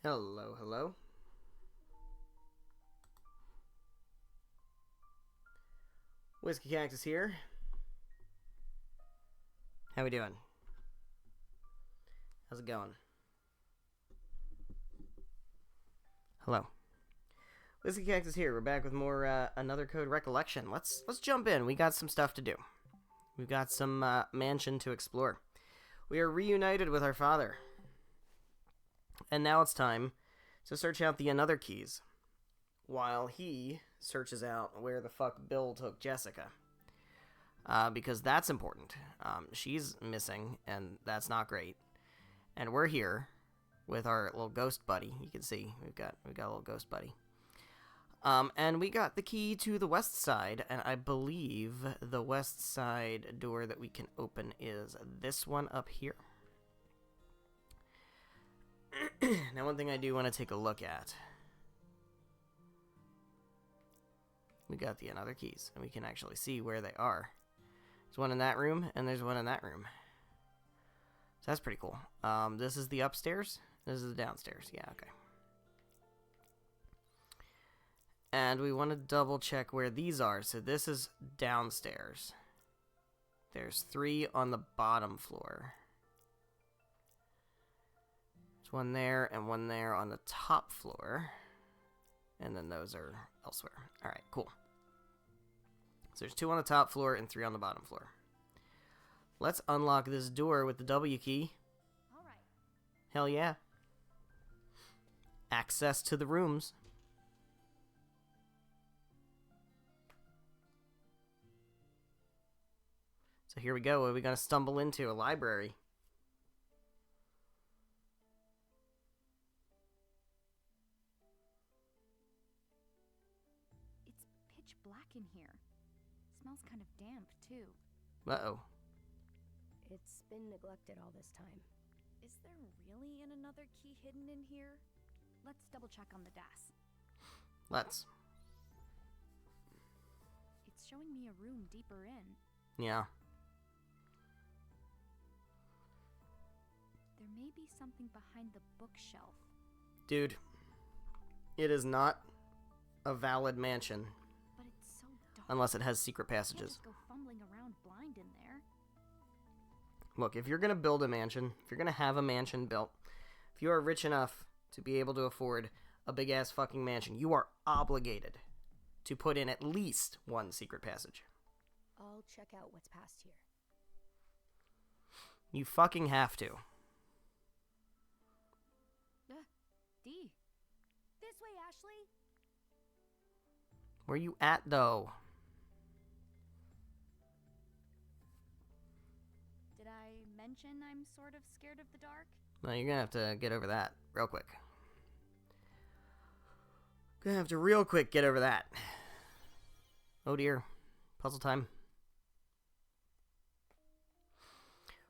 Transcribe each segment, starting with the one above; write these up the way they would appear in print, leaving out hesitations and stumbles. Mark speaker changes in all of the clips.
Speaker 1: Hello, hello. Whiskey Cactus here. How we doing? How's it going? Hello. Whiskey Cactus here. We're back with more another code Recollection. Let's jump in. We got some stuff to do. We've got some mansion to explore. We are reunited with our father. And now it's time to search out the another keys while he searches out where the fuck Bill took Jessica. Because that's important. She's missing, and that's not great. And we're here with our little ghost buddy. You can see we've got a little ghost buddy. And we got the key to the west side, and I believe the west side door that we can open is this one up here. Now, one thing I do want to take a look at. We got the another keys, and we can actually see where they are. There's one in that room, and there's one in that room. So that's pretty cool. This is the upstairs. This is the downstairs. Yeah, okay. And we want to double check where these are. So this is downstairs. There's 3 on the bottom floor. There's one there and one there on the top floor. And then those are elsewhere. Alright, cool. So there's 2 on the top floor and 3 on the bottom floor. Let's unlock this door with the W key.
Speaker 2: All right.
Speaker 1: Hell yeah. Access to the rooms. So here we go. What are we going to stumble into? A library.
Speaker 2: It's pitch black in here. Smells kind of damp, too.
Speaker 1: Uh-oh.
Speaker 3: It's been neglected all this time.
Speaker 2: Is there really another key hidden in here? Let's double check on the DAS.
Speaker 1: Let's.
Speaker 2: It's showing me a room deeper in.
Speaker 1: Yeah.
Speaker 2: There may be something behind the bookshelf.
Speaker 1: Dude. It is not a valid mansion.
Speaker 2: But it's so dark.
Speaker 1: Unless it has secret
Speaker 2: I can't
Speaker 1: passages.
Speaker 2: just go fumbling around blind in there.
Speaker 1: Look, if you're going to build a mansion, if you're going to have a mansion built, if you are rich enough to be able to afford a big-ass fucking mansion, you are obligated to put in at least one secret passage.
Speaker 3: I'll check out what's past here.
Speaker 1: You fucking have to.
Speaker 2: D. This way, Ashley.
Speaker 1: Where you at, though?
Speaker 2: Did I mention I'm sort of scared of the dark?
Speaker 1: Well, you're going to have to get over that real quick. Gonna have to real quick get over that. Oh dear. Puzzle time.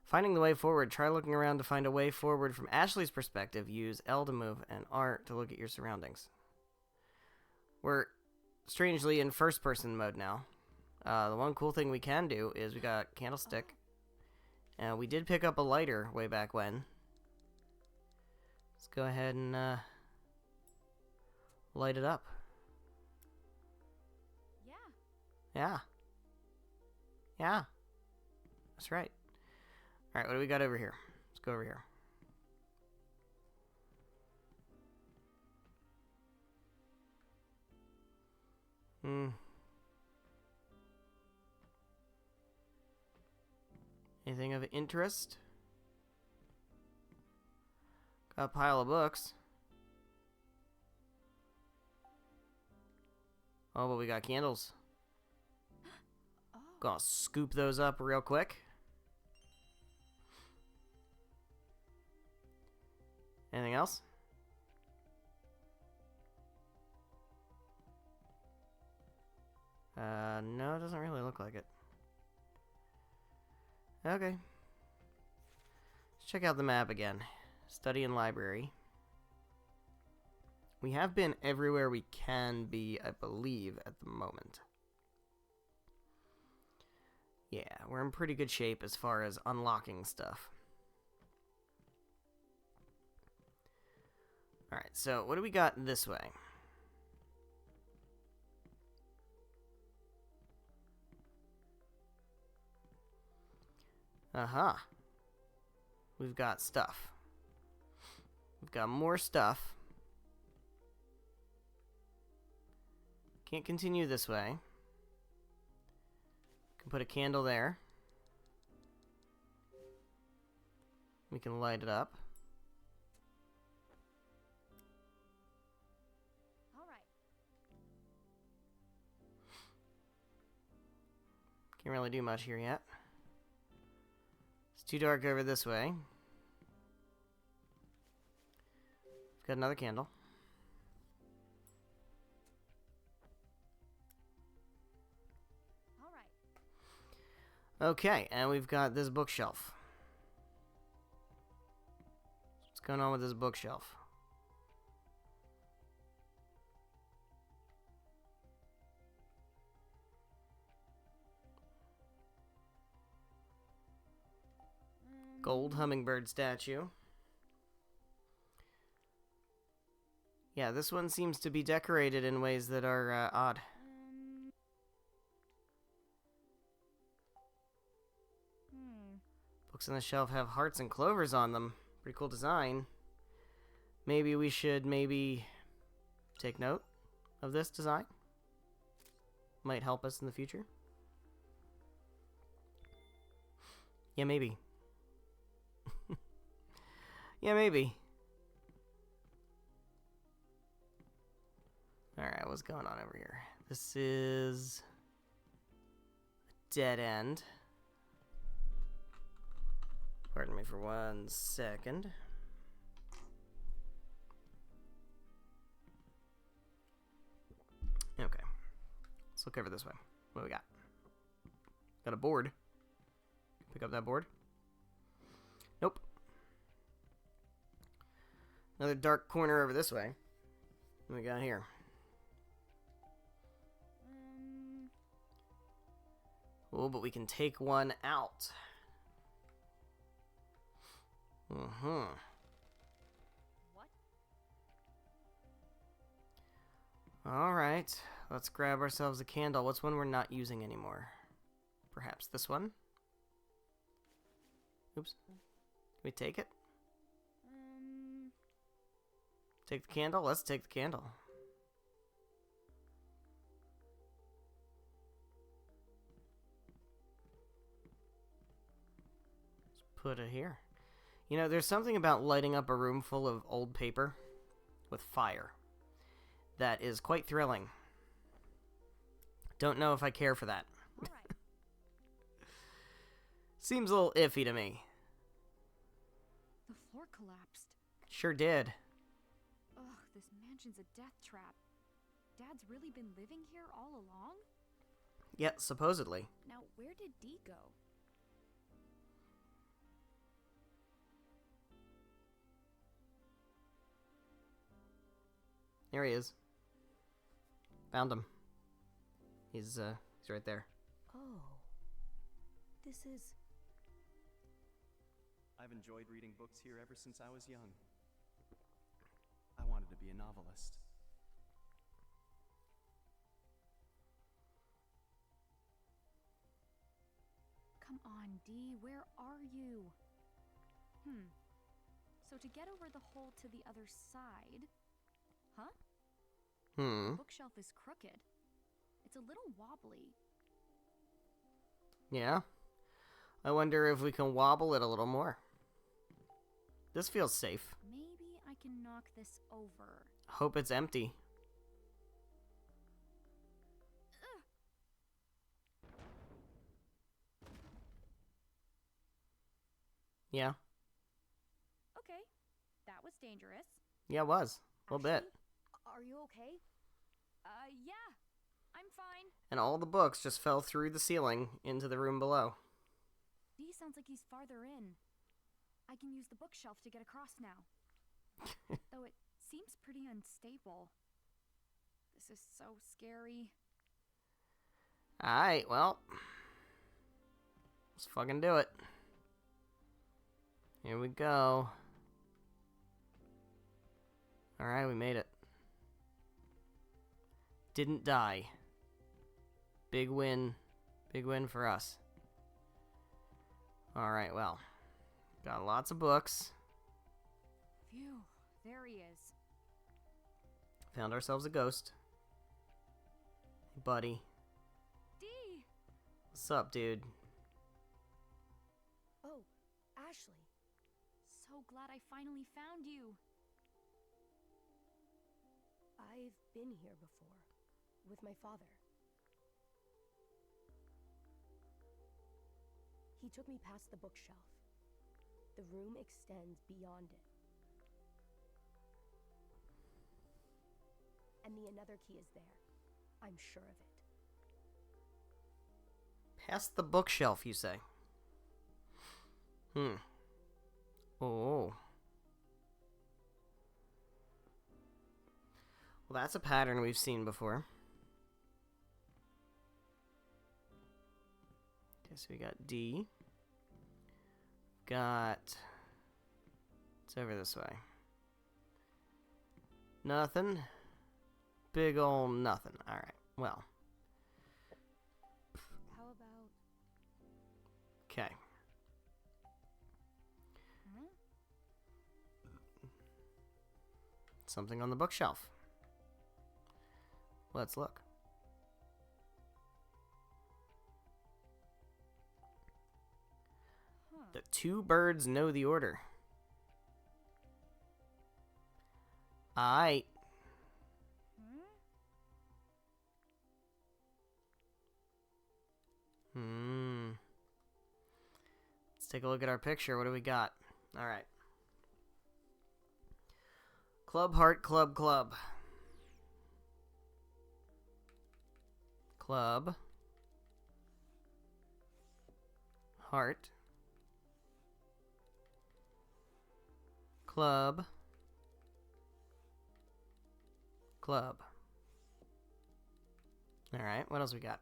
Speaker 1: Finding the way forward. Try looking around to find a way forward from Ashley's perspective. Use L to move and R to look at your surroundings. We're strangely in first person mode now. The one cool thing we can do is we got candlestick. And we did pick up a lighter way back when. Let's go ahead and light it up.
Speaker 2: Yeah.
Speaker 1: Yeah. Yeah. That's right. Alright, what do we got over here? Let's go over here. Anything of interest? Got a pile of books. Oh, but we got candles.
Speaker 2: Oh.
Speaker 1: Gonna scoop those up real quick. Anything else? No, it doesn't really look like it. Okay. Let's check out the map again. Study and library. We have been everywhere we can be, I believe, at the moment. Yeah, we're in pretty good shape as far as unlocking stuff. Alright, so what do we got this way? Uh-huh. We've got stuff. We've got more stuff. Can't continue this way. Can put a candle there. We can light it up.
Speaker 2: All right.
Speaker 1: Can't really do much here yet. It's too dark over this way. Got another candle.
Speaker 2: All right.
Speaker 1: Okay, and we've got this bookshelf. What's going on with this bookshelf? Gold hummingbird statue. Yeah, this one seems to be decorated in ways that are odd. Books on the shelf have hearts and clovers on them. Pretty cool design. Maybe we should take note of this design. Might help us in the future. Yeah, maybe. Yeah, maybe. Alright, what's going on over here? This is a dead end. Pardon me for 1 second. Okay. Let's look over this way. What do we got? Got a board. Pick up that board. Nope. Another dark corner over this way. What do we got here? Oh, but we can take one out.
Speaker 2: What?
Speaker 1: Alright. Let's grab ourselves a candle. What's one we're not using anymore? Perhaps this one? Oops. Can we take it? Take the candle? Let's take the candle. Let's put it here. You know, there's something about lighting up a room full of old paper with fire that is quite thrilling. Don't know if I care for that.
Speaker 2: All right.
Speaker 1: Seems a little iffy to me.
Speaker 2: The floor collapsed.
Speaker 1: Sure did.
Speaker 2: Ugh, this mansion's a death trap. Dad's really been living here all along?
Speaker 1: Yeah, supposedly.
Speaker 2: Now, where did Dee go?
Speaker 1: Here he is. Found him. He's right there.
Speaker 3: Oh. This is...
Speaker 4: I've enjoyed reading books here ever since I was young. I wanted to be a novelist.
Speaker 2: Come on, Dee, where are you? So to get over the hole to the other side... Huh? The bookshelf is crooked. It's a little wobbly.
Speaker 1: Yeah. I wonder if we can wobble it a little more. This feels safe.
Speaker 2: Maybe I can knock this over.
Speaker 1: Hope it's empty. Yeah.
Speaker 2: Okay, that was dangerous.
Speaker 1: Yeah, it was. A little bit.
Speaker 3: Are you okay?
Speaker 2: Yeah, I'm fine.
Speaker 1: And all the books just fell through the ceiling into the room below.
Speaker 2: Dee sounds like he's farther in. I can use the bookshelf to get across now. Though it seems pretty unstable. This is so scary.
Speaker 1: Alright, well. Let's fucking do it. Here we go. Alright, we made it. Didn't die. Big win. Big win for us. Alright, well. Got lots of books.
Speaker 2: Phew, there he is.
Speaker 1: Found ourselves a ghost. Hey, buddy.
Speaker 2: D!
Speaker 1: What's up, dude?
Speaker 3: Oh, Ashley.
Speaker 2: So glad I finally found you.
Speaker 3: I've been here before. With my father. He took me past the bookshelf. The room extends beyond it. And the another key is there. I'm sure of it.
Speaker 1: Past the bookshelf, you say? Oh. Well, that's a pattern we've seen before. Okay, so we got D. It's over this way. Nothing. Big ol' nothing. Alright, well.
Speaker 2: How about...
Speaker 1: Okay.
Speaker 2: Huh?
Speaker 1: Something on the bookshelf. Let's look.
Speaker 2: Huh.
Speaker 1: The two birds know the order. Aight. Let's take a look at our picture. What do we got? Alright. Club, heart, club, club. Club. Heart. Club. Club. Alright, what else we got?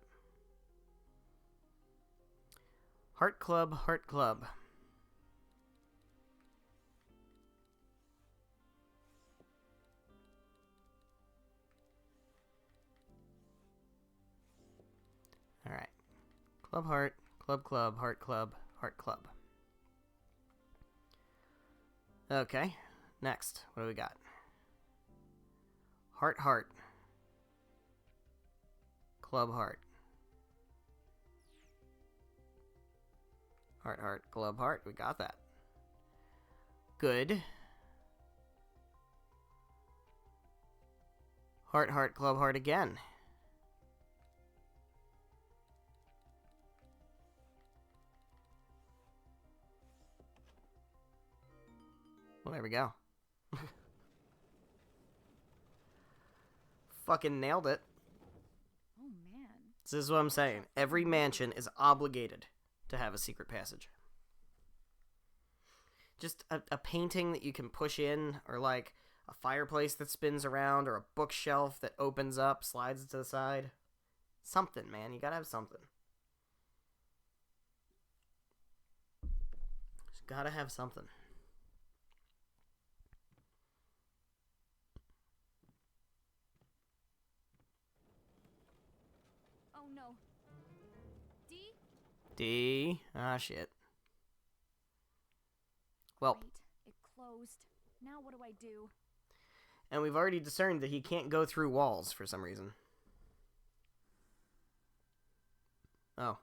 Speaker 1: Heart club, heart club. Alright. Club heart, club club, heart club, heart club. Okay, next. What do we got? Heart heart. Club heart. Heart heart, club heart. We got that. Good. Heart heart, club heart again. Well, there we go. Fucking nailed it.
Speaker 2: Oh, man.
Speaker 1: This is what I'm saying. Every mansion is obligated to have a secret passage. Just a painting that you can push in, or like a fireplace that spins around, or a bookshelf that opens up, slides to the side. Something, man. You gotta have something. Just gotta have something.
Speaker 2: Oh, no. D?
Speaker 1: D. Ah, shit. Well,
Speaker 2: Wait, it closed. Now what do I do?
Speaker 1: and we've already discerned that he can't go through walls for some reason. Oh.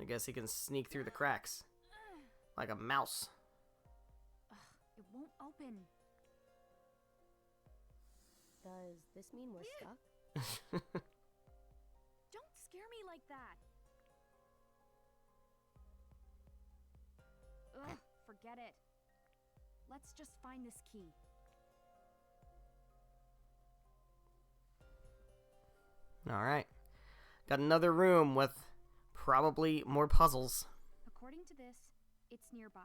Speaker 1: I guess he can sneak through the cracks. Like a mouse.
Speaker 2: Ugh, it won't open.
Speaker 3: Does this mean we're stuck?
Speaker 2: Don't scare me like that. Ugh, forget it. Let's just find this key.
Speaker 1: Alright. Got another room with probably more puzzles.
Speaker 2: According to this, it's nearby.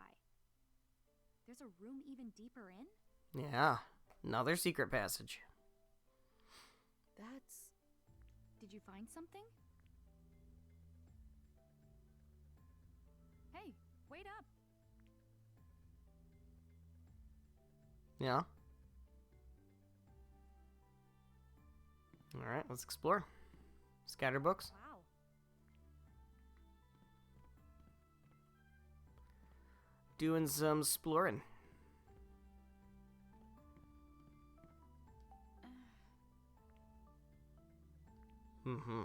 Speaker 2: There's a room even deeper in?
Speaker 1: Yeah. Another secret passage.
Speaker 3: That's...
Speaker 2: Did you find something? Hey, wait up.
Speaker 1: Yeah. Alright, let's explore. Scatter books.
Speaker 2: Wow.
Speaker 1: Doing some exploring. Mm-hmm.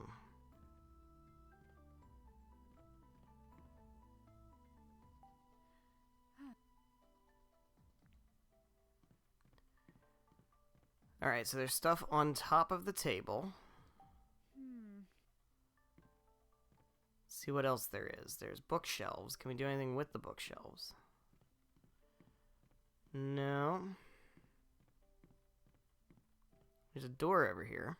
Speaker 1: Alright, so there's stuff on top of the table. See what else there is. There's bookshelves. Can we do anything with the bookshelves? No. There's a door over here.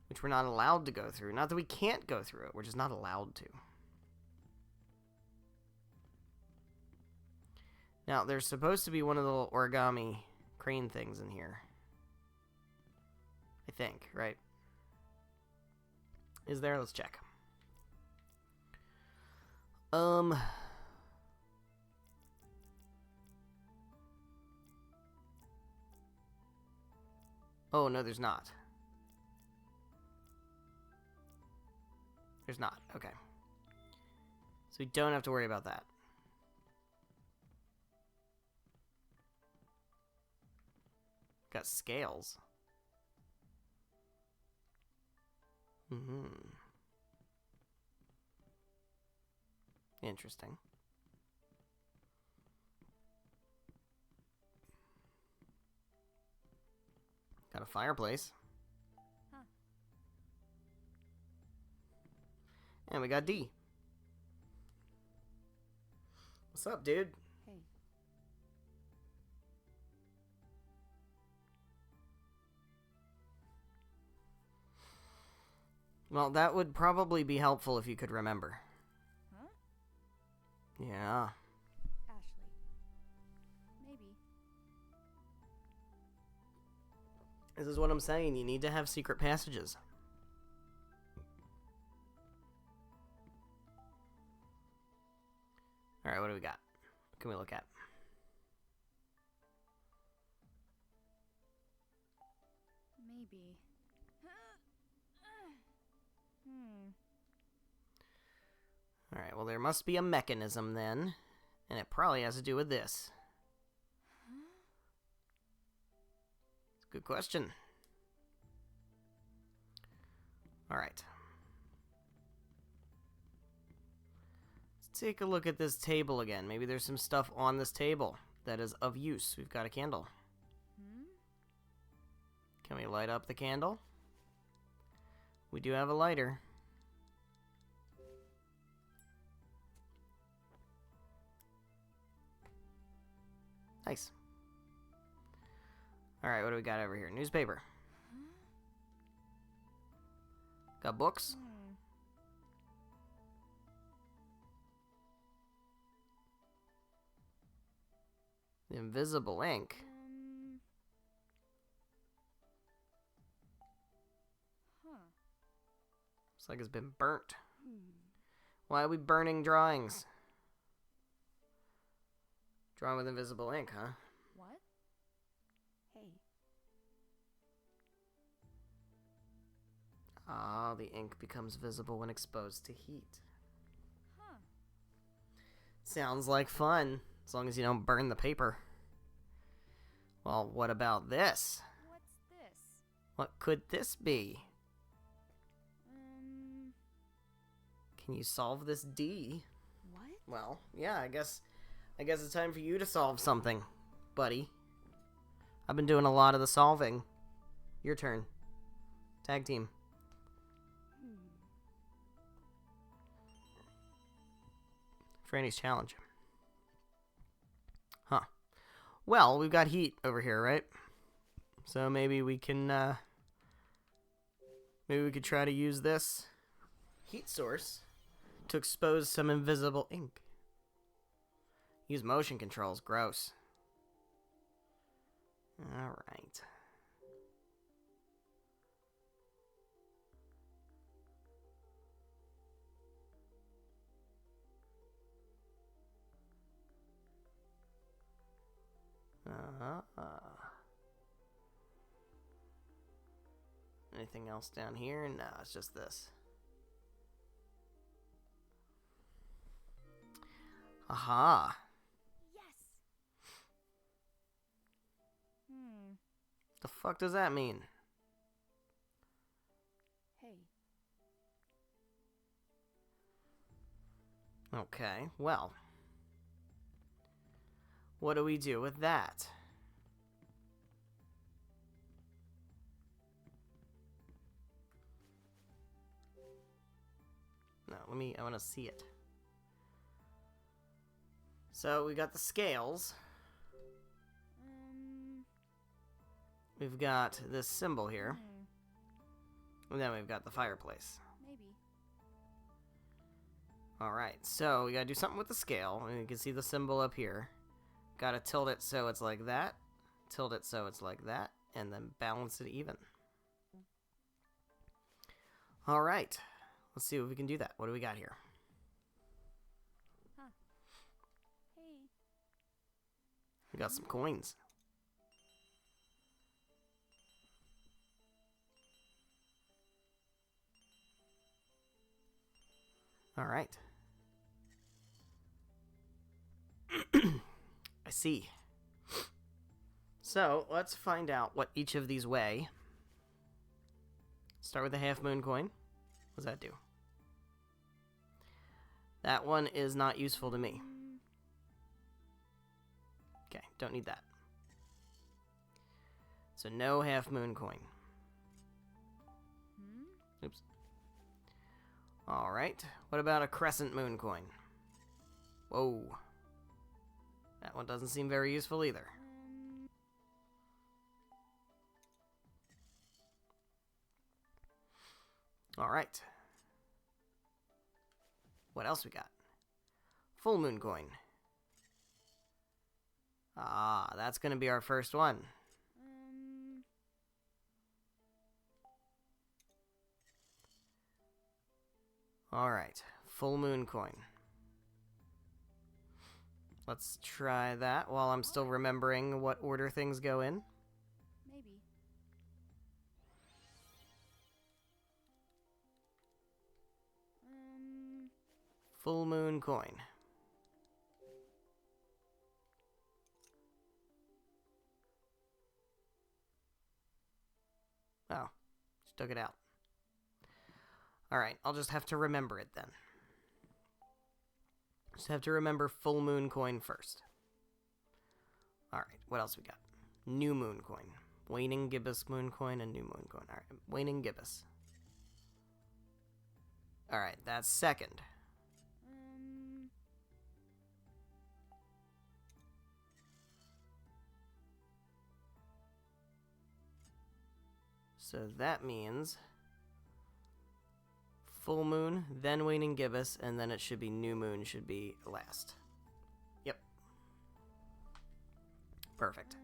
Speaker 1: Which we're not allowed to go through. Not that we can't go through it, we're just not allowed to. Now, there's supposed to be one of the little origami crane things in here. I think, right? Is there? Let's check. Oh, no, there's not. There's not. Okay. So we don't have to worry about that. Got scales. Mm-hmm. Interesting. Got a fireplace.
Speaker 2: Huh.
Speaker 1: And we got D. What's up, dude?
Speaker 3: Hey.
Speaker 1: Well, that would probably be helpful if you could remember.
Speaker 2: Huh?
Speaker 1: Yeah.
Speaker 2: Ashley. Maybe.
Speaker 1: This is what I'm saying. You need to have secret passages. Alright, what do we got? What can we look at?
Speaker 2: Maybe.
Speaker 1: Alright, well, there must be a mechanism then. And it probably has to do with this. It's a good question. Alright. Let's take a look at this table again. Maybe there's some stuff on this table that is of use. We've got a candle. Can we light up the candle? We do have a lighter. Nice. Alright, what do we got over here? Newspaper. Got books? The invisible ink. Looks like it's been burnt. Why are we burning drawings? Drawing with invisible ink, huh?
Speaker 2: What?
Speaker 3: Hey.
Speaker 1: Ah, the ink becomes visible when exposed to heat.
Speaker 2: Huh.
Speaker 1: Sounds like fun, as long as you don't burn the paper. Well, what about this?
Speaker 2: What's this?
Speaker 1: What could this be? Can you solve this D?
Speaker 3: What?
Speaker 1: Well, yeah, I guess it's time for you to solve something, buddy. I've been doing a lot of the solving. Your turn. Tag team. Franny's challenge. Huh. Well, we've got heat over here, right? So maybe we can, maybe we could try to use this heat source to expose some invisible ink. Use motion controls. Gross. Alright. Anything else down here? No, it's just this. Aha.
Speaker 2: Yes.
Speaker 1: The fuck does that mean?
Speaker 3: Hey,
Speaker 1: Okay, well. What do we do with that? No, I want to see it. So, we got the scales. We've got this symbol here. And then we've got the fireplace.
Speaker 2: Maybe.
Speaker 1: Alright, so we gotta do something with the scale. And you can see the symbol up here. Gotta tilt it so it's like that. Tilt it so it's like that. And then balance it even. Alright. Let's see if we can do that. What do we got here?
Speaker 2: Hey.
Speaker 1: We got some coins. Alright. I see. So, let's find out what each of these weigh. Start with the half moon coin. What does that do? That one is not useful to me. Okay, don't need that. So no half moon coin. Oops. Alright, what about a crescent moon coin? Whoa. That one doesn't seem very useful either. Alright. What else we got? Full moon coin. Ah, that's gonna be our first one. Alright, full moon coin. Let's try that while I'm still remembering what order things go in.
Speaker 2: Maybe.
Speaker 1: Full moon coin. Oh, just took it out. Alright, I'll just have to remember it then. Just have to remember full moon coin first. Alright, what else we got? New moon coin. Waning gibbous moon coin and new moon coin. Alright, waning gibbous. Alright, that's second. So that means full moon, then waning gibbous, and then it should be new moon should be last. Yep. Perfect.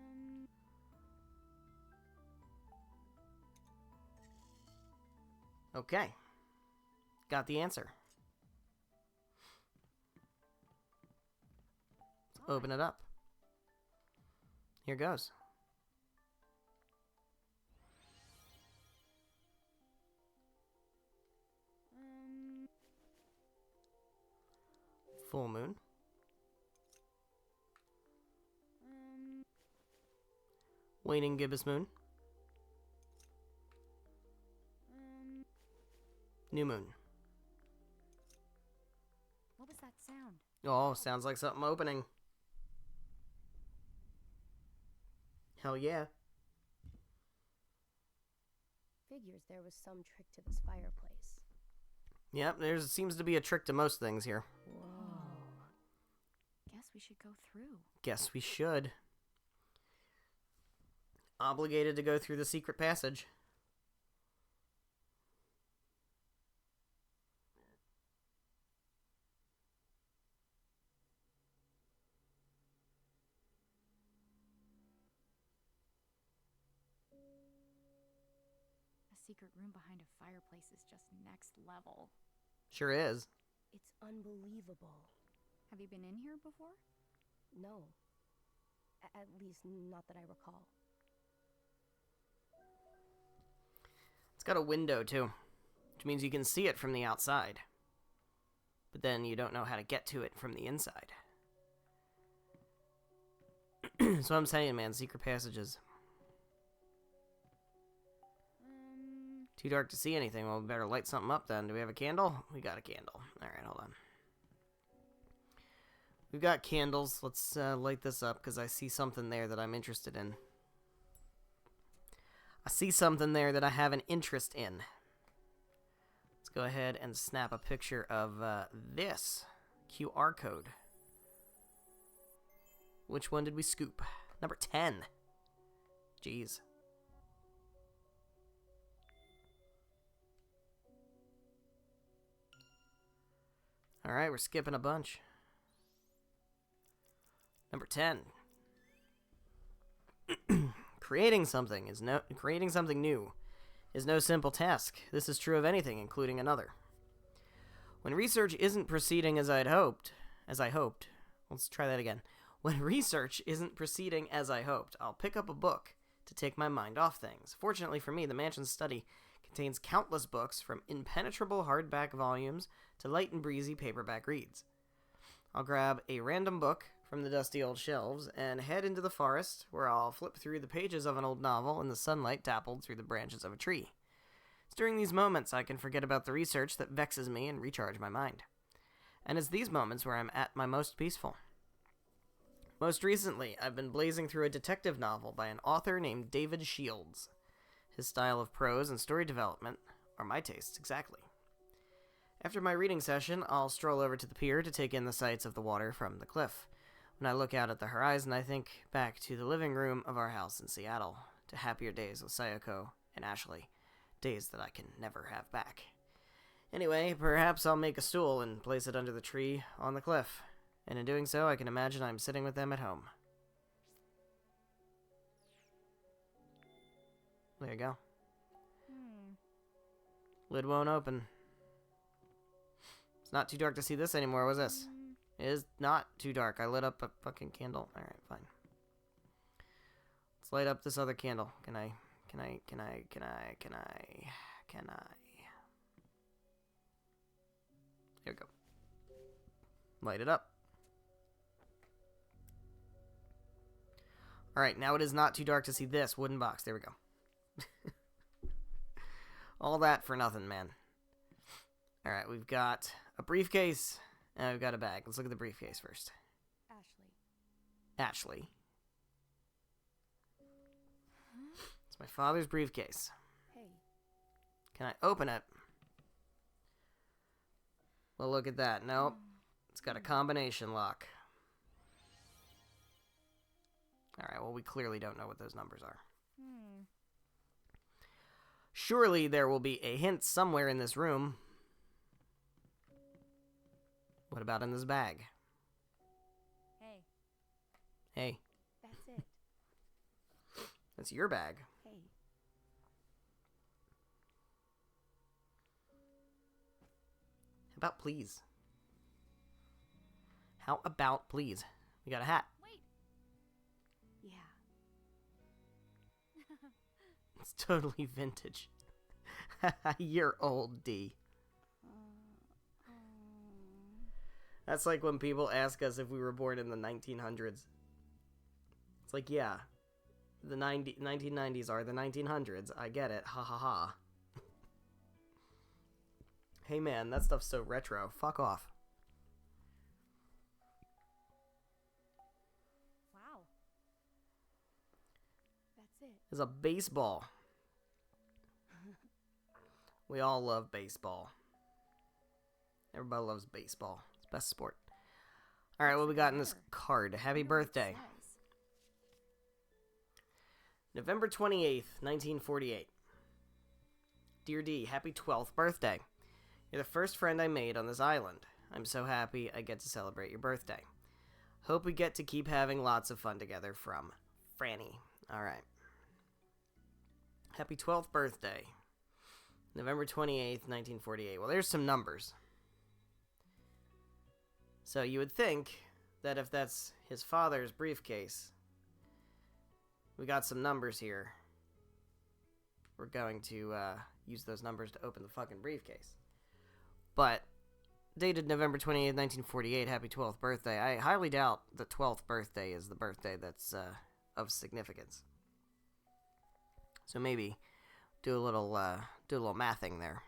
Speaker 1: Okay. Got the answer. Let's open it up. Here goes. Full moon. Waning gibbous moon. New moon.
Speaker 2: What was that sound?
Speaker 1: Oh, sounds like something opening. Hell yeah.
Speaker 3: figures there was some trick to this fireplace.
Speaker 1: Yep, there seems to be a trick to most things here.
Speaker 3: Whoa.
Speaker 2: Guess we should go through.
Speaker 1: Guess we should. Obligated to go through the secret passage.
Speaker 2: A secret room behind a fireplace is just next level.
Speaker 1: Sure is.
Speaker 3: It's unbelievable.
Speaker 2: Have you been in here before?
Speaker 3: No. At least not that I recall.
Speaker 1: It's got a window, too, which means you can see it from the outside. But then you don't know how to get to it from the inside. So I'm saying, man, secret passages. Too dark to see anything. Well, we better light something up then. Do we have a candle? We got a candle. Alright, hold on. We've got candles. Let's light this up because I see something there that I'm interested in. I see something there that I have an interest in. Let's go ahead and snap a picture of this QR code. Which one did we scoop? Number 10. Jeez. Alright, we're skipping a bunch. Number 10. Creating something new is no simple task. This is true of anything, including another. When research isn't proceeding as I hoped, let's try that again. When research isn't proceeding as I hoped, I'll pick up a book to take my mind off things. Fortunately for me, the mansion's study contains countless books, from impenetrable hardback volumes to light and breezy paperback reads. I'll grab a random book from the dusty old shelves and head into the forest, where I'll flip through the pages of an old novel in the sunlight dappled through the branches of a tree. It's during these moments I can forget about the research that vexes me and recharge my mind. And it's these moments where I'm at my most peaceful. Most recently, I've been blazing through a detective novel by an author named David Shields. His style of prose and story development are my tastes exactly. After my reading session, I'll stroll over to the pier to take in the sights of the water from the cliff. When I look out at the horizon, I think back to the living room of our house in Seattle, to happier days with Sayako and Ashley, days that I can never have back. Anyway, perhaps I'll make a stool and place it under the tree on the cliff, and in doing so, I can imagine I'm sitting with them at home. There you go. Lid won't open. It's not too dark to see this anymore, was this? It is not too dark. I lit up a fucking candle. Alright, fine. Let's light up this other candle. Can I? Here we go. Light it up. Alright, now it is not too dark to see this wooden box. There we go. All that for nothing, man. Alright, we've got a briefcase, and we've got a bag. Let's look at the briefcase first. Ashley. It's my father's briefcase.
Speaker 3: Hey.
Speaker 1: Can I open it? Well, look at that. Nope. It's got a combination lock. Alright, well, we clearly don't know what those numbers are. Surely there will be a hint somewhere in this room. What about in this bag? Hey.
Speaker 3: That's it.
Speaker 1: That's your bag.
Speaker 3: Hey.
Speaker 1: How about please? How about please? We got a hat.
Speaker 2: Wait.
Speaker 3: Yeah.
Speaker 1: It's totally vintage. You're old, D. That's like when people ask us if we were born in the 1900s. It's like, yeah, the 1990s are the 1900s. I get it. Ha ha ha. Hey man, that stuff's so retro. Fuck off.
Speaker 2: Wow.
Speaker 3: That's it.
Speaker 1: There's a baseball. We all love baseball. Everybody loves baseball. It's best sport. Alright, what we got in this card? Happy birthday. November 28th, 1948. Dear D, happy 12th birthday. You're the first friend I made on this island. I'm so happy I get to celebrate your birthday. Hope we get to keep having lots of fun together, from Franny. Alright. Happy 12th birthday. November 28th, 1948. Well, there's some numbers. So you would think that if that's his father's briefcase, we got some numbers here. we're going to use those numbers to open the fucking briefcase. But, dated November 28th, 1948, happy 12th birthday. I highly doubt the 12th birthday is the birthday that's of significance. So maybe do a little mathing there.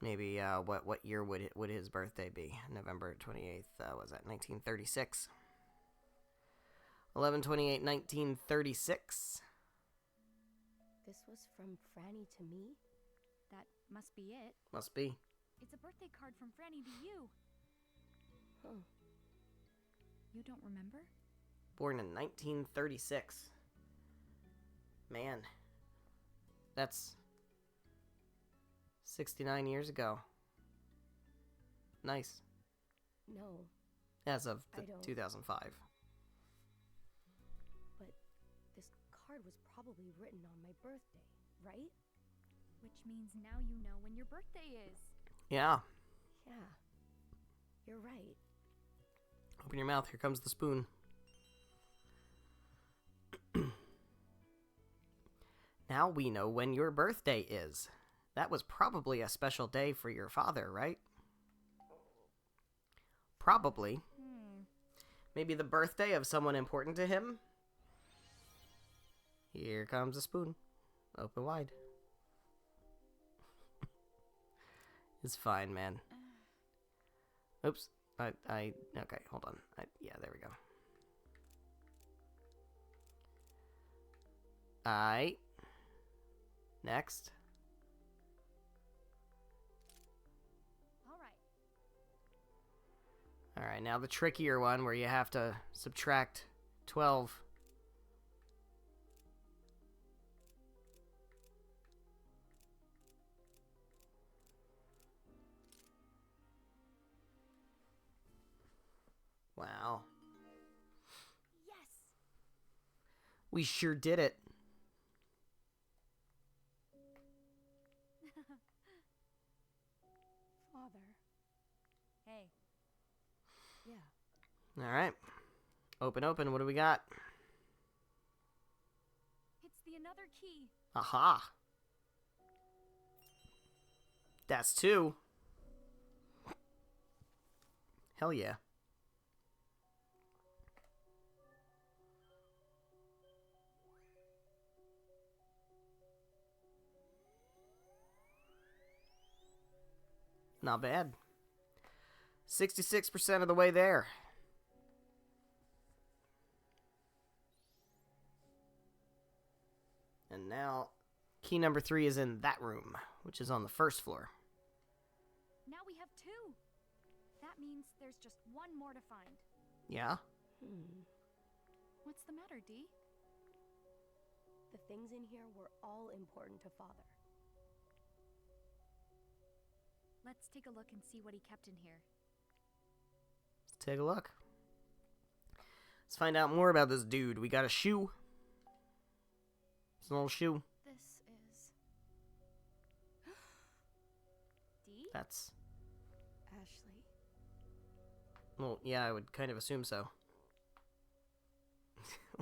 Speaker 1: Maybe what year would his birthday be? November 28th, was that 1936? 11/28/1936.
Speaker 3: This was from Franny to me?
Speaker 2: That must be it.
Speaker 1: Must be.
Speaker 2: It's a birthday card from Franny to you.
Speaker 3: Huh.
Speaker 2: You don't remember?
Speaker 1: Born in 1936. Man. That's 69 years ago. Nice.
Speaker 3: No,
Speaker 1: As of
Speaker 3: I don't.
Speaker 1: 2005.
Speaker 3: but this card was probably written on my birthday, right?
Speaker 2: Which means now you know when your birthday is.
Speaker 1: Yeah.
Speaker 3: Yeah. You're right.
Speaker 1: Open your mouth. Here comes the spoon. Now we know when your birthday is. That was probably a special day for your father, right? Probably. Maybe the birthday of someone important to him? Here comes the spoon. Open wide. It's fine, man. Oops. Okay, hold on. Yeah, there we go. Aight. Next. Alright, now the trickier one where you have to subtract 12. Wow.
Speaker 2: Yes!
Speaker 1: We sure did it.
Speaker 3: Father.
Speaker 2: Hey.
Speaker 3: Yeah.
Speaker 1: Alright. Open. What do we got?
Speaker 2: It's the another key.
Speaker 1: Aha. That's 2. Hell yeah. Not bad. 66% of the way there. And now, key number 3 is in that room, which is on the first floor.
Speaker 2: Now we have 2. That means there's just one more to find.
Speaker 1: Yeah?
Speaker 2: What's the matter, Dee?
Speaker 3: The things in here were all important to Father.
Speaker 2: Let's take a look and see what he kept in here.
Speaker 1: Let's take a look. Let's find out more about this dude. We got a shoe. It's an old shoe.
Speaker 2: This is... Dee?
Speaker 1: That's...
Speaker 3: Ashley.
Speaker 1: Well, yeah, I would kind of assume so.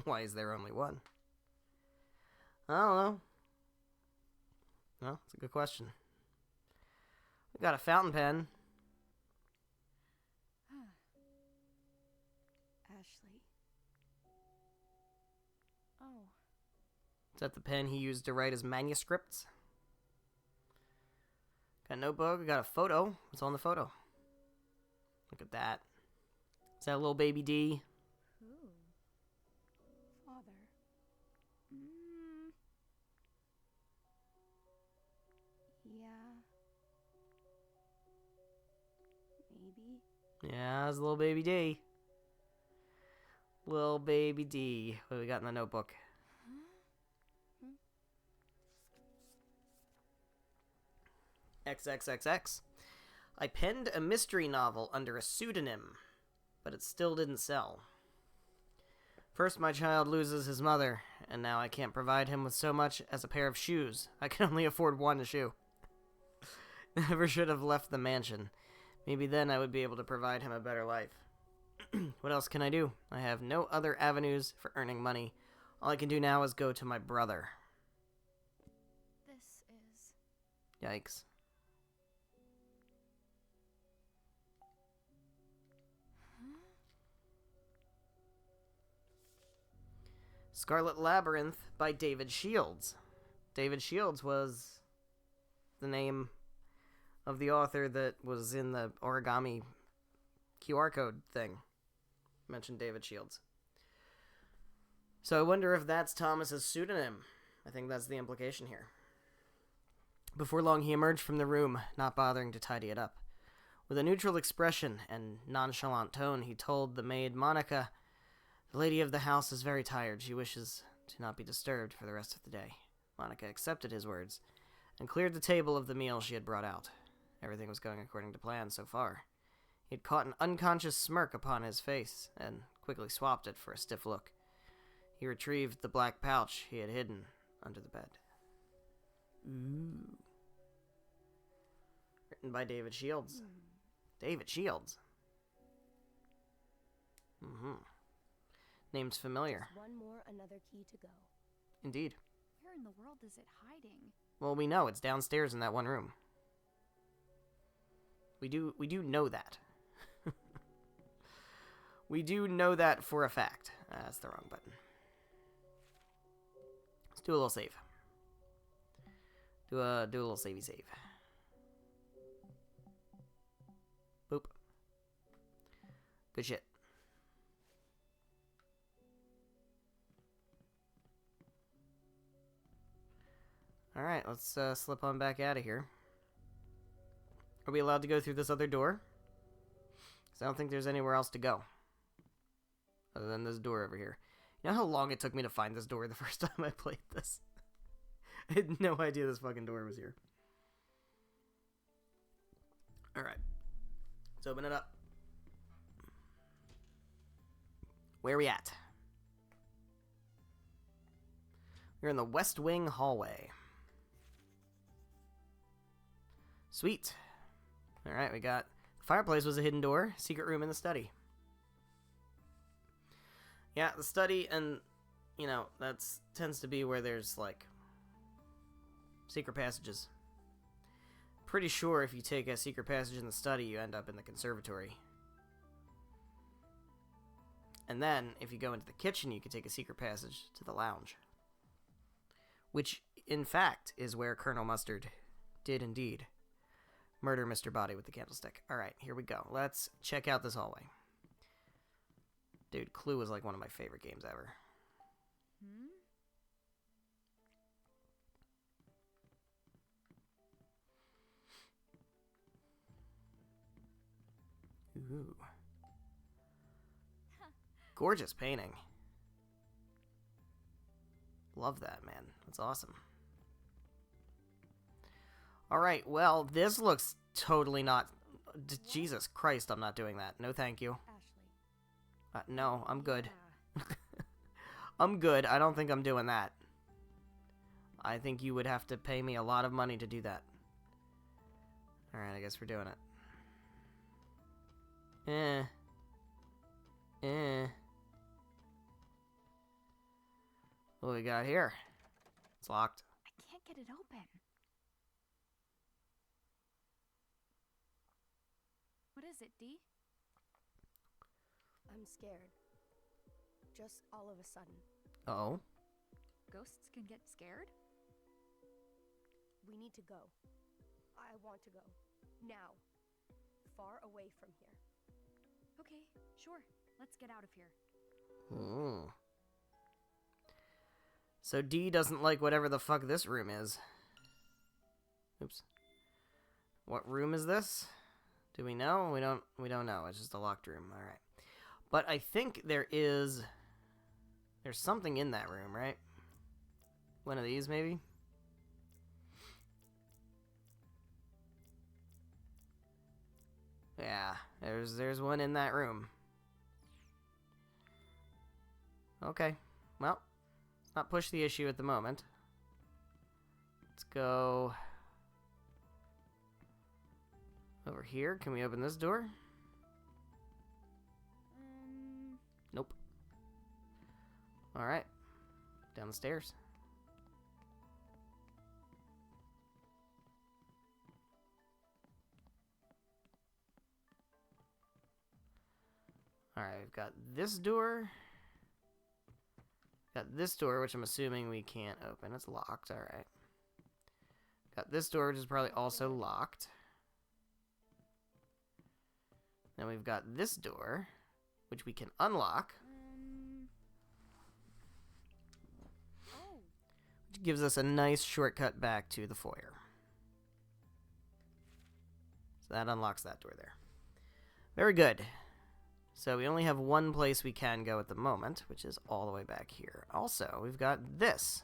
Speaker 1: Why is there only one? I don't know. Well, it's a good question. We got a fountain pen.
Speaker 3: Ashley.
Speaker 2: Oh.
Speaker 1: Is that the pen he used to write his manuscripts? Got a notebook. We got a photo. What's on the photo? Look at that. Is that little baby D?
Speaker 2: Who?
Speaker 3: Father. Yeah. Maybe.
Speaker 1: Yeah, it's little baby D. Little baby D. What do we got in the notebook? XXXX. I penned a mystery novel under a pseudonym, but it still didn't sell. First, my child loses his mother, and now I can't provide him with so much as a pair of shoes. I can only afford one shoe. Never should have left the mansion. Maybe then I would be able to provide him a better life. What else can I do? I have no other avenues for earning money. All I can do now is go to my brother. Yikes. Scarlet Labyrinth by David Shields. David Shields was the name of the author that was in the origami QR code thing. Mentioned David Shields. So I wonder if that's Thomas's pseudonym. I think that's the implication here. Before long, he emerged from the room, not bothering to tidy it up. With a neutral expression and nonchalant tone, he told the maid, Monica, the lady of the house is very tired. She wishes to not be disturbed for the rest of the day. Monica accepted his words and cleared the table of the meal she had brought out. Everything was going according to plan so far. He had caught an unconscious smirk upon his face and quickly swapped it for a stiff look. He retrieved the black pouch he had hidden under the bed. Ooh. Written by David Shields. David Shields. Name's familiar.
Speaker 3: Just one more, another key to go.
Speaker 1: Indeed.
Speaker 2: Where in the world is it hiding?
Speaker 1: Well, we know it's downstairs in that one room. We do know that. We do know that for a fact. That's the wrong button. Let's do a little save. Do a little savey save. Boop. Good shit. Alright, let's slip on back out of here. Are we allowed to go through this other door? Because I don't think there's anywhere else to go. Other than this door over here. You know how long it took me to find this door the first time I played this? I had no idea this fucking door was here. Alright. Let's open it up. Where are we at? We're in the West Wing hallway. Sweet. Alright, we got... The fireplace was a hidden door. Secret room in the study. Yeah, the study and... You know, that's tends to be where there's, like... secret passages. Pretty sure if you take a secret passage in the study, you end up in the conservatory. And then, if you go into the kitchen, you can take a secret passage to the lounge. Which, in fact, is where Colonel Mustard did indeed murder Mr. Body with the candlestick. Alright, here we go. Let's check out this hallway. Dude, Clue is like one of my favorite games ever. Ooh. Gorgeous painting. Love that, man. That's awesome. Alright, well, this looks totally not... Jesus Christ, I'm not doing that. No, thank you.
Speaker 3: Ashley.
Speaker 1: No, I'm good.
Speaker 3: Yeah.
Speaker 1: I'm good. I don't think I'm doing that. I think you would have to pay me a lot of money to do that. Alright, I guess we're doing it. What do we got here? It's locked.
Speaker 2: I can't get it open. What is it, Dee?
Speaker 3: I'm scared. Just all of a sudden.
Speaker 1: Oh?
Speaker 2: Ghosts can get scared?
Speaker 3: We need to go. I want to go. Now. Far away from here.
Speaker 2: Okay, sure. Let's get out of here.
Speaker 1: Hmm. So Dee doesn't like whatever the fuck this room is. Oops. What room is this? Do we know? We don't know. It's just a locked room. All right. But I think there's something in that room, right? One of these maybe? Yeah, there's one in that room. Okay. Well, let's not push the issue at the moment. Let's go over here. Can we open this door? Nope. Alright. Down the stairs. Alright, we've got this door. Got this door, which I'm assuming we can't open. It's locked, alright. Got this door, which is probably also locked. Then we've got this door, which we can unlock.
Speaker 2: Oh,
Speaker 1: Which gives us a nice shortcut back to the foyer. So that unlocks that door there. Very good. So we only have one place we can go at the moment, which is all the way back here. Also, we've got this.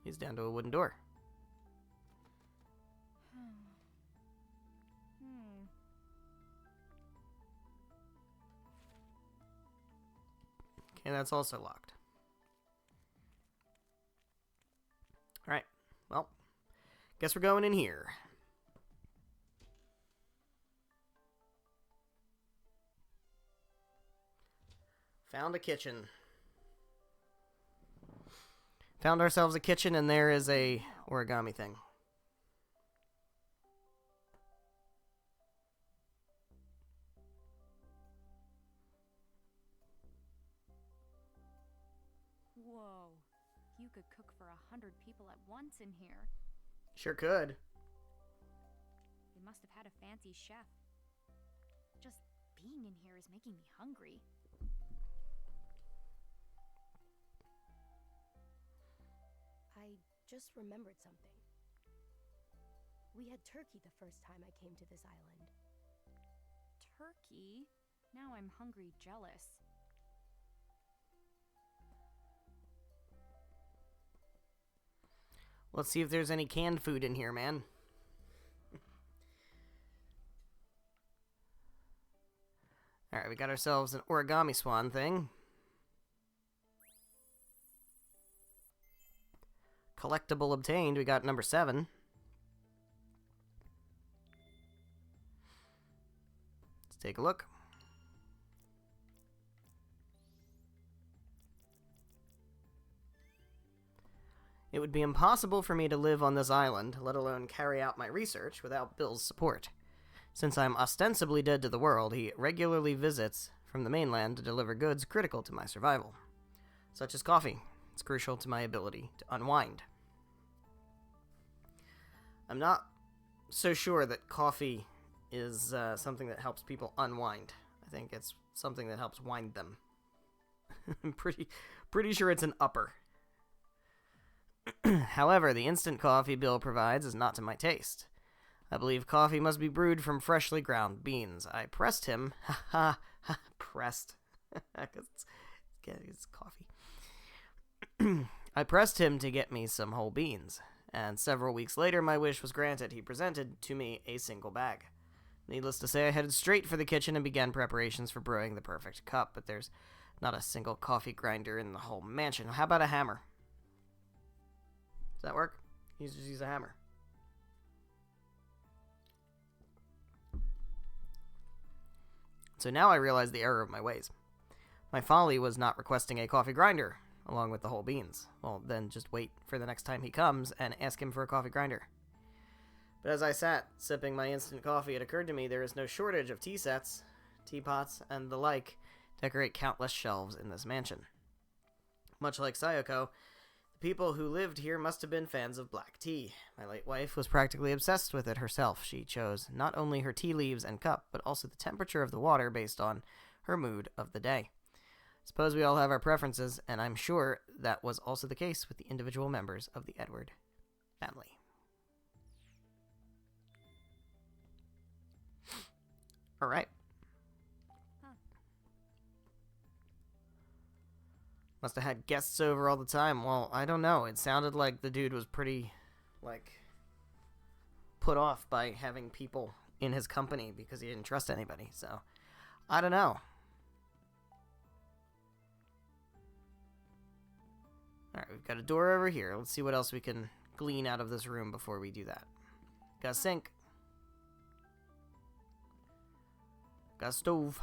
Speaker 1: He's down to a wooden door. Okay, that's also locked. Alright, well, guess we're going in here. Found a kitchen. Found ourselves a kitchen, and there is a origami thing.
Speaker 2: whoa. You could cook for 100 people at once in here.
Speaker 1: Sure could.
Speaker 2: They must have had a fancy chef. Just being in here is making me hungry.
Speaker 3: I just remembered something. We had turkey the first time I came to this island.
Speaker 2: Turkey? Now I'm hungry jealous.
Speaker 1: Let's see if there's any canned food in here, man. Alright, we got ourselves an origami swan thing. Collectible obtained. We got number 7. Let's take a look. It would be impossible for me to live on this island, let alone carry out my research, without Bill's support. Since I'm ostensibly dead to the world, he regularly visits from the mainland to deliver goods critical to my survival, such as coffee. It's crucial to my ability to unwind. I'm not so sure that coffee is something that helps people unwind. I think it's something that helps wind them. I'm pretty sure it's an upper. However, the instant coffee Bill provides is not to my taste. I believe coffee must be brewed from freshly ground beans. I pressed him, pressed, because it's coffee. I pressed him to get me some whole beans, and several weeks later my wish was granted. He presented to me a single bag. Needless to say, I headed straight for the kitchen and began preparations for brewing the perfect cup, but there's not a single coffee grinder in the whole mansion. How about a hammer? Does that work? You just use a hammer. So now I realize the error of my ways. My folly was not requesting a coffee grinder, along with the whole beans. Well, then just wait for the next time he comes and ask him for a coffee grinder. But as I sat, sipping my instant coffee, it occurred to me there is no shortage of tea sets, teapots, and the like decorate countless shelves in this mansion. Much like Sayoko, people who lived here must have been fans of black tea. My late wife was practically obsessed with it herself. She chose not only her tea leaves and cup, but also the temperature of the water based on her mood of the day. Suppose we all have our preferences, and I'm sure that was also the case with the individual members of the Edward family. Alright. Must have had guests over all the time. Well, I don't know. It sounded like the dude was pretty, put off by having people in his company because he didn't trust anybody. So, I don't know. Alright, we've got a door over here. Let's see what else we can glean out of this room before we do that. Got a sink. Got a stove.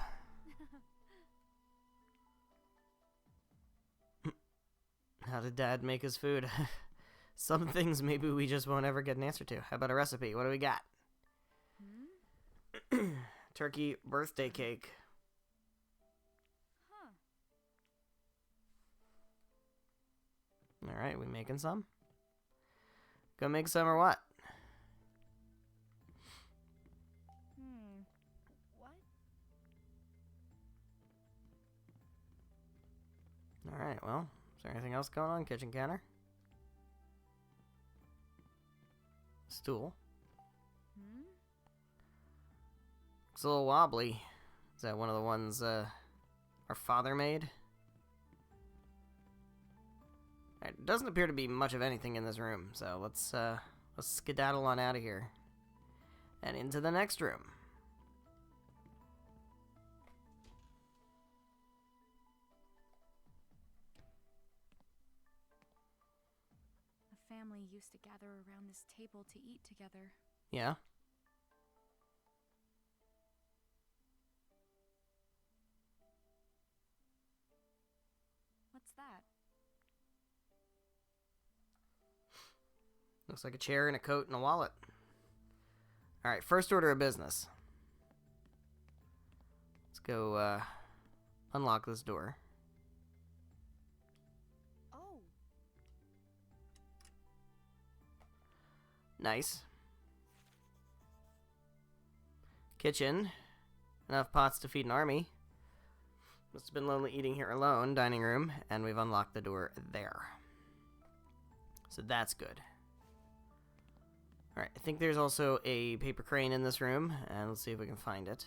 Speaker 1: How did Dad make his food? Some things maybe we just won't ever get an answer to. How about a recipe? What do we got? Turkey birthday cake.
Speaker 2: Huh.
Speaker 1: Alright, we making some? Go make some or what?
Speaker 3: What?
Speaker 1: Alright, well, is there anything else going on? Kitchen counter? Stool. Looks a little wobbly. Is that one of the ones our father made? Alright, it doesn't appear to be much of anything in this room, so let's skedaddle on out of here. And into the next room.
Speaker 2: A family used to gather around this table to eat together.
Speaker 1: Yeah?
Speaker 2: What's that?
Speaker 1: Looks like a chair and a coat and a wallet. Alright, first order of business. Let's go, unlock this door.
Speaker 3: Oh,
Speaker 1: Nice. Kitchen. Enough pots to feed an army. Must have been lonely eating here alone. Dining room. And we've unlocked the door there. So that's good. Alright, I think there's also a paper crane in this room. And let's see if we can find it.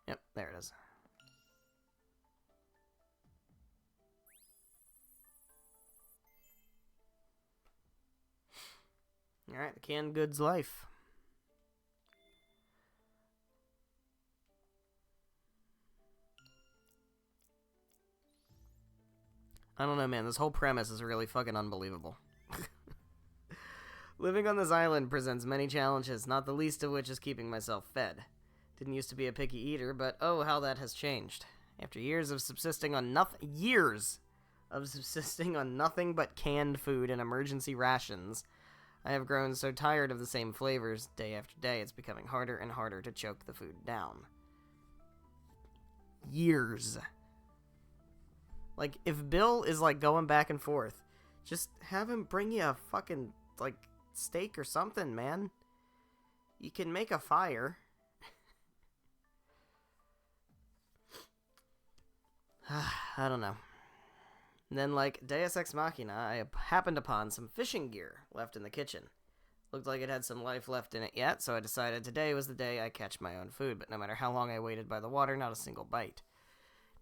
Speaker 1: Yep, there it is. Alright, the canned goods life. I don't know, man. This whole premise is really fucking unbelievable. Living on this island presents many challenges, not the least of which is keeping myself fed. Didn't used to be a picky eater, but oh, how that has changed. After years of subsisting on nothing but canned food and emergency rations, I have grown so tired of the same flavors day after day, it's becoming harder and harder to choke the food down. Years. Like, if Bill is, like, going back and forth, just have him bring you a fucking, like, steak or something, man. You can make a fire. I don't know. And then, like, Deus Ex Machina, I happened upon some fishing gear left in the kitchen. Looked like it had some life left in it yet, so I decided today was the day I catch my own food, but no matter how long I waited by the water, not a single bite.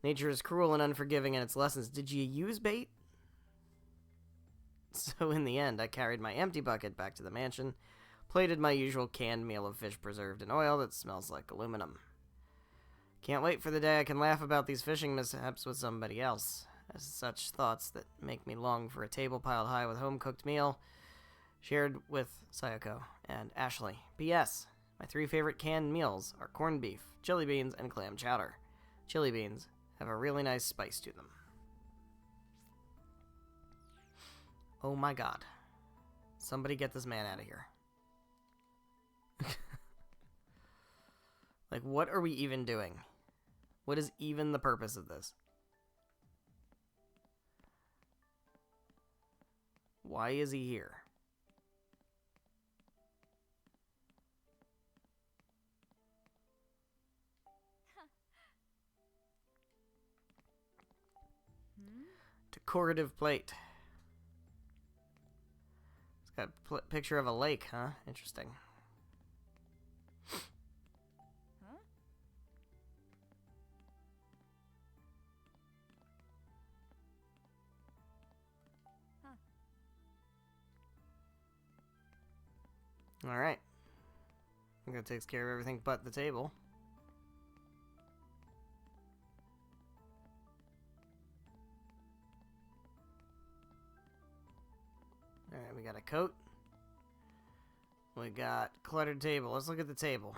Speaker 1: Nature is cruel and unforgiving in its lessons. Did you use bait? So in the end, I carried my empty bucket back to the mansion, plated my usual canned meal of fish preserved in oil that smells like aluminum. Can't wait for the day I can laugh about these fishing mishaps with somebody else. As such thoughts that make me long for a table piled high with home-cooked meal, shared with Sayako and Ashley. P.S. My 3 favorite canned meals are corned beef, chili beans, and clam chowder. Chili beans have a really nice spice to them. Oh my god. Somebody get this man out of here. Like, what are we even doing? What is even the purpose of this? Why is he here? Decorative plate. It's got a picture of a lake, huh? Interesting.
Speaker 2: Huh?
Speaker 1: Alright. I think that takes care of everything but the table. Alright, we got a coat. We got cluttered table. Let's look at the table.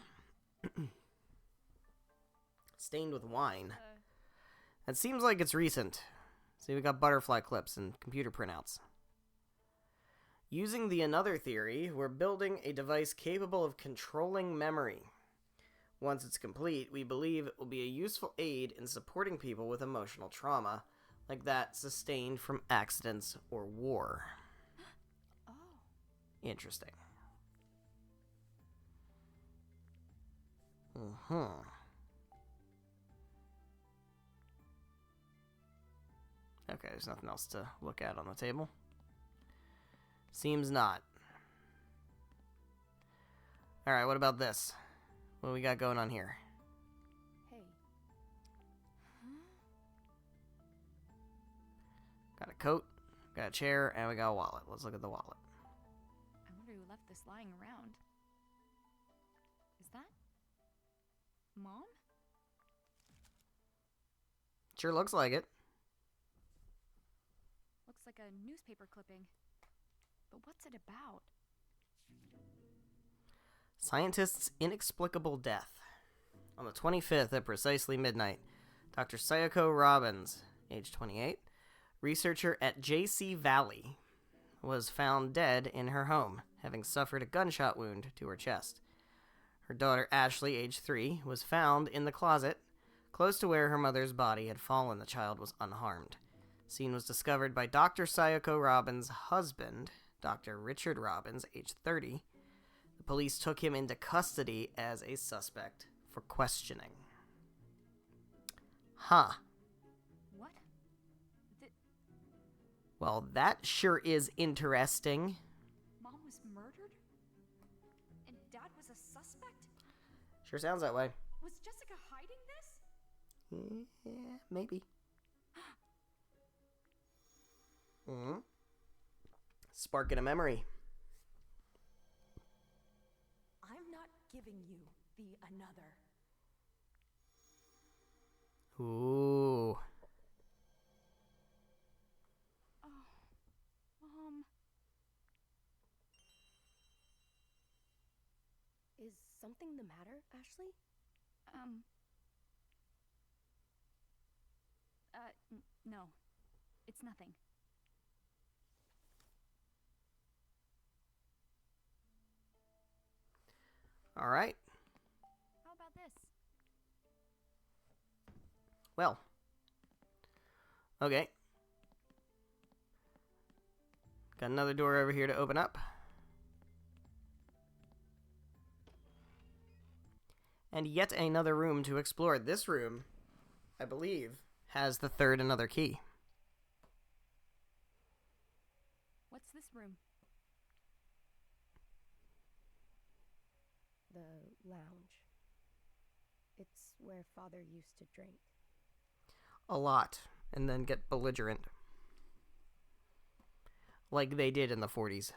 Speaker 1: Stained with wine.
Speaker 2: Uh,
Speaker 1: It seems like it's recent. See, we got butterfly clips and computer printouts. Using the another theory, we're building a device capable of controlling memory. Once it's complete, we believe it will be a useful aid in supporting people with emotional trauma, like that sustained from accidents or war.
Speaker 2: oh.
Speaker 1: Interesting. Mm-hmm. Okay, there's nothing else to look at on the table. Seems not. Alright, what about this? What do we got going on here?
Speaker 3: Hey,
Speaker 1: Got a coat, got a chair, and we got a wallet. Let's look at the wallet.
Speaker 2: I wonder who left this lying around. Is that Mom?
Speaker 1: Sure looks like it.
Speaker 2: Looks like a newspaper clipping. But what's it about?
Speaker 1: Scientist's inexplicable death. On the 25th at precisely midnight, Dr. Sayako Robbins, age 28, researcher at J.C. Valley, was found dead in her home, having suffered a gunshot wound to her chest. Her daughter Ashley, age 3, was found in the closet, close to where her mother's body had fallen. The child was unharmed. Scene was discovered by Dr. Sayako Robbins' husband, Dr. Richard Robbins, age 30. The police took him into custody as a suspect for questioning. Huh.
Speaker 2: What? Th-
Speaker 1: Well, that sure is interesting.
Speaker 2: Mom was murdered? And Dad was a suspect?
Speaker 1: Sure sounds that way.
Speaker 2: Was Jessica hiding this?
Speaker 1: Yeah, maybe. Mm-hmm. Sparking a memory.
Speaker 3: I'm not giving you the another.
Speaker 1: Ooh.
Speaker 2: Oh, Mom.
Speaker 3: Is something the matter, Ashley?
Speaker 2: No. It's nothing.
Speaker 1: All right.
Speaker 2: How about this?
Speaker 1: Well. Okay. Got another door over here to open up. And yet another room to explore. This room, I believe, has the third another key.
Speaker 2: What's this room?
Speaker 3: The lounge. It's where Father used to drink.
Speaker 1: A lot. And then get belligerent. Like they did in the 40s.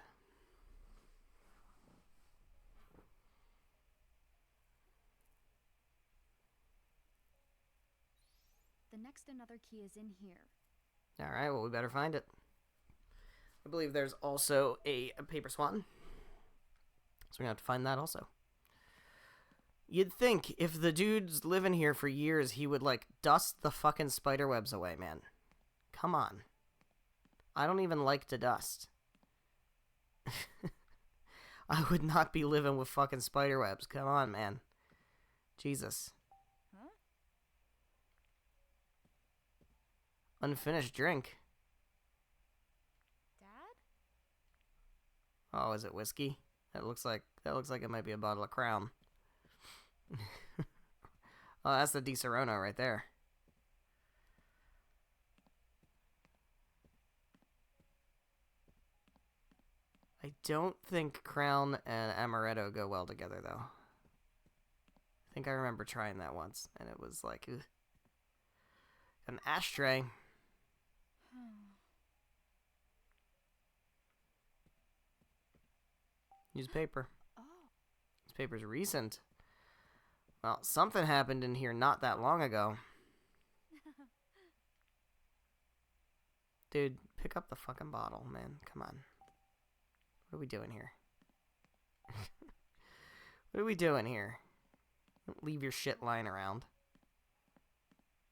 Speaker 2: The next another key is in here.
Speaker 1: Alright, well, we better find it. I believe there's also a paper swan. So we're going to have to find that also. You'd think if the dude's living here for years, he would, like, dust the fucking spiderwebs away, man. Come on. I don't even like to dust. I would not be living with fucking spiderwebs. Come on, man. Jesus.
Speaker 2: Huh?
Speaker 1: Unfinished drink.
Speaker 2: Dad?
Speaker 1: Oh, is it whiskey? That looks like it might be a bottle of Crown. Oh, that's the Di Serono right there. I don't think Crown and Amaretto go well together, though. I think I remember trying that once, and it was like, ugh. An ashtray. Newspaper.
Speaker 2: Oh.
Speaker 1: This paper's recent. Well, something happened in here not that long ago. Dude, pick up the fucking bottle, man. Come on. What are we doing here? What are we doing here? Don't leave your shit lying around.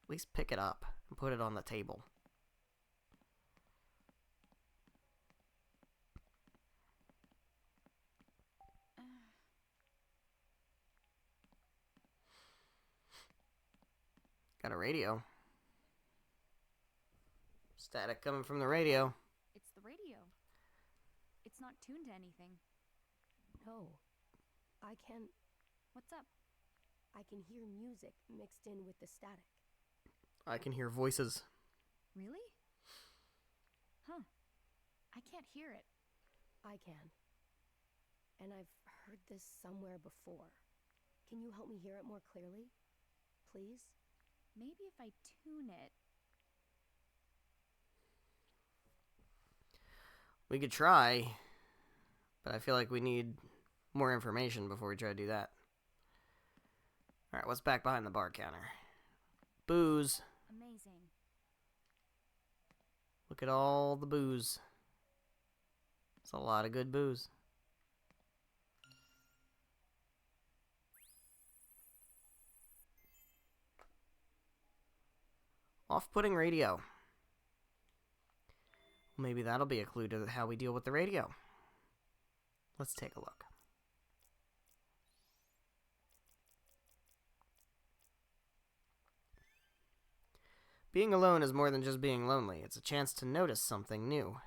Speaker 1: At least pick it up and put it on the table. Got a radio. Static coming from the radio.
Speaker 2: It's the radio. It's not tuned to anything.
Speaker 3: No. I can...
Speaker 2: What's up?
Speaker 3: I can hear music mixed in with the static.
Speaker 1: I can hear voices.
Speaker 2: Really? Huh. I can't hear it.
Speaker 3: I can. And I've heard this somewhere before. Can you help me hear it more clearly? Please?
Speaker 2: Maybe if I tune it.
Speaker 1: We could try, but I feel like we need more information before we try to do that. Alright, what's back behind the bar counter? Booze.
Speaker 2: Amazing.
Speaker 1: Look at all the booze. It's a lot of good booze. Off-putting radio. Maybe that'll be a clue to how we deal with the radio. Let's take a look. Being alone is more than just being lonely. It's a chance to notice something new.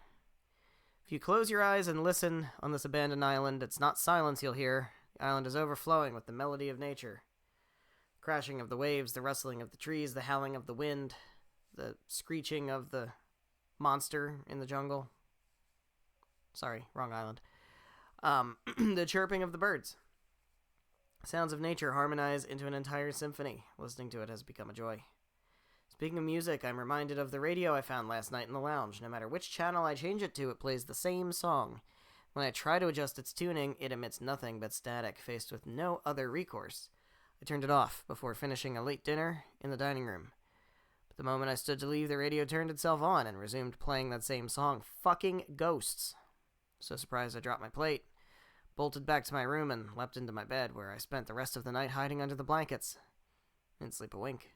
Speaker 1: If you close your eyes and listen on this abandoned island, it's not silence you'll hear. The island is overflowing with the melody of nature. Crashing of the waves, the rustling of the trees, the howling of the wind, the screeching of the monster in the jungle. Sorry, wrong island. The chirping of the birds. Sounds of nature harmonize into an entire symphony. Listening to it has become a joy. Speaking of music, I'm reminded of the radio I found last night in the lounge. No matter which channel I change it to, it plays the same song. When I try to adjust its tuning, it emits nothing but static, faced with no other recourse. I turned it off before finishing a late dinner in the dining room. But the moment I stood to leave, the radio turned itself on and resumed playing that same song. Fucking ghosts. So surprised I dropped my plate, bolted back to my room, and leapt into my bed, where I spent the rest of the night hiding under the blankets. Didn't sleep a wink.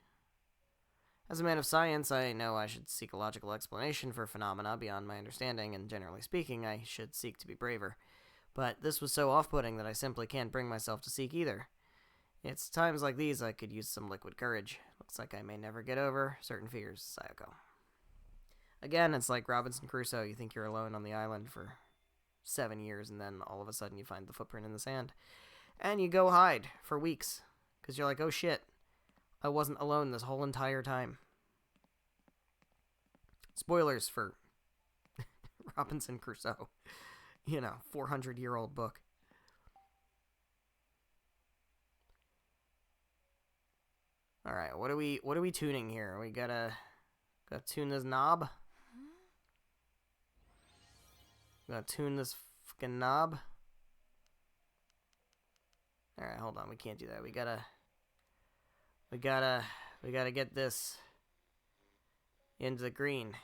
Speaker 1: As a man of science, I know I should seek a logical explanation for phenomena beyond my understanding, and generally speaking, I should seek to be braver. But this was so off-putting that I simply can't bring myself to seek either. It's times like these I could use some liquid courage. Looks like I may never get over certain fears, Sayoko. Again, it's like Robinson Crusoe. You think you're alone on the island for 7 years, and then all of a sudden you find the footprint in the sand. And you go hide for weeks, because you're like, oh shit, I wasn't alone this whole entire time. Spoilers for Robinson Crusoe. 400-year-old book. Alright, what are we tuning here? We gotta tune this knob? Gotta tune this fucking knob? Alright, hold on, we can't do that. We gotta get this into the green.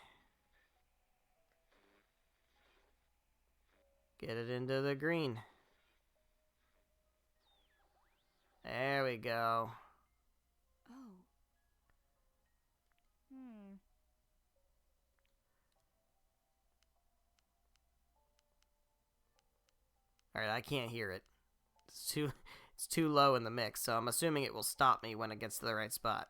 Speaker 1: Get it into the green. There we go.
Speaker 2: Oh.
Speaker 1: Alright, I can't hear it. It's too low in the mix, so I'm assuming it will stop me when it gets to the right spot.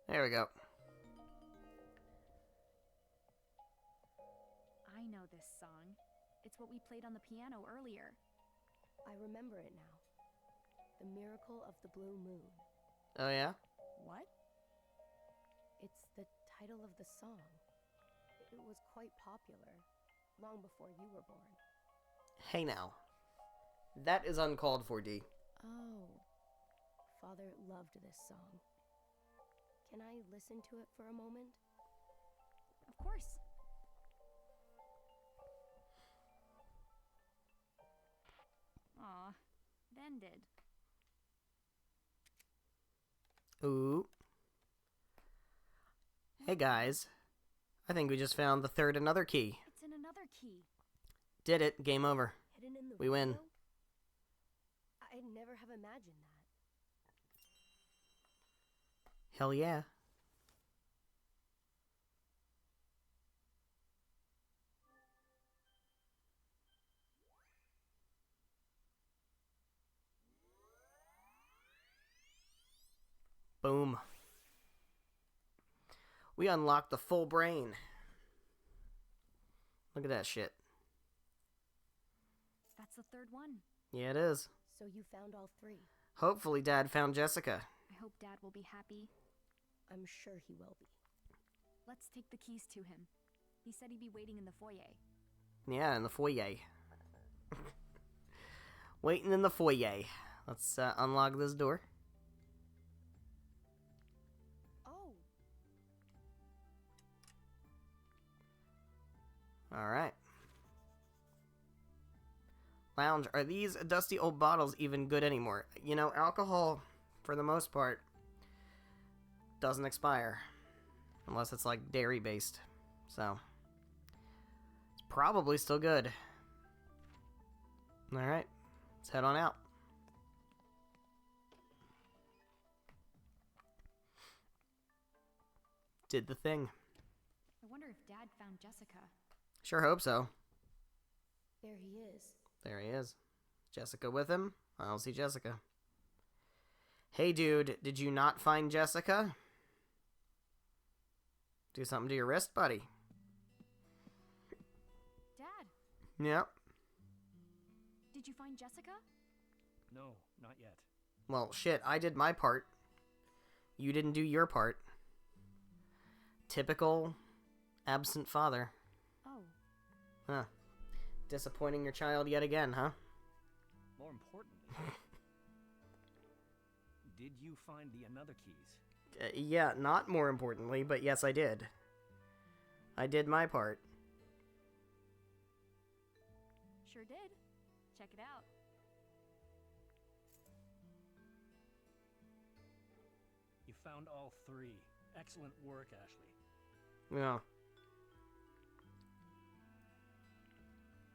Speaker 1: There we go.
Speaker 2: I know this song. It's what we played on the piano earlier.
Speaker 3: I remember it now. The Miracle of the Blue Moon.
Speaker 1: Oh yeah?
Speaker 2: What?
Speaker 3: It's the title of the song. It was quite popular, long before you were born.
Speaker 1: Hey now. That is uncalled for, D.
Speaker 3: Oh. Father loved this song. Can I listen to it for a moment?
Speaker 2: Of course. Aw, it ended.
Speaker 1: Ooh. Hey guys. I think we just found the third another key.
Speaker 2: It's in another key.
Speaker 1: Did it. Game over.
Speaker 3: Hidden in the
Speaker 1: We win.
Speaker 3: window? I'd never have imagined that.
Speaker 1: Hell yeah. Boom. We unlocked the full brain. Look at that shit.
Speaker 2: That's the third one.
Speaker 1: Yeah, it is.
Speaker 3: So you found all three.
Speaker 1: Hopefully Dad found Jessica.
Speaker 2: I hope Dad will be happy.
Speaker 3: I'm sure he will be.
Speaker 2: Let's take the keys to him. He said he'd be waiting in the foyer.
Speaker 1: Yeah, in the foyer. Waiting in the foyer. Let's unlock this door.
Speaker 2: Oh,
Speaker 1: Alright. Lounge, are these dusty old bottles even good anymore? You know, alcohol, for the most part, doesn't expire. Unless it's like dairy based. So, it's probably still good. Alright, let's head on out. Did the thing.
Speaker 2: I wonder if Dad found Jessica.
Speaker 1: Sure hope so.
Speaker 3: There he is.
Speaker 1: There he is. Jessica with him? I don't see Jessica. Hey dude, did you not find Jessica? Do something to your wrist, buddy.
Speaker 2: Dad,
Speaker 1: Yep.
Speaker 2: did you find Jessica?
Speaker 5: No, not yet.
Speaker 1: Well, shit, I did my part. You didn't do your part. Typical absent father.
Speaker 2: Oh,
Speaker 1: Huh. Disappointing your child yet again, huh?
Speaker 5: More importantly, did you find the another keys?
Speaker 1: Yeah, not more importantly, but yes, I did. I did my part.
Speaker 2: sure did. Check it out.
Speaker 5: You found all three. Excellent work, Ashley.
Speaker 1: Yeah.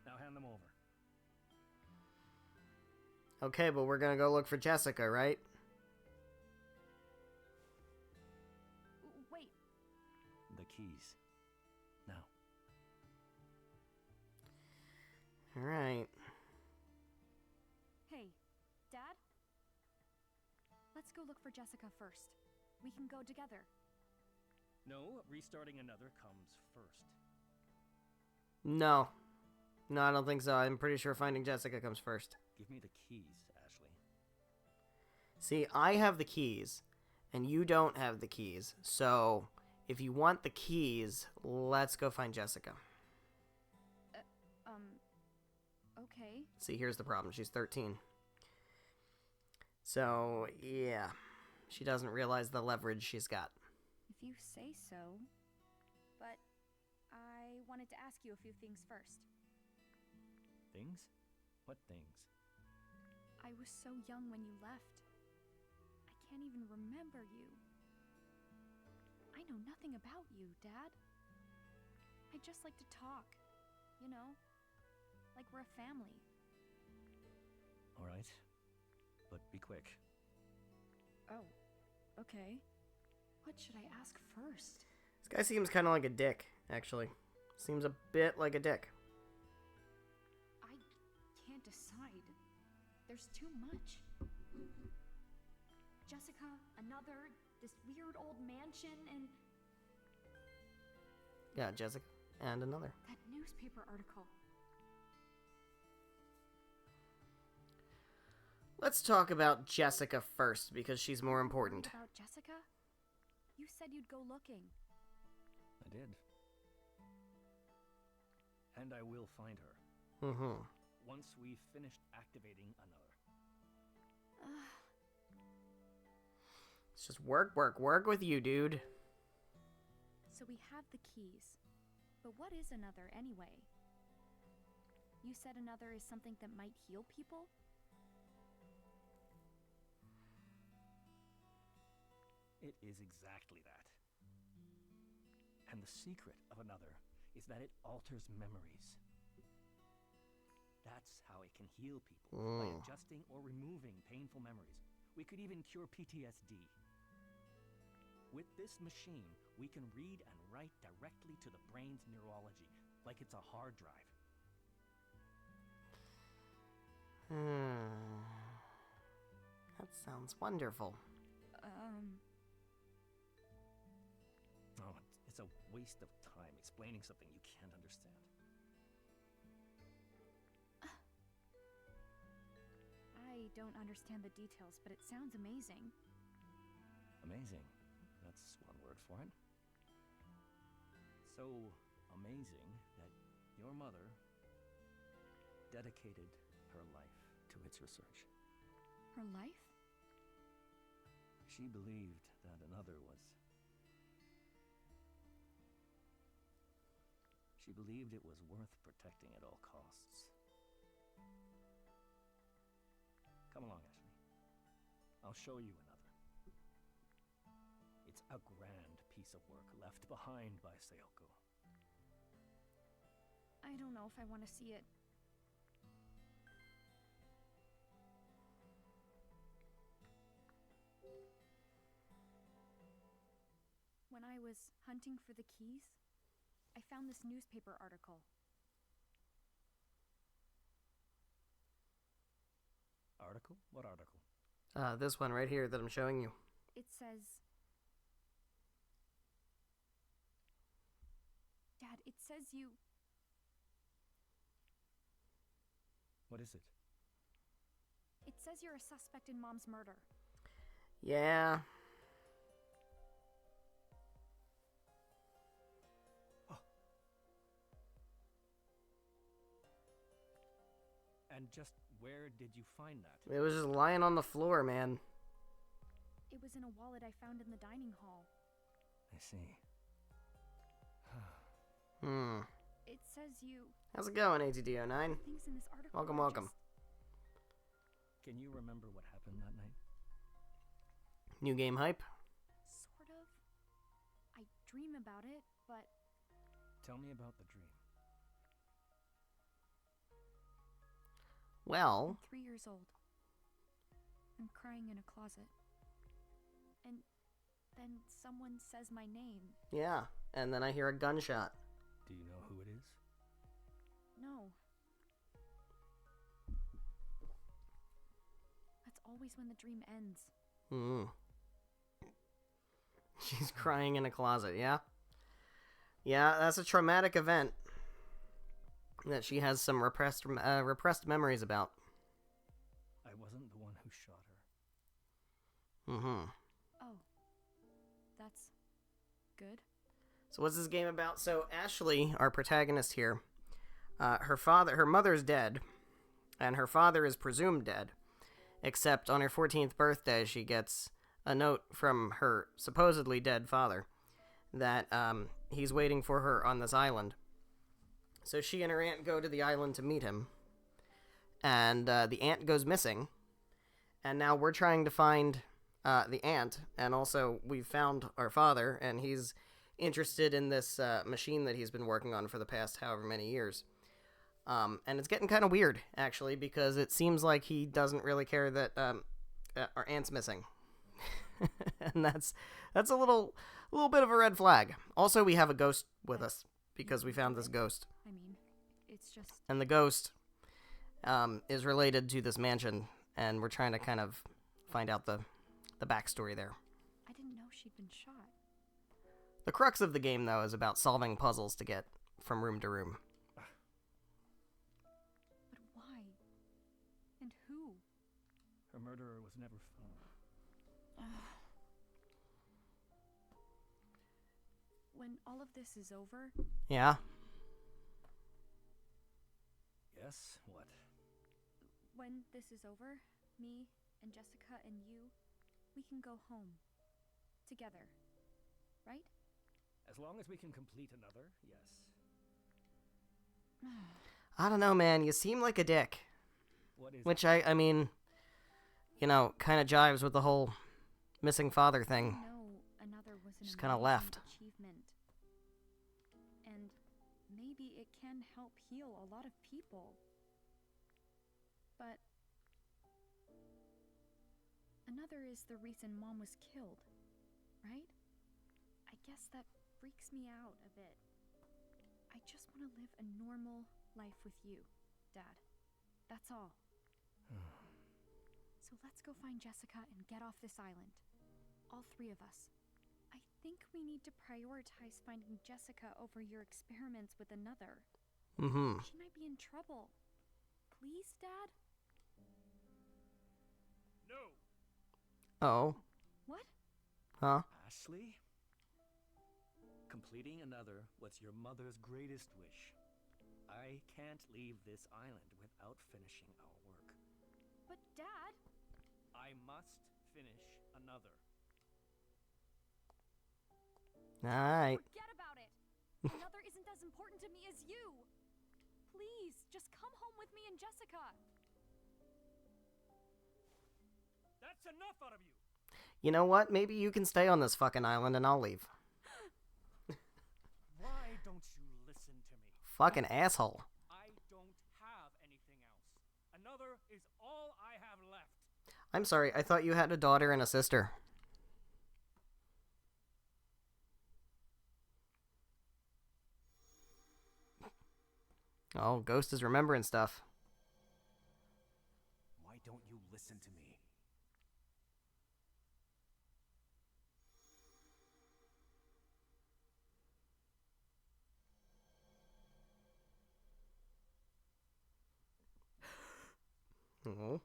Speaker 5: Now hand them over.
Speaker 1: Okay, but we're gonna go look for Jessica, right?
Speaker 2: Wait,
Speaker 5: The keys. Now.
Speaker 1: Alright.
Speaker 2: hey, Dad? Let's go look for Jessica first. We can go together.
Speaker 5: No, restarting another comes first.
Speaker 1: No. No, I don't think so. I'm pretty sure finding Jessica comes first.
Speaker 5: Give me the keys, Ashley.
Speaker 1: See, I have the keys, and you don't have the keys. So, if you want the keys, let's go find Jessica.
Speaker 2: Okay.
Speaker 1: See, here's the problem. She's 13. So, yeah. She doesn't realize the leverage she's got.
Speaker 2: If you say so. But I wanted to ask you a few things first.
Speaker 5: Things? What things?
Speaker 2: I was so young when you left. I can't even remember you. I know nothing about you, Dad. I just like to talk. You know? Like we're a family.
Speaker 5: All right. But be quick.
Speaker 2: Oh, okay. What should I ask first?
Speaker 1: This guy seems kind of like a dick, actually. Seems a bit like a dick.
Speaker 2: I can't decide. There's too much. Jessica, another, this weird old mansion, and
Speaker 1: Yeah, Jessica. And another.
Speaker 2: that newspaper article.
Speaker 1: Let's talk about Jessica first, because she's more important.
Speaker 2: About Jessica? You said you'd go looking.
Speaker 5: I did. And I will find her.
Speaker 1: Mm-hmm.
Speaker 5: Once we've finished activating another.
Speaker 1: It's just work with you, dude.
Speaker 2: So we have the keys. But what is another anyway? You said another is something that might heal people?
Speaker 5: It is exactly that. And the secret of another is that it alters memories. That's how it can heal people, by adjusting or removing painful memories. We could even cure PTSD. With this machine, we can read and write directly to the brain's neurology, like it's a hard drive.
Speaker 1: That sounds wonderful.
Speaker 5: Oh, it's a waste of time explaining something you can't understand.
Speaker 2: I don't understand the details, but it sounds amazing.
Speaker 5: Amazing. That's one word for it. So amazing that your mother dedicated her life to its research.
Speaker 2: Her life?
Speaker 5: She believed that another was... She believed it was worth protecting at all costs. Come along, Ashley. I'll show you another. It's a grand piece of work left behind by Sayoko.
Speaker 2: I don't know if I want to see it. When I was hunting for the keys, I found this newspaper article.
Speaker 5: Article? What article?
Speaker 1: This one right here that I'm showing you.
Speaker 2: It says... Dad, it says you...
Speaker 5: What is it?
Speaker 2: It says you're a suspect in Mom's murder.
Speaker 1: Yeah.
Speaker 5: And just where did you find that?
Speaker 1: It was just lying on the floor, man.
Speaker 2: It was in a wallet I found in the dining hall.
Speaker 5: I see.
Speaker 2: It says you...
Speaker 1: How's it going, ATD09?
Speaker 2: Things in this article
Speaker 1: Welcome,
Speaker 2: are
Speaker 1: welcome.
Speaker 5: Can you remember what happened that night?
Speaker 1: New game hype?
Speaker 2: Sort of. I dream about it, but...
Speaker 5: Tell me about the dream.
Speaker 1: Well...
Speaker 2: I'm 3 years old. I'm crying in a closet. And then someone says my name.
Speaker 1: Yeah, and then I hear a gunshot.
Speaker 5: Do you know who it is?
Speaker 2: No. That's always when the dream ends.
Speaker 1: She's crying in a closet, yeah? Yeah, that's a traumatic event that she has some repressed memories about.
Speaker 5: I wasn't the one who shot her.
Speaker 2: Oh. That's good.
Speaker 1: So what's this game about? So Ashley, our protagonist here, her mother's dead, and her father is presumed dead, except on her 14th birthday she gets a note from her supposedly dead father that he's waiting for her on this island. So she and her aunt go to the island to meet him, and the aunt goes missing, and now we're trying to find the aunt, and also we've found our father, and he's interested in this machine that he's been working on for the past however many years. And it's getting kind of weird, actually, because it seems like he doesn't really care that our aunt's missing. And that's a little bit of a red flag. Also, we have a ghost with us, because we found this ghost.
Speaker 2: I mean, it's just...
Speaker 1: And the ghost is related to this mansion, and we're trying to kind of find out the backstory there.
Speaker 2: I didn't know she'd been shot.
Speaker 1: The crux of the game, though, is about solving puzzles to get from room to room.
Speaker 2: But why? And who?
Speaker 5: Her murderer was never found.
Speaker 2: When all of this is over,
Speaker 1: Yeah?
Speaker 5: Yes? What?
Speaker 2: when this is over, me and Jessica and you, we can go home. Together. Right?
Speaker 5: As long as we can complete another, yes.
Speaker 1: I don't know, man. You seem like a dick.
Speaker 5: What is
Speaker 1: Which,
Speaker 5: it?
Speaker 1: I mean, you know, kind of jives with the whole missing father thing.
Speaker 2: No, another was an
Speaker 1: Just kinda
Speaker 2: amazing
Speaker 1: left.
Speaker 2: achievement. maybe it can help heal a lot of people. But another is the reason Mom was killed, right? I guess that freaks me out a bit. I just want to live a normal life with you, Dad. That's all. So let's go find Jessica and get off this island. All three of us. I think we need to prioritize finding Jessica over your experiments with another.
Speaker 1: Mm-hmm.
Speaker 2: She might be in trouble. Please, Dad?
Speaker 5: No!
Speaker 1: Oh.
Speaker 2: What?
Speaker 1: Huh?
Speaker 5: Ashley? Completing another was your mother's greatest wish. I can't leave this island without finishing our work.
Speaker 2: But, Dad...
Speaker 5: I must finish another.
Speaker 1: Alright.
Speaker 2: Forget about it! Another isn't as important to me as you! Please, just come home with me and Jessica!
Speaker 5: That's enough out of you!
Speaker 1: You know what? Maybe you can stay on this fucking island and I'll leave.
Speaker 5: Why don't you listen to me?
Speaker 1: Fucking asshole.
Speaker 5: I don't have anything else. Another is all I have left.
Speaker 1: I'm sorry, I thought you had a daughter and a sister. Oh, Ghost is remembering stuff.
Speaker 4: Why don't you listen to me?
Speaker 1: Oh.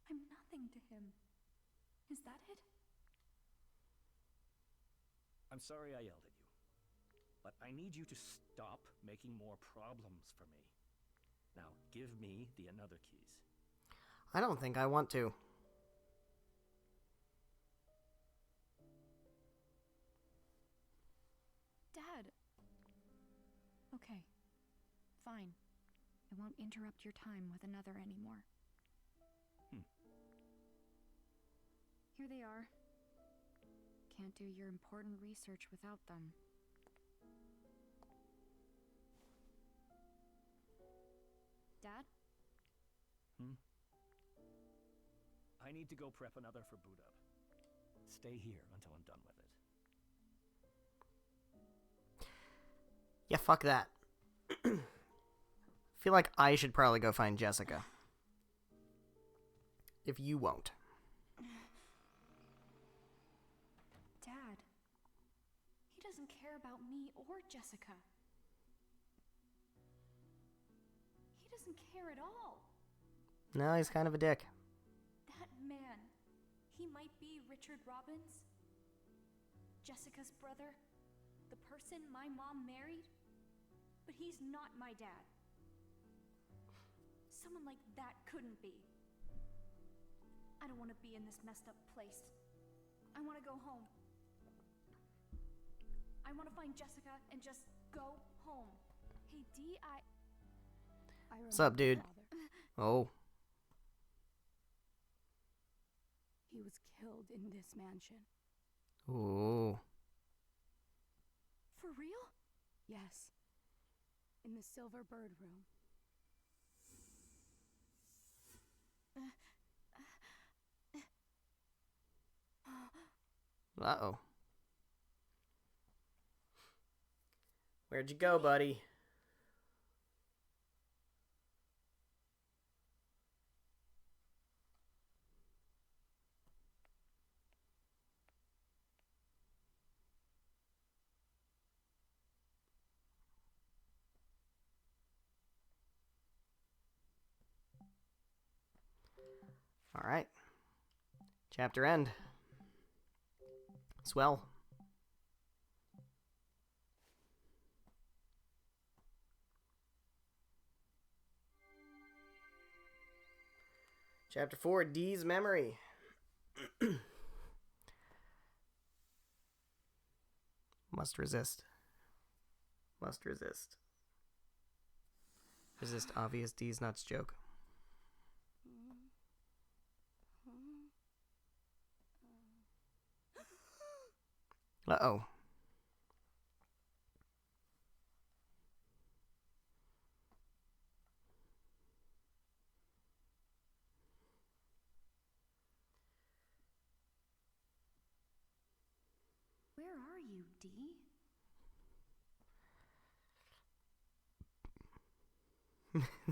Speaker 2: I'm nothing to him. Is that it?
Speaker 5: I'm sorry I yelled at you. But I need you to stop making more problems for me. Now, give me the another keys.
Speaker 1: I don't think I want to.
Speaker 2: Dad! Okay. Fine. I won't interrupt your time with another anymore. Here they are. Can't do your important research without them. Dad?
Speaker 5: I need to go prep another for boot up. Stay here until I'm done with it.
Speaker 1: Yeah, fuck that. Feel like I should probably go find Jessica. If you won't.
Speaker 2: Dad. He doesn't care about me or Jessica. He doesn't care at all.
Speaker 1: No, he's kind of a dick.
Speaker 2: That man. He might be Richard Robbins, Jessica's brother, the person my mom married, but he's not my dad. Someone like that couldn't be. I don't want to be in this messed up place. I want to go home. I want to find Jessica and just go home. Hey, Dee,
Speaker 1: What's up, dude? Oh.
Speaker 3: He was killed in this mansion.
Speaker 1: Ooh.
Speaker 2: For real?
Speaker 3: Yes. In the Silver Bird room.
Speaker 1: Uh-oh. Where'd you go, buddy? All right. Chapter end. Swell. Chapter 4, Dee's Memory. Must resist. Must resist. Resist obvious Dee's nuts joke. Uh-oh.
Speaker 2: D?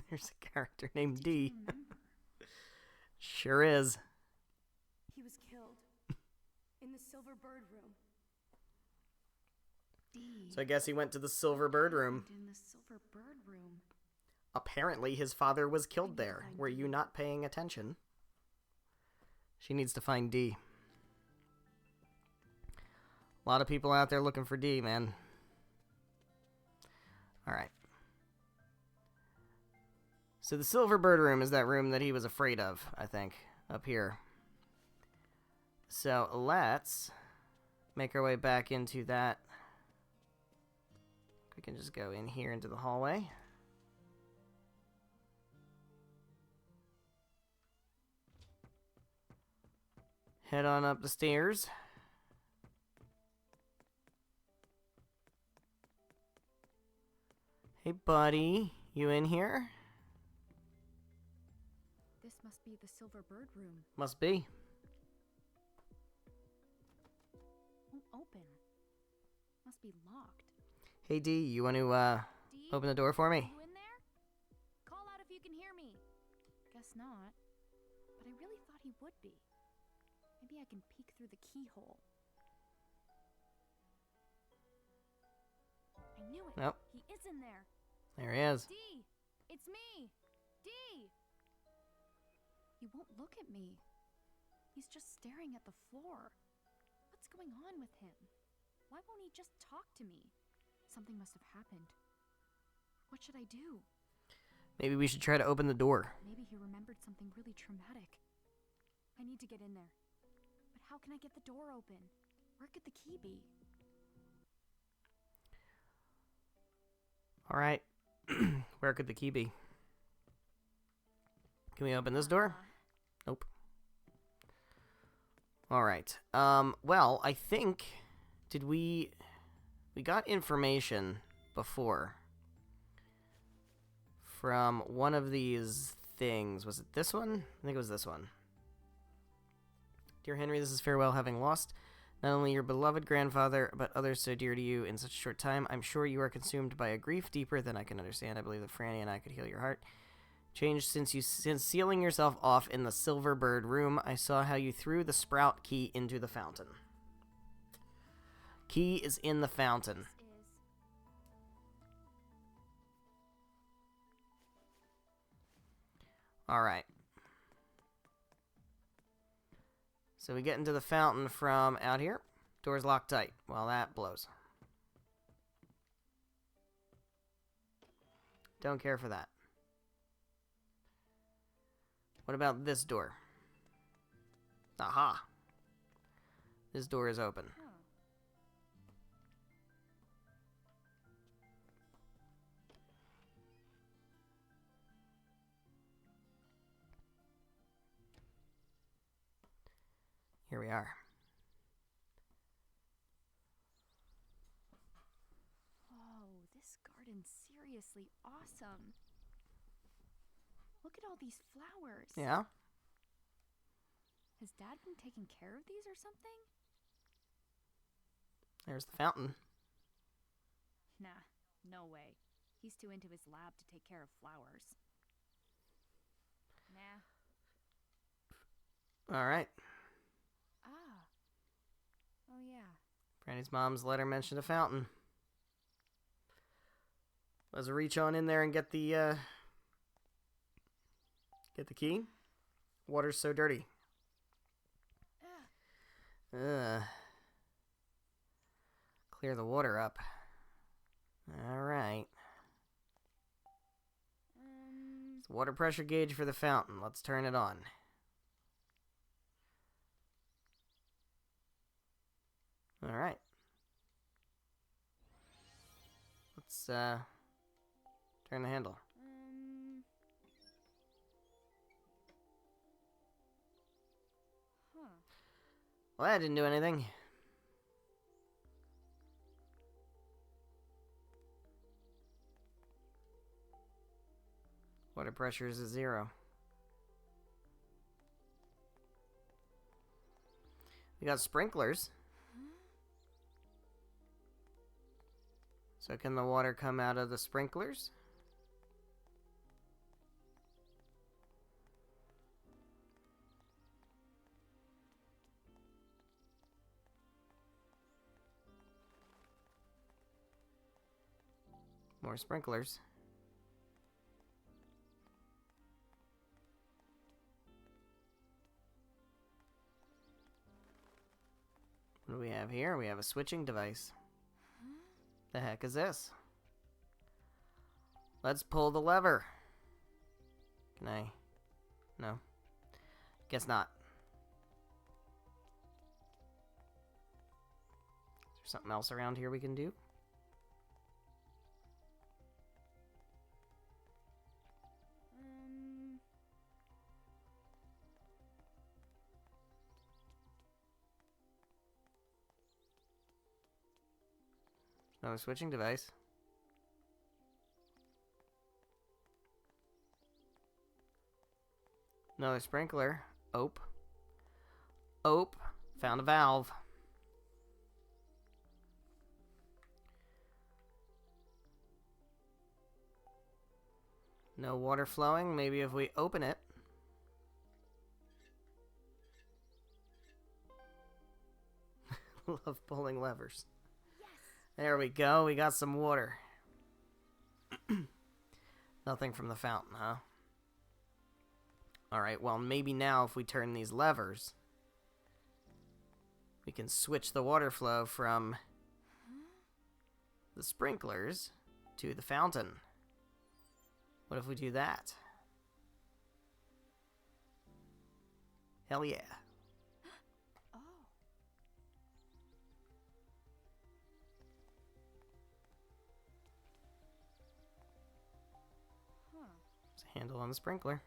Speaker 1: There's a character named
Speaker 2: Did you
Speaker 1: D.
Speaker 2: remember?
Speaker 1: Sure is.
Speaker 3: He was killed. In the Silver Bird room.
Speaker 2: D.
Speaker 1: So I guess he went to the Silver Bird room.
Speaker 2: In the Silver Bird room.
Speaker 1: Apparently his father was killed
Speaker 2: I need to
Speaker 1: there.
Speaker 2: find
Speaker 1: Were
Speaker 2: D.
Speaker 1: you not paying attention? She needs to find D. A lot of people out there looking for D, man. Alright. So the Silver Bird room is that room that he was afraid of, I think, up here. So let's make our way back into that. We can just go in here into the hallway. Head on up the stairs. Hey, buddy. You in here?
Speaker 2: This must be the Silver Bird room.
Speaker 1: Must be.
Speaker 2: Won't open. Must be locked.
Speaker 1: Hey, D, you want to,
Speaker 2: D?
Speaker 1: open the door for me?
Speaker 2: You in there? Call out if you can hear me. Guess not. But I really thought he would be. Maybe I can peek through the keyhole. I knew it.
Speaker 1: Nope.
Speaker 2: He is in there.
Speaker 1: There he is.
Speaker 2: D! It's me! D! He won't look at me. He's just staring at the floor. What's going on with him? Why won't he just talk to me? Something must have happened. What should I do?
Speaker 1: Maybe we should try to open the door.
Speaker 2: Maybe he remembered something really traumatic. I need to get in there. But how can I get the door open? Where could the key be?
Speaker 1: Alright. Where could the key be? Can we open this door? Nope. Alright. Well, I think... Did we... We got information before. From one of these things. Was it this one? I think it was this one. Dear Henry, this is farewell, having lost not only your beloved grandfather, but others so dear to you in such a short time. I'm sure you are consumed by a grief deeper than I can understand. I believe that Franny and I could heal your heart. Changed since sealing yourself off in the Silver Bird room, I saw how you threw the sprout key into the fountain. Key is in the fountain.
Speaker 2: This is...
Speaker 1: Alright. So we get into the fountain from out here. Door's locked tight. Well, that blows. Don't care for that. What about this door? Aha! This door is open.
Speaker 2: Huh.
Speaker 1: Here we are.
Speaker 2: Whoa, this garden's seriously awesome. Look at all these flowers.
Speaker 1: Yeah?
Speaker 2: Has Dad been taking care of these or something?
Speaker 1: There's the fountain.
Speaker 2: Nah, no way. He's too into his lab to take care of flowers. Nah.
Speaker 1: Alright.
Speaker 2: Ah. Oh yeah.
Speaker 1: Franny's mom's letter mentioned a fountain. Let's reach on in there and get the key. Water's so dirty. Ugh. Clear the water up. Alright. It's the water pressure gauge for the fountain. Let's turn it on. Alright. Let's turn the handle.
Speaker 2: Huh.
Speaker 1: Well, that didn't do anything. Water pressure is at 0. We got sprinklers. So can the water come out of the sprinklers? More sprinklers. What do we have here? We have a switching device. The heck is this? Let's pull the lever. Can I? No. Guess not. Is there something else around here we can do? Another switching device. Another sprinkler. Ope. Ope. Found a valve. No water flowing. Maybe if we open it. Love pulling levers. There we go. We got some water. Nothing from the fountain, huh? Alright, well, maybe now if we turn these levers, we can switch the water flow from the sprinklers to the fountain. What if we do that? Hell yeah.
Speaker 2: Oh. Huh.
Speaker 1: There's a handle on the sprinkler.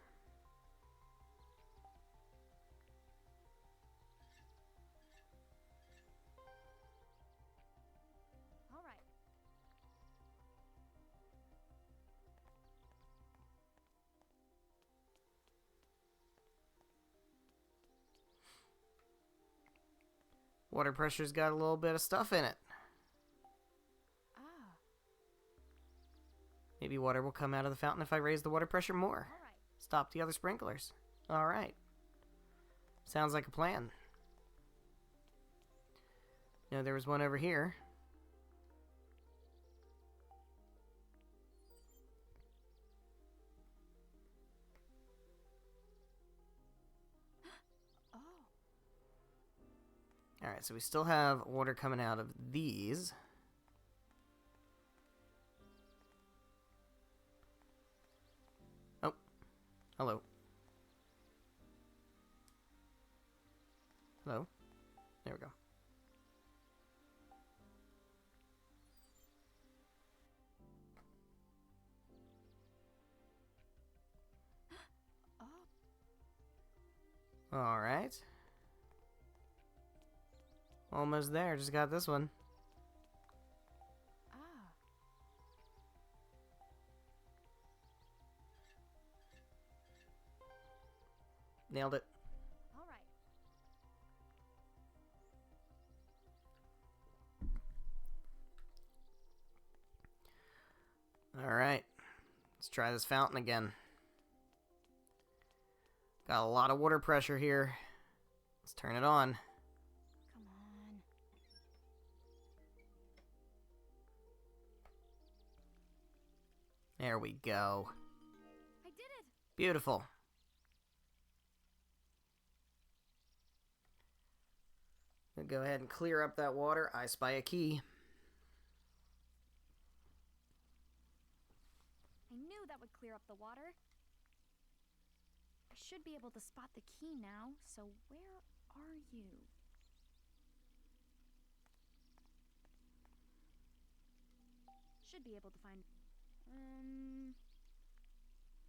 Speaker 2: All right.
Speaker 1: Water pressure's got a little bit of stuff in it.
Speaker 2: Ah.
Speaker 1: Maybe water will come out of the fountain if I raise the water pressure more.
Speaker 2: All right.
Speaker 1: Stop the other sprinklers. Alright. Sounds like a plan. No, there was one over here.
Speaker 2: Oh.
Speaker 1: Alright, so we still have water coming out of these. Oh. Hello. Hello. There we go.
Speaker 2: Oh.
Speaker 1: Alright. Almost there, just got this one.
Speaker 2: Ah.
Speaker 1: Nailed it.
Speaker 2: All right.
Speaker 1: Alright. Let's try this fountain again. Got a lot of water pressure here. Let's turn it on.
Speaker 2: Come on.
Speaker 1: There we go.
Speaker 2: I did it.
Speaker 1: Beautiful. We'll go ahead and clear up that water. I spy a key.
Speaker 2: I knew that would clear up the water. I should be able to spot the key now, so where are you? Should be able to find...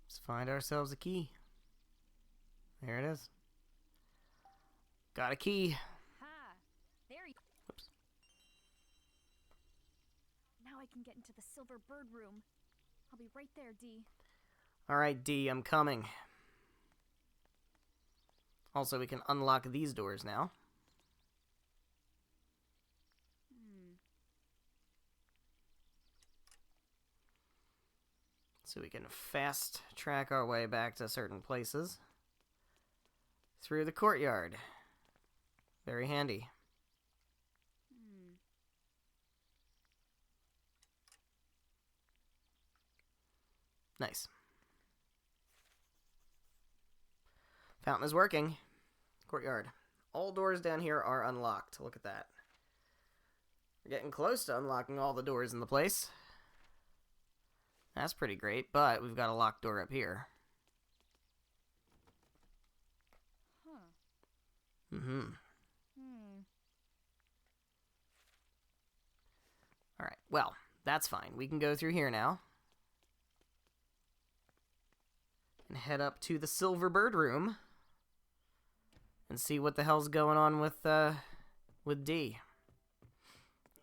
Speaker 1: Let's find ourselves a key. There it is. Got a key.
Speaker 2: Ha! There you...
Speaker 1: Whoops.
Speaker 2: Now I can get into the silver bird room. I'll be right there, Dee.
Speaker 1: Alright, D, I'm coming. Also, we can unlock these doors now. So we can fast track our way back to certain places. Through the courtyard. Very handy. Nice. Fountain is working. Courtyard. All doors down here are unlocked. Look at that. We're getting close to unlocking all the doors in the place. That's pretty great, but we've got a locked door up here.
Speaker 2: Huh.
Speaker 1: Mm-hmm. Alright, well, that's fine. We can go through here now. And head up to the Silver Bird room. And see what the hell's going on with D.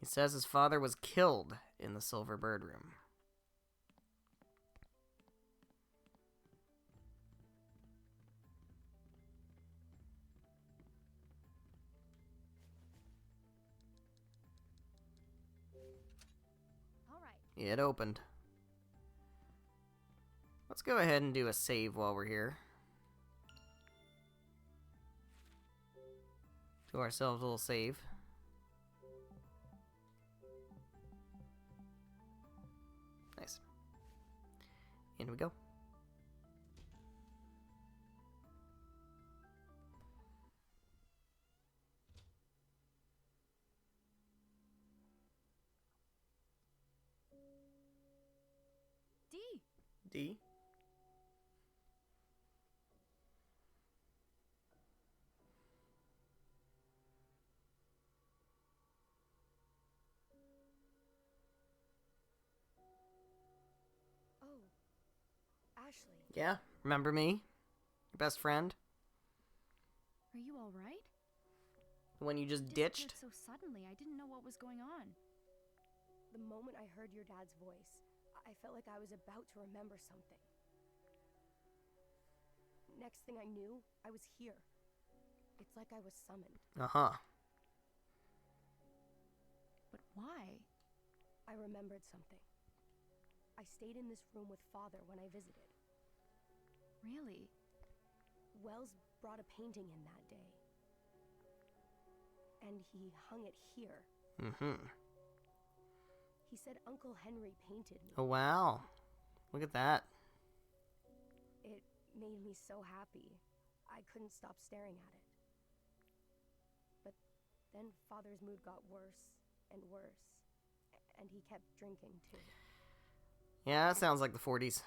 Speaker 1: He says his father was killed in the Silver Bird room.
Speaker 2: All right.
Speaker 1: It opened. Let's go ahead and do a save while we're here. Do ourselves a little save. Nice. In we go.
Speaker 2: D.
Speaker 1: D.
Speaker 3: Oh, Ashley.
Speaker 1: Yeah, remember me? Your best friend?
Speaker 2: Are you all right?
Speaker 1: The one you just
Speaker 2: You
Speaker 1: ditched?
Speaker 2: disappeared so suddenly. I didn't know what was going on.
Speaker 3: The moment I heard your dad's voice, I felt like I was about to remember something. Next thing I knew, I was here. It's like I was summoned.
Speaker 1: Uh-huh.
Speaker 2: But why?
Speaker 3: I remembered something. I stayed in this room with Father when I visited.
Speaker 2: Really?
Speaker 3: Wells brought a painting in that day. And he hung it here.
Speaker 1: Mm-hmm.
Speaker 3: He said Uncle Henry painted me.
Speaker 1: Oh, wow. Look at that.
Speaker 3: It made me so happy. I couldn't stop staring at it. But then Father's mood got worse and worse. And he kept drinking too.
Speaker 1: Yeah, that sounds like the 40s.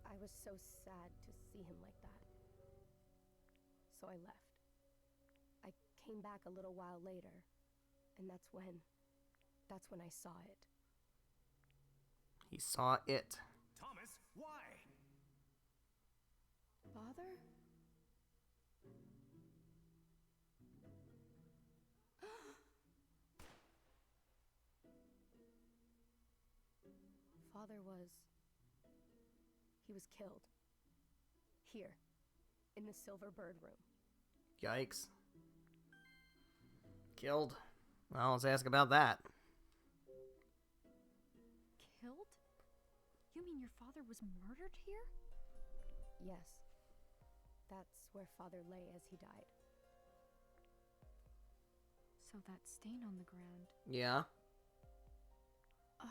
Speaker 3: I was so sad to see him like that. So I left. I came back a little while later, and that's when I saw it.
Speaker 1: He saw it.
Speaker 5: Thomas, why?
Speaker 2: Father?
Speaker 3: Father he was killed. Here, in the Silver Bird room.
Speaker 1: Yikes. Killed. Well, let's ask about that.
Speaker 2: Killed? You mean your father was murdered here?
Speaker 3: Yes. That's where Father lay as he died.
Speaker 2: So that stain on the ground.
Speaker 1: Yeah.
Speaker 2: Oh.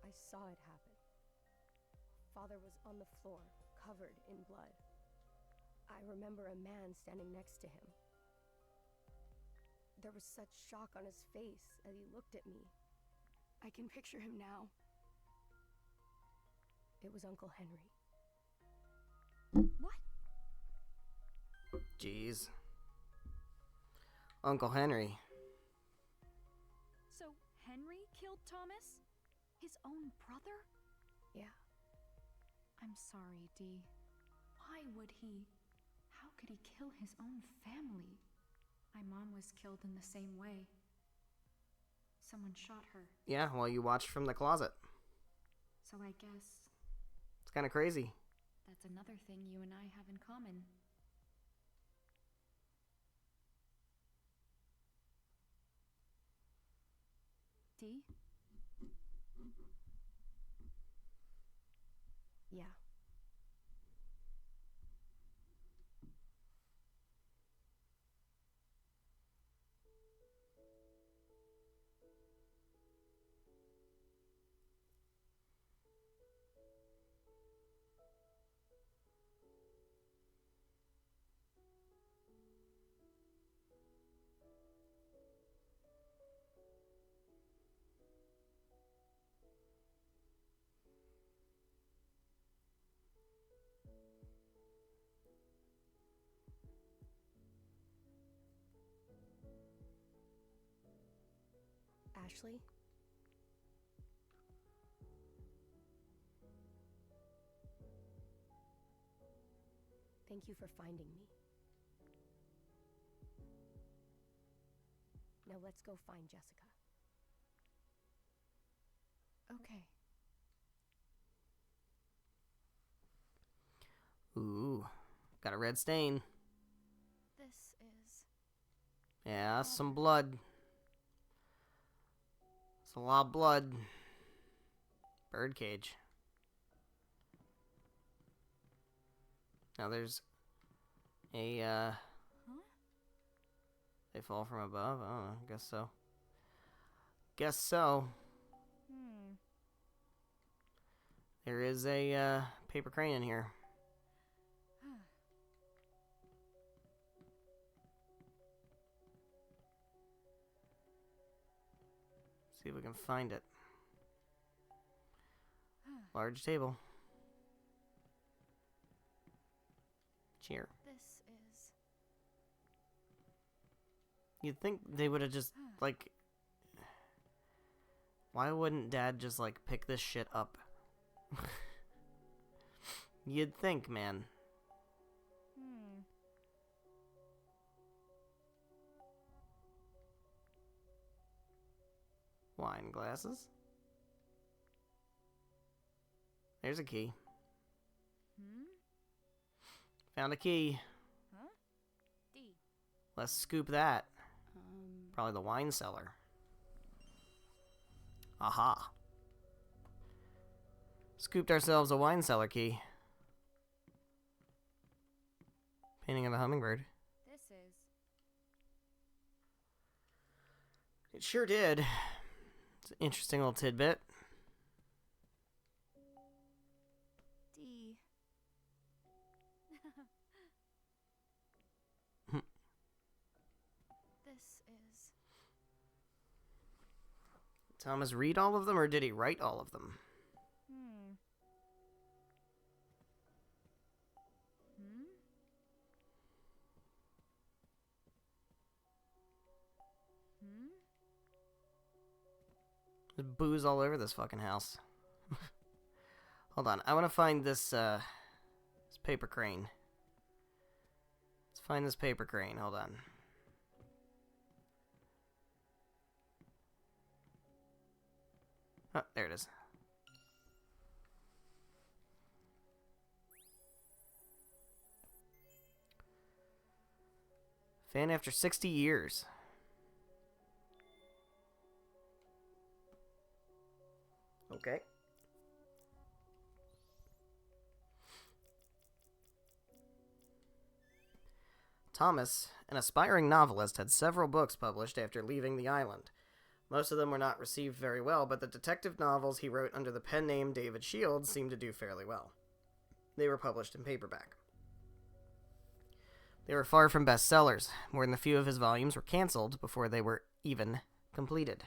Speaker 3: I saw it happen. Father was on the floor, covered in blood. I remember a man standing next to him. There was such shock on his face as he looked at me. I can picture him now. It was Uncle Henry.
Speaker 2: What?
Speaker 1: Jeez. Uncle Henry.
Speaker 2: So Henry killed Thomas? His own brother?
Speaker 3: Yeah.
Speaker 2: I'm sorry, Dee. Why would he? How could he kill his own family? My mom was killed in the same way. Someone shot her,
Speaker 1: Yeah, well, you watched from the closet.
Speaker 2: so I guess
Speaker 1: It's kind of crazy.
Speaker 2: that's another thing you and I have in common. Dee?
Speaker 3: Yeah. Ashley? Thank you for finding me. Now let's go find Jessica.
Speaker 2: Okay.
Speaker 1: Ooh. Got a red stain.
Speaker 2: This is...
Speaker 1: Yeah, some blood. It's a lot of blood. Birdcage. Now there's a,
Speaker 2: Huh?
Speaker 1: They fall from above? I don't know. Guess so. Guess so. There is a, paper crane in here. See if we can find it. Large table. Chair.
Speaker 2: This is...
Speaker 1: You'd think they would have just, like... Why wouldn't Dad just, like, pick this shit up? You'd think, man. Wine glasses. There's a key. Found a key.
Speaker 2: Huh? Dee.
Speaker 1: Let's scoop that. Probably the wine cellar. Aha. Scooped ourselves a wine cellar key. Painting of a hummingbird.
Speaker 2: This is...
Speaker 1: It sure did. It's an interesting little tidbit.
Speaker 2: Dee. This is...
Speaker 1: Thomas read all of them, or did he write all of them? There's booze all over this fucking house. Hold on, I want to find this, this paper crane. Let's find this paper crane, hold on. Oh, there it is. Fan after 60 years. Okay. Thomas, an aspiring novelist, had several books published after leaving the island. Most of them were not received very well, but the detective novels he wrote under the pen name David Shields seemed to do fairly well. They were published in paperback. They were far from bestsellers. More than a few of his volumes were canceled before they were even completed.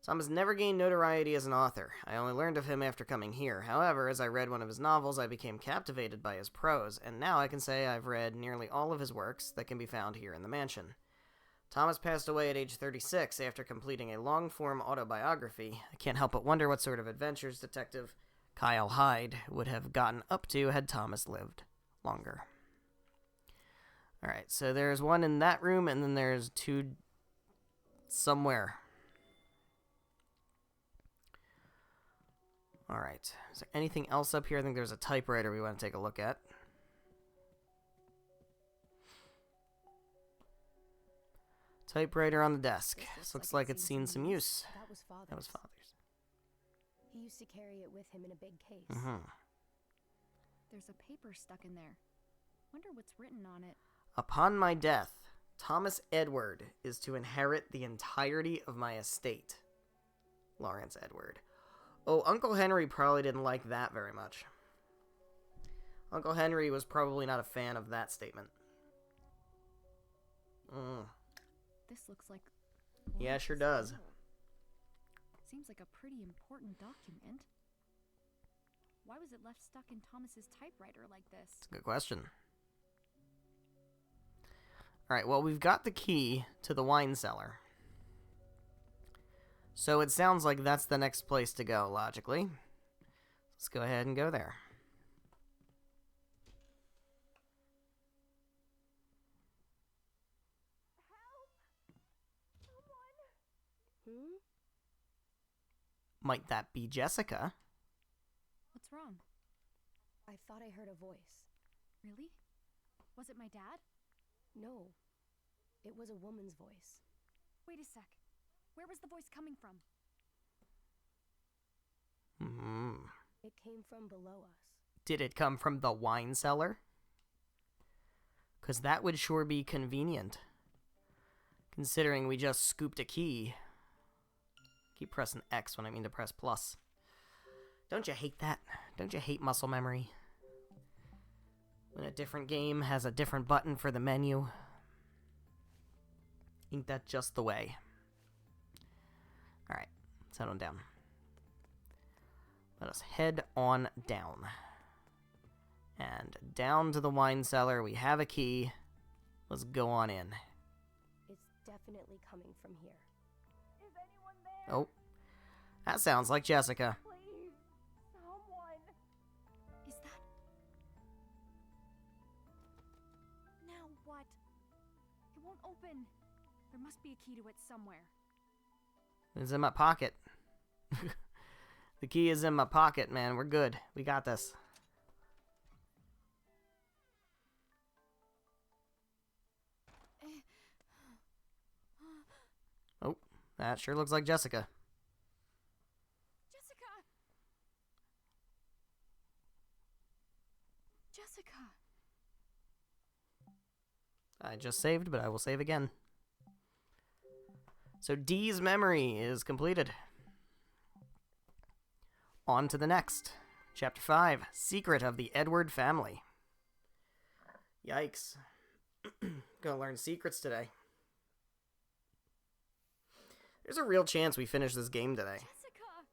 Speaker 1: Thomas never gained notoriety as an author. I only learned of him after coming here. However, as I read one of his novels, I became captivated by his prose, and now I can say I've read nearly all of his works that can be found here in the mansion. Thomas passed away at age 36 after completing a long-form autobiography. I can't help but wonder what sort of adventures Detective Kyle Hyde would have gotten up to had Thomas lived longer. Alright, so there's one in that room, and then there's two somewhere. Alright, is there anything else up here? I think there's a typewriter we want to take a look at. Typewriter on the desk.
Speaker 3: This
Speaker 1: This looks like it's seen some use.
Speaker 3: That was Father's.
Speaker 1: That was Father's.
Speaker 3: He used to carry it with him in a big case.
Speaker 2: There's a paper stuck in there. Wonder what's written on it.
Speaker 1: Upon my death, Thomas Edward is to inherit the entirety of my estate. Lawrence Edward. Oh, Uncle Henry probably didn't like that very much. Uncle Henry was probably not a fan of that statement.
Speaker 2: This looks like...
Speaker 1: Yeah, sure
Speaker 2: Lawrence's
Speaker 1: does.
Speaker 2: will. Seems like a pretty important document. Why was it left stuck in Thomas's typewriter like this?
Speaker 1: That's a good question. Alright, well, we've got the key to the wine cellar. So it sounds like that's the next place to go, logically. Let's go ahead and go there. Might that be Jessica?
Speaker 2: What's wrong?
Speaker 3: I thought I heard a voice.
Speaker 2: Really? Was it my dad?
Speaker 3: No, it was a woman's voice.
Speaker 2: Wait a sec. Where was the voice coming from?
Speaker 3: It came from below us.
Speaker 1: Did it come from the wine cellar? Because that would sure be convenient. Considering we just scooped a key. Keep pressing X when I mean to press plus. Don't you hate that? Don't you hate muscle memory? When a different game has a different button for the menu. Ain't that just the way? Alright, let's head on down. Let us head on down. And down to the wine cellar. We have a key. Let's go on in.
Speaker 3: It's definitely coming from here.
Speaker 6: Is anyone there?
Speaker 1: Oh, that sounds like Jessica.
Speaker 6: Please, someone.
Speaker 2: Is that... Now what? It won't open. There must be a key to it somewhere.
Speaker 1: It's in my pocket. The key is in my pocket, man. We're good. We got this. Oh, that sure looks like Jessica.
Speaker 2: Jessica! Jessica!
Speaker 1: I just saved, but I will save again. So Dee's memory is completed. On to the next. Chapter 5, Secret of the Edward Family. Yikes. Gonna learn secrets today. There's a real chance we finish this game today.
Speaker 2: Jessica!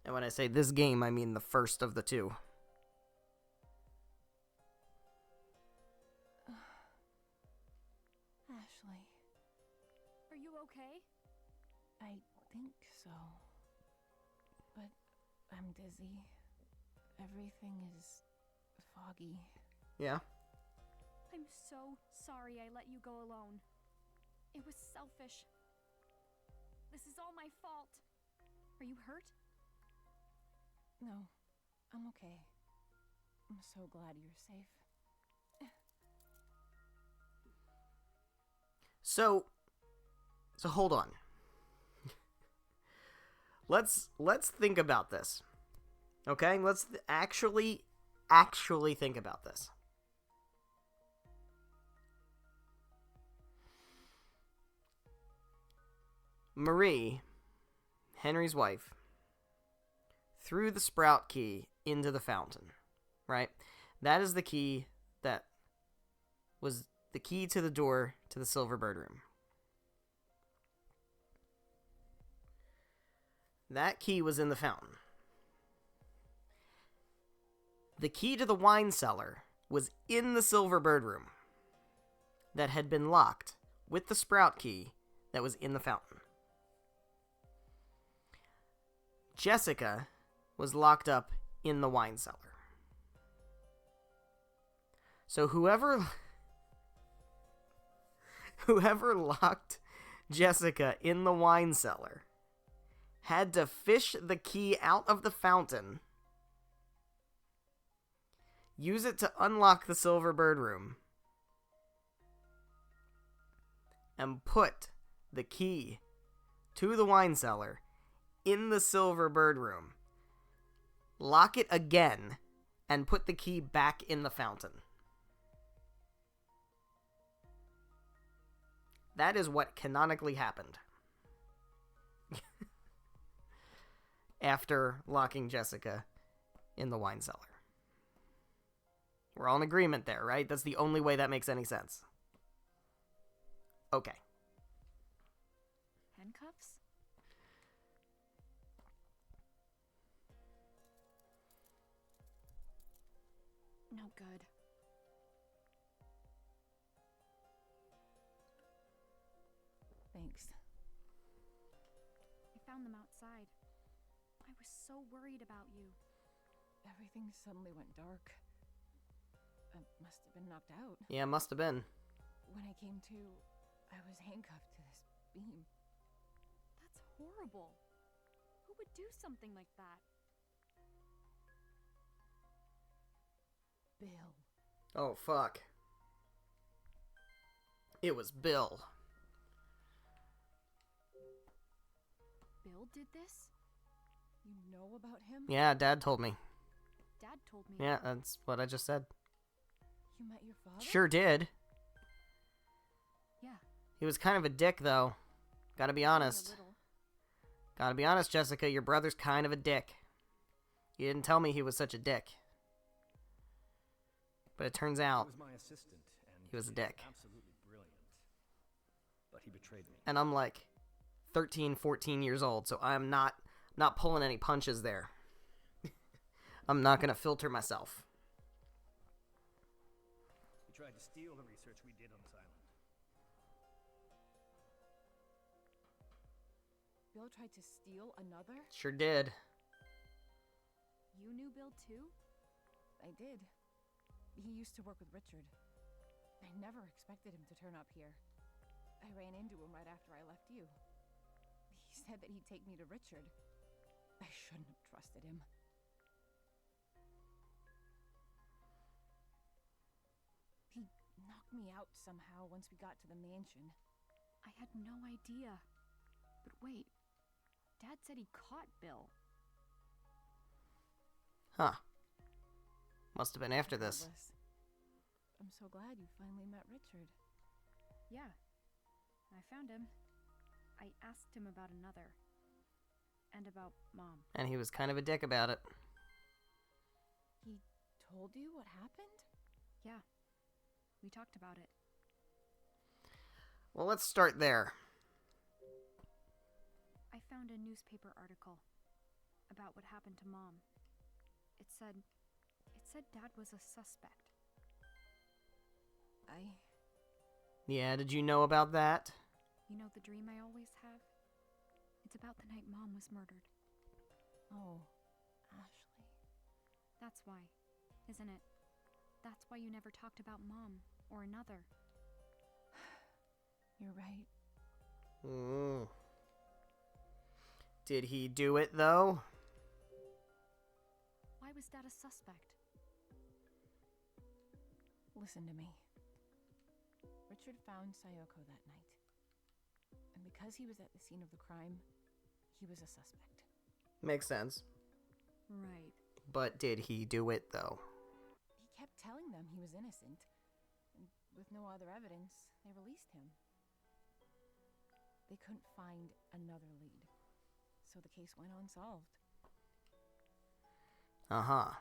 Speaker 1: And when I say this game, I mean the first of the two.
Speaker 7: Ashley,
Speaker 2: Are you okay?
Speaker 7: I think so. But I'm dizzy. Everything is foggy.
Speaker 1: Yeah?
Speaker 2: I'm so sorry I let you go alone. It was selfish. This is all my fault. Are you hurt?
Speaker 7: No, I'm okay. I'm so glad you're safe.
Speaker 1: So hold on. Let's think about this. Okay? Let's actually think about this. Marie, Henry's wife, threw the sprout key into the fountain, right? That is the key that was the key to the door to the Silver Bird room. That key was in the fountain. The key to the wine cellar was in the Silver Bird room that had been locked with the sprout key that was in the fountain. Jessica was locked up in the wine cellar. So whoever locked Jessica in the wine cellar had to fish the key out of the fountain, use it to unlock the Silver Bird room, and put the key to the wine cellar in the silver bird room, lock it again, and put the key back in the fountain. That is what canonically happened. After locking Jessica in the wine cellar. We're all in agreement there, right? That's the only way that makes any sense. Okay.
Speaker 2: Handcuffs? No good.
Speaker 7: Thanks.
Speaker 2: I found them outside. I was so worried about you.
Speaker 7: Everything suddenly went dark. I must have been knocked out.
Speaker 1: Yeah, must have been.
Speaker 7: When I came to, I was handcuffed to this beam.
Speaker 2: That's horrible. Who would do something like that?
Speaker 7: Bill.
Speaker 1: Oh, fuck. It was Bill.
Speaker 2: Bill did this?
Speaker 7: You know about him?
Speaker 1: Yeah, Dad told me.
Speaker 2: Dad told me.
Speaker 1: Yeah, that's what I just said.
Speaker 7: You met your father?
Speaker 1: Sure did.
Speaker 2: Yeah.
Speaker 1: He was kind of a dick, though. Gotta be honest.
Speaker 2: A little.
Speaker 1: Gotta be honest, Jessica, your brother's kind of a dick. You didn't tell me he was such a dick. But it turns out
Speaker 5: He was my assistant, and
Speaker 1: he was a dick.
Speaker 5: absolutely brilliant. But he betrayed me.
Speaker 1: And I'm like 13, 14 years old, so I'm not pulling any punches there. I'm not gonna filter myself.
Speaker 5: He tried to steal the research we did on this island.
Speaker 7: Bill tried to steal another?
Speaker 1: Sure did.
Speaker 2: You knew Bill too?
Speaker 7: I did. He used to work with Richard. I never expected him to turn up here. I ran into him right after I left you. He said that he'd take me to Richard. I shouldn't have trusted him. He knocked me out somehow once we got to the mansion.
Speaker 2: I had no idea. But wait. Dad said he caught Bill.
Speaker 1: Huh. Must have been after this.
Speaker 7: Regardless, I'm so glad you finally met Richard.
Speaker 2: Yeah. I found him. I asked him about another. And about Mom.
Speaker 1: And he was kind of a dick about it.
Speaker 7: He told you what happened?
Speaker 2: Yeah. We talked about it.
Speaker 1: Well, let's start there.
Speaker 2: I found a newspaper article about what happened to Mom. It said Dad was a suspect.
Speaker 1: Yeah, did you know about that?
Speaker 2: You know the dream I always have? It's about the night Mom was murdered.
Speaker 7: Oh, Ashley.
Speaker 2: That's why, isn't it? That's why you never talked about Mom or another.
Speaker 7: You're right.
Speaker 1: Mm. Did he do it, though?
Speaker 2: Why was Dad a suspect?
Speaker 7: Listen to me. Richard found Sayoko that night. And because he was at the scene of the crime, he was a suspect.
Speaker 1: Makes sense.
Speaker 2: Right.
Speaker 1: But did he do it, though?
Speaker 7: He kept telling them he was innocent. And with no other evidence, they released him. They couldn't find another lead. So the case went unsolved.
Speaker 1: Uh-huh.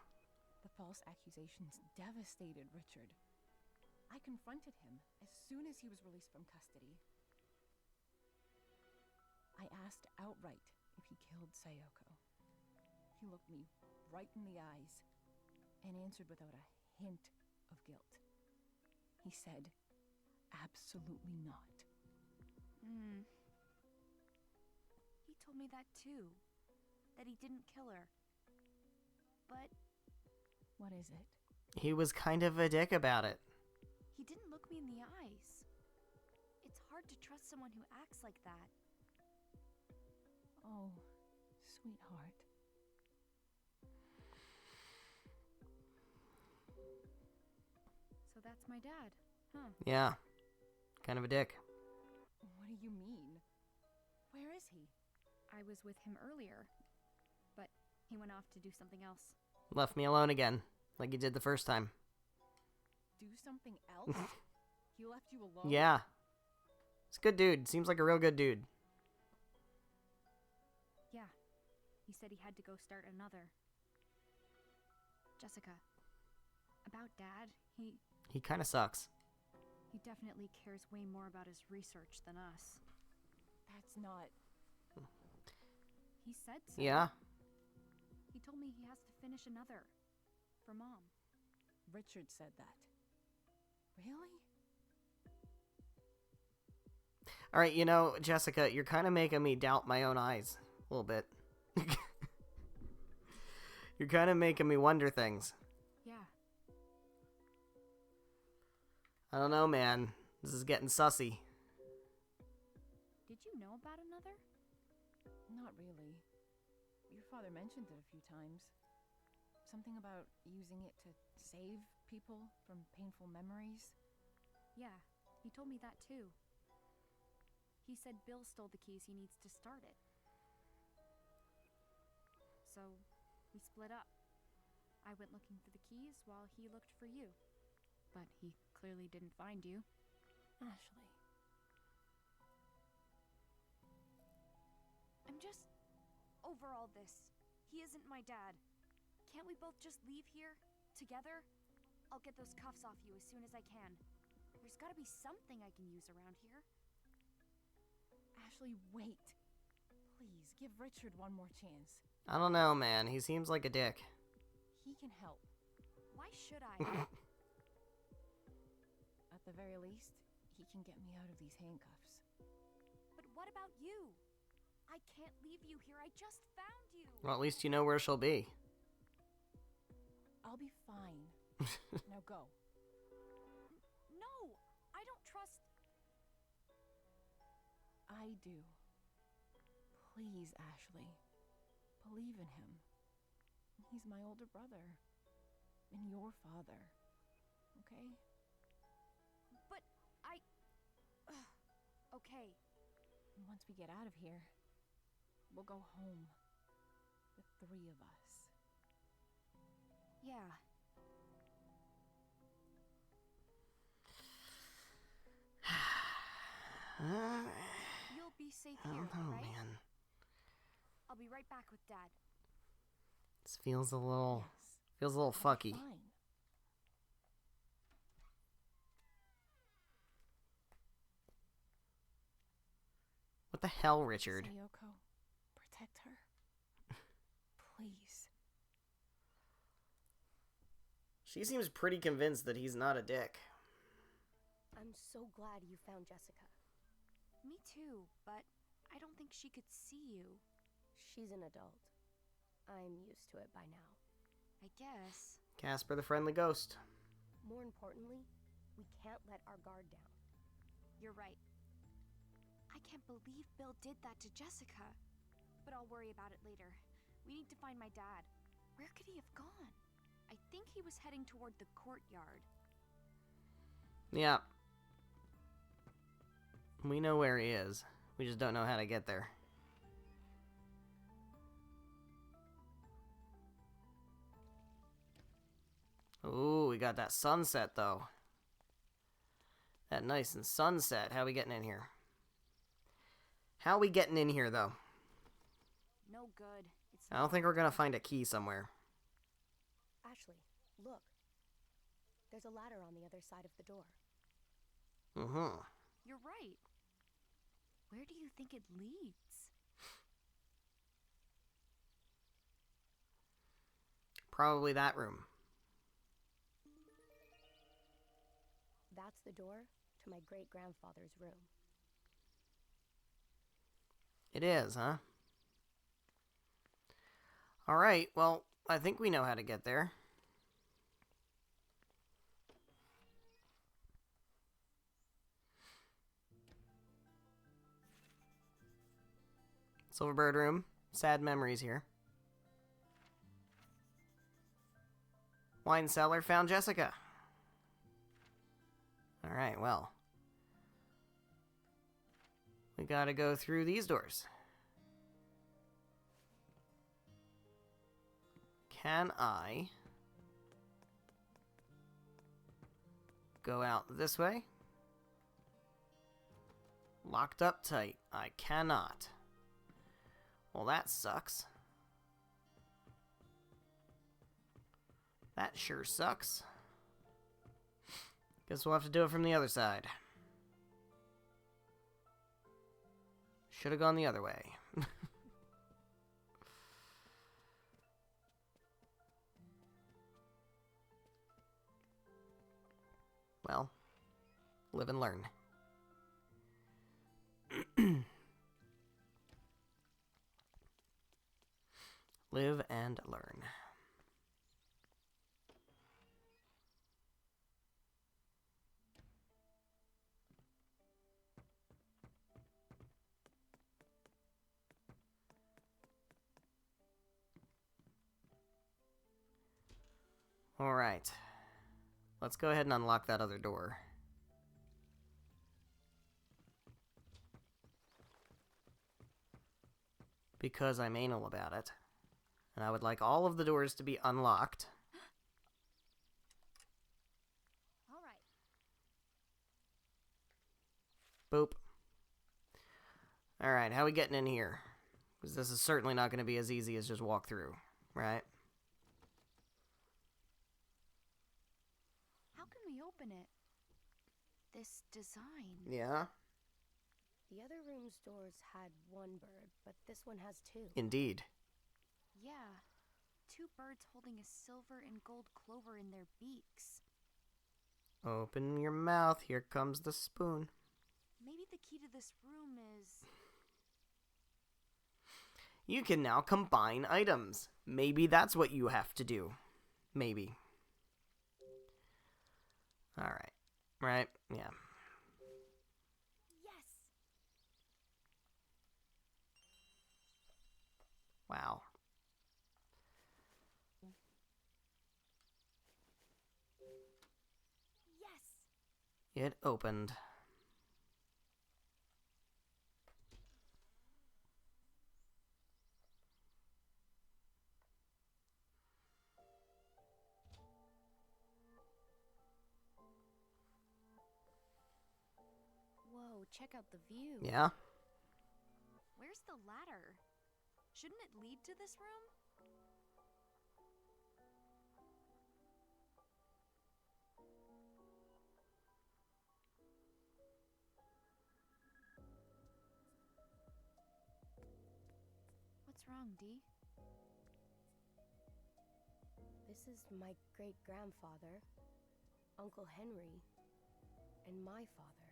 Speaker 7: The false accusations devastated Richard. I confronted him as soon as he was released from custody. I asked outright if he killed Sayoko. He looked me right in the eyes and answered without a hint of guilt. He said, absolutely not.
Speaker 2: He told me that too. That he didn't kill her. But
Speaker 7: What is it?
Speaker 1: He was kind of a dick about it.
Speaker 2: he didn't look me in the eyes. It's hard to trust someone who acts like that.
Speaker 7: Oh, sweetheart.
Speaker 2: So that's my dad, huh?
Speaker 1: Yeah. Kind of a dick.
Speaker 7: What do you mean? Where is he?
Speaker 2: I was with him earlier, but he went off to do something else.
Speaker 1: Left me alone again, like he did the first time.
Speaker 7: Do something else? He left you alone?
Speaker 1: Yeah. He's a good dude. Seems like a real good dude.
Speaker 2: Yeah, he said he had to go start another. Jessica, about Dad,
Speaker 1: He kind of sucks.
Speaker 2: he definitely cares way more about his research than us.
Speaker 7: That's not...
Speaker 2: He said so.
Speaker 1: Yeah.
Speaker 2: He told me he has to finish another. For Mom.
Speaker 7: Richard said that. Really?
Speaker 1: Alright, you know, Jessica, you're kind of making me doubt my own eyes. A little bit. You're kind of making me wonder things.
Speaker 2: Yeah.
Speaker 1: I don't know, man. This is getting sussy.
Speaker 2: Did you know about another?
Speaker 7: Not really. Your father mentioned it a few times. Something about using it to save people from painful memories.
Speaker 2: Yeah, he told me that too. He said Bill stole the keys he needs to start it. So, we split up. I went looking for the keys while he looked for you. But he clearly didn't find you.
Speaker 7: Ashley.
Speaker 2: I'm just over all this. He isn't my dad. Can't we both just leave here? Together? I'll get those cuffs off you as soon as I can. There's gotta be something I can use around here.
Speaker 7: Ashley, wait. Please, give Richard one more chance.
Speaker 1: I don't know, man. He seems like a dick.
Speaker 7: He can help.
Speaker 2: Why should I?
Speaker 7: At the very least, he can get me out of these handcuffs.
Speaker 2: But what about you? I can't leave you here. I just found you.
Speaker 1: Well, at least you know where she'll be.
Speaker 7: I'll be fine. Now go.
Speaker 2: No, I don't trust...
Speaker 7: I do. Please, Ashley. Believe in him. He's my older brother. And your father. Okay?
Speaker 2: But I... Okay.
Speaker 7: And once we get out of here, we'll go home. The three of us.
Speaker 2: Yeah. You'll be safe
Speaker 1: I
Speaker 2: here,
Speaker 1: don't know,
Speaker 2: right?
Speaker 1: man.
Speaker 2: I'll be right back with Dad.
Speaker 1: This feels a little...
Speaker 7: Yes.
Speaker 1: Feels a little
Speaker 7: I'll be
Speaker 1: fucky.
Speaker 7: fine.
Speaker 1: What the hell, Richard?
Speaker 7: Sayoko, protect her. Please.
Speaker 1: She seems pretty convinced that he's not a dick.
Speaker 3: I'm so glad you found Jessica.
Speaker 2: Me too, but I don't think she could see you.
Speaker 3: She's an adult. I'm used to it by now.
Speaker 2: I guess.
Speaker 1: Casper the Friendly Ghost.
Speaker 3: More importantly, we can't let our guard down.
Speaker 2: You're right. I can't believe Bill did that to Jessica. But I'll worry about it later. We need to find my dad. Where could he have gone? I think he was heading toward the courtyard.
Speaker 1: Yeah. We know where he is. We just don't know how to get there. Ooh, we got that sunset, though. That nice and sunset. How we getting in here? How we getting in here, though?
Speaker 2: No good. It's
Speaker 1: I don't think we're gonna find a key somewhere.
Speaker 3: Ashley, look. There's a ladder on the other side of the door.
Speaker 1: Mm-hmm.
Speaker 2: You're right. Where do you think it leads?
Speaker 1: Probably that room.
Speaker 3: That's the door to my great-grandfather's room.
Speaker 1: It is, huh? Alright, well, I think we know how to get there. Silverbird room. Sad memories here. Wine cellar found Jessica. Alright, well. We gotta go through these doors. Can I go out this way? Locked up tight. I cannot. Well, that sucks. That sure sucks. Guess we'll have to do it from the other side. Should have gone the other way. Well, live and learn. Live and learn. Alright. Let's go ahead and unlock that other door. Because I'm anal about it. And I would like all of the doors to be unlocked.
Speaker 2: All right.
Speaker 1: Boop. Alright, how we getting in here? Because this is certainly not going to be as easy as just walk through, right?
Speaker 2: How can we open it? This design.
Speaker 1: Yeah,
Speaker 3: The other room's doors had one bird, but this one has two.
Speaker 1: indeed.
Speaker 2: Yeah. Two birds holding a silver and gold clover in their beaks.
Speaker 1: Open your mouth, here comes the spoon.
Speaker 2: Maybe the key to this room is...
Speaker 1: You can now combine items. Maybe that's what you have to do. Maybe. Alright. Right? Yeah.
Speaker 2: Yes!
Speaker 1: Wow.
Speaker 2: Yes!
Speaker 1: It opened.
Speaker 2: Whoa, check out the view.
Speaker 1: Yeah?
Speaker 2: Where's the ladder? Shouldn't it lead to this room? What's wrong, Dee?
Speaker 3: This is my great-grandfather, Uncle Henry, and my father.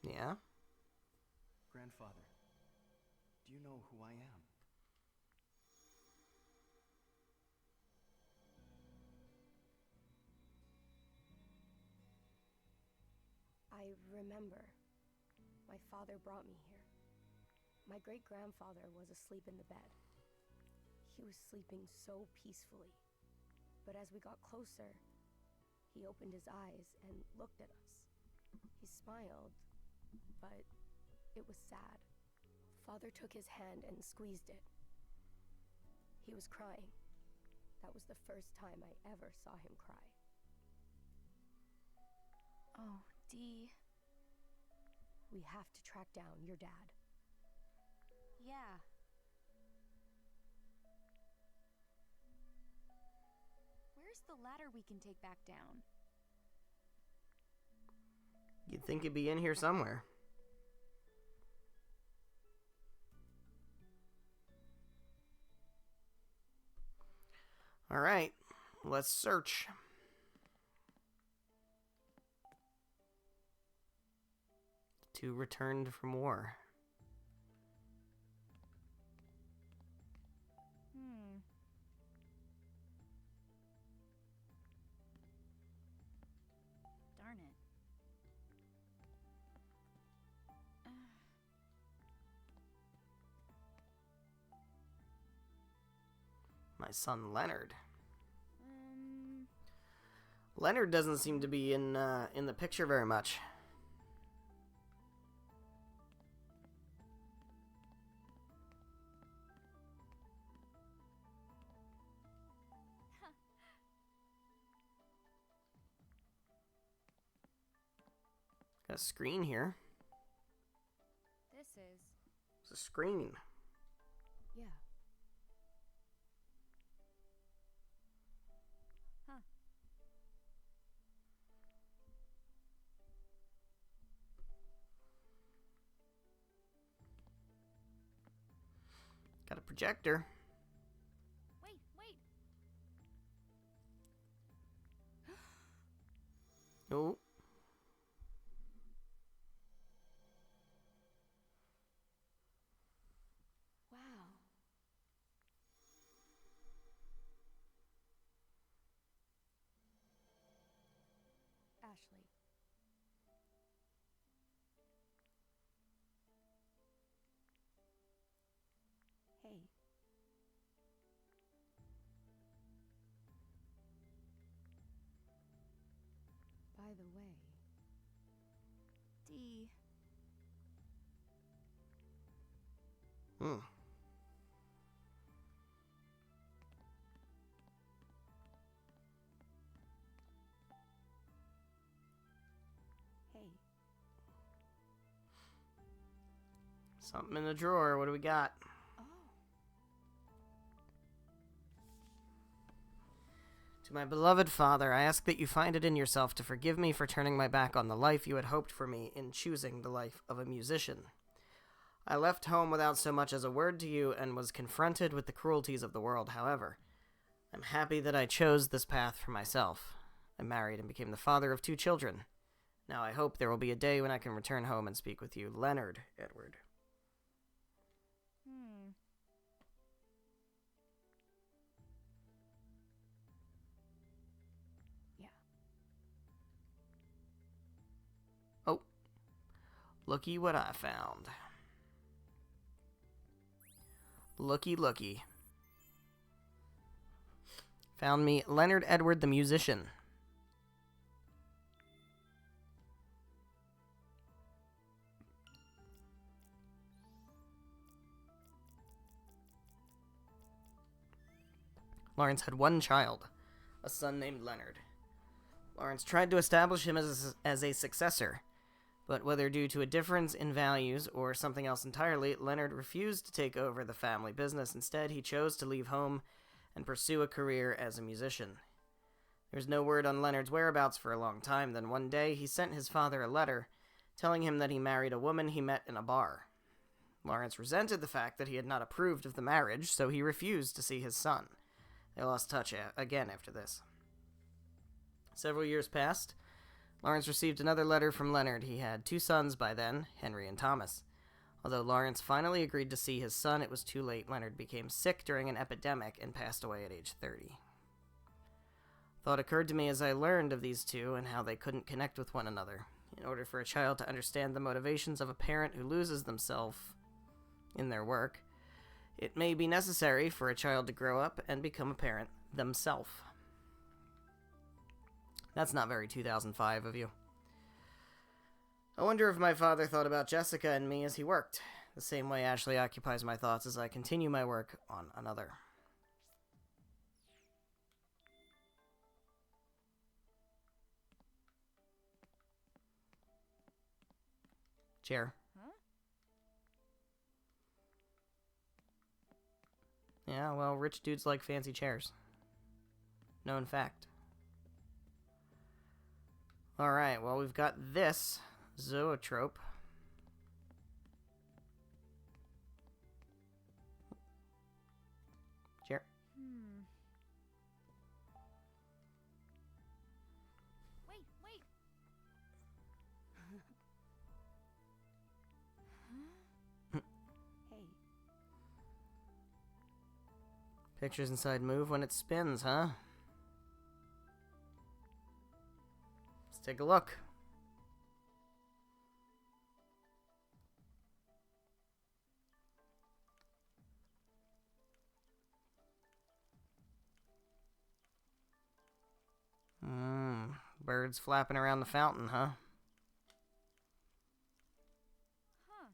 Speaker 1: Yeah?
Speaker 4: Grandfather, do you know who I am?
Speaker 3: I remember. My father brought me here. My great-grandfather was asleep in the bed. He was sleeping so peacefully. But as we got closer, he opened his eyes and looked at us. He smiled, but it was sad. Father took his hand and squeezed it. He was crying. That was the first time I ever saw him cry.
Speaker 2: Oh, Dee.
Speaker 3: We have to track down your dad.
Speaker 2: Yeah. Where's the ladder we can take back down?
Speaker 1: You'd think it'd be in here somewhere. Alright, let's search. Two returned from war.
Speaker 2: Darn it.
Speaker 1: My son Leonard. Leonard doesn't seem to be in the picture very much. Got a screen here.
Speaker 2: This is.
Speaker 1: It's a screen.
Speaker 3: Yeah.
Speaker 2: Huh.
Speaker 1: Got a projector.
Speaker 2: Wait, wait.
Speaker 1: Oh.
Speaker 3: Wow. Ashley. Hey. By the way,
Speaker 2: D.
Speaker 1: Hmm.
Speaker 3: hey,
Speaker 1: Something in the drawer. What do we got?
Speaker 3: oh,
Speaker 1: To my beloved father, I ask that you find it in yourself to forgive me for turning my back on the life you had hoped for me in choosing the life of a musician. I left home without so much as a word to you and was confronted with the cruelties of the world. However, I'm happy that I chose this path for myself. I married and became the father of 2 children. Now I hope there will be a day when I can return home and speak with you. Leonard Edward.
Speaker 3: yeah.
Speaker 1: Oh, looky what I found. Looky. Found me Leonard Edward the musician. Lawrence had 1 child, a son named Leonard. Lawrence tried to establish him as a successor, but whether due to a difference in values or something else entirely, Leonard refused to take over the family business. Instead, he chose to leave home and pursue a career as a musician. There was no word on Leonard's whereabouts for a long time. Then one day, he sent his father a letter telling him that he married a woman he met in a bar. Lawrence resented the fact that he had not approved of the marriage, so he refused to see his son. They lost touch again after this. Several years passed. Lawrence received another letter from Leonard. He had 2 sons by then, Henry and Thomas. Although Lawrence finally agreed to see his son, it was too late. Leonard became sick during an epidemic and passed away at age 30. Thought occurred to me as I learned of these 2 and how they couldn't connect with one another. In order for a child to understand the motivations of a parent who loses themselves in their work, it may be necessary for a child to grow up and become a parent themselves. That's not very 2005 of you. I wonder if my father thought about Jessica and me as he worked, the same way Ashley occupies my thoughts as I continue my work on another. Chair.
Speaker 2: Huh?
Speaker 1: Yeah, well, rich dudes like fancy chairs. Known fact. Alright, well, we've got this zoetrope. Chair.
Speaker 2: Wait, wait.
Speaker 3: Hey,
Speaker 1: Pictures inside move when it spins, huh? Let's take a look. Birds flapping around the fountain, huh?
Speaker 2: Huh.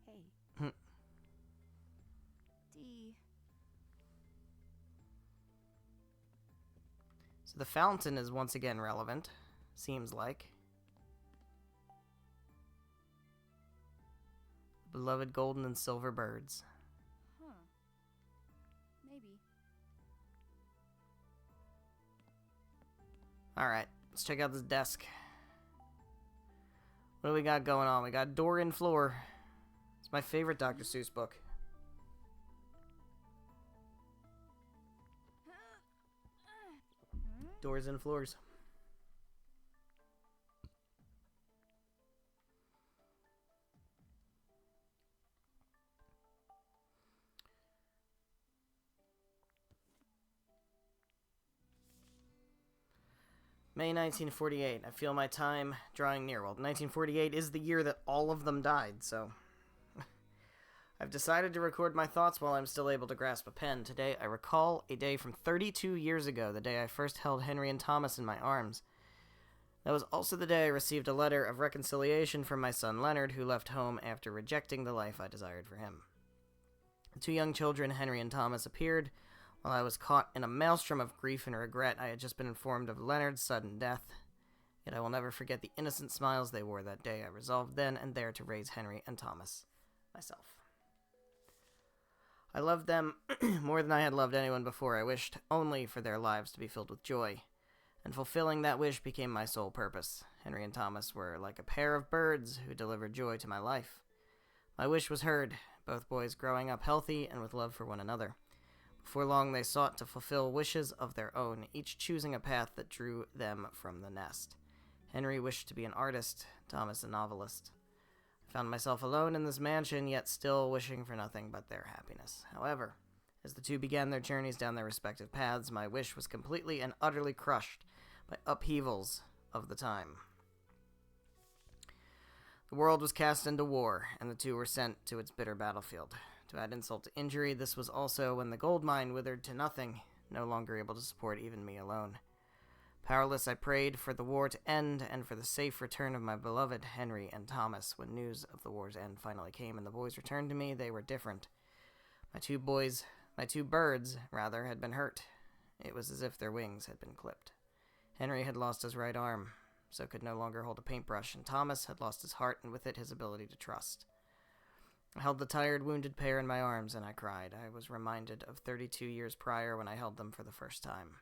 Speaker 3: hey,
Speaker 2: D.
Speaker 1: So the fountain is once again relevant, seems like. Beloved golden and silver birds.
Speaker 2: Huh. Maybe.
Speaker 1: Alright, let's check out this desk. What do we got going on? We got door in floor. It's my favorite Dr. Seuss book. Doors and floors. May 1948. I feel my time drawing near. Well, 1948 is the year that all of them died, so... I've decided to record my thoughts while I'm still able to grasp a pen. Today, I recall a day from 32 years ago, the day I first held Henry and Thomas in my arms. That was also the day I received a letter of reconciliation from my son Leonard, who left home after rejecting the life I desired for him. The two young children, Henry and Thomas, appeared while I was caught in a maelstrom of grief and regret. I had just been informed of Leonard's sudden death, yet I will never forget the innocent smiles they wore that day. I resolved then and there to raise Henry and Thomas myself. I loved them more than I had loved anyone before. I wished only for their lives to be filled with joy, and fulfilling that wish became my sole purpose. Henry and Thomas were like a pair of birds who delivered joy to my life. My wish was heard, both boys growing up healthy and with love for one another. Before long, they sought to fulfill wishes of their own, each choosing a path that drew them from the nest. Henry wished to be an artist, Thomas a novelist. I found myself alone in this mansion, yet still wishing for nothing but their happiness. However, as the two began their journeys down their respective paths, my wish was completely and utterly crushed by upheavals of the time. The world was cast into war, and the two were sent to its bitter battlefield. To add insult to injury, this was also when the gold mine withered to nothing, no longer able to support even me alone. Powerless, I prayed for the war to end and for the safe return of my beloved Henry and Thomas. When news of the war's end finally came and the boys returned to me, they were different. My two birds, had been hurt. It was as if their wings had been clipped. Henry had lost his right arm, so could no longer hold a paintbrush, and Thomas had lost his heart and with it his ability to trust. I held the tired, wounded pair in my arms, and I cried. I was reminded of 32 years prior when I held them for the first time.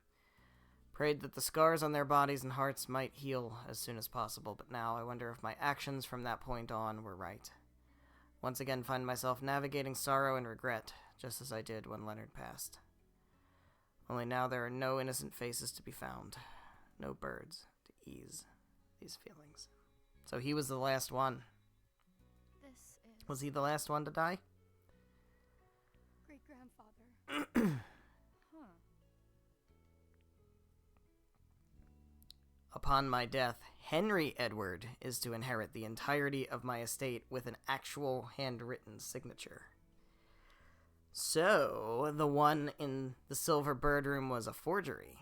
Speaker 1: Prayed that the scars on their bodies and hearts might heal as soon as possible, but now I wonder if my actions from that point on were right. Once again find myself navigating sorrow and regret, just as I did when Leonard passed. Only now there are no innocent faces to be found, no birds to ease these feelings. So he was the last one.
Speaker 2: This is
Speaker 1: Was he the last one to die?
Speaker 3: Great-grandfather.
Speaker 2: huh.
Speaker 1: Upon my death, Henry Edward is to inherit the entirety of my estate with an actual handwritten signature. So, the one in the silver bird room was a forgery.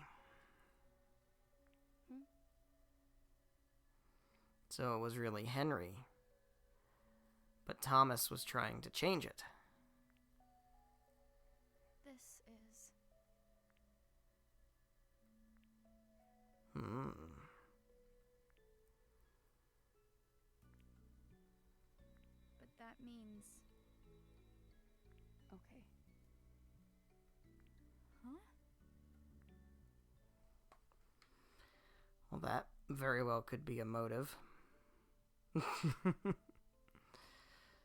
Speaker 1: So it was really Henry. But Thomas was trying to change it.
Speaker 2: This is But that means
Speaker 3: Okay.
Speaker 2: Huh?
Speaker 1: Well, that very well could be a motive.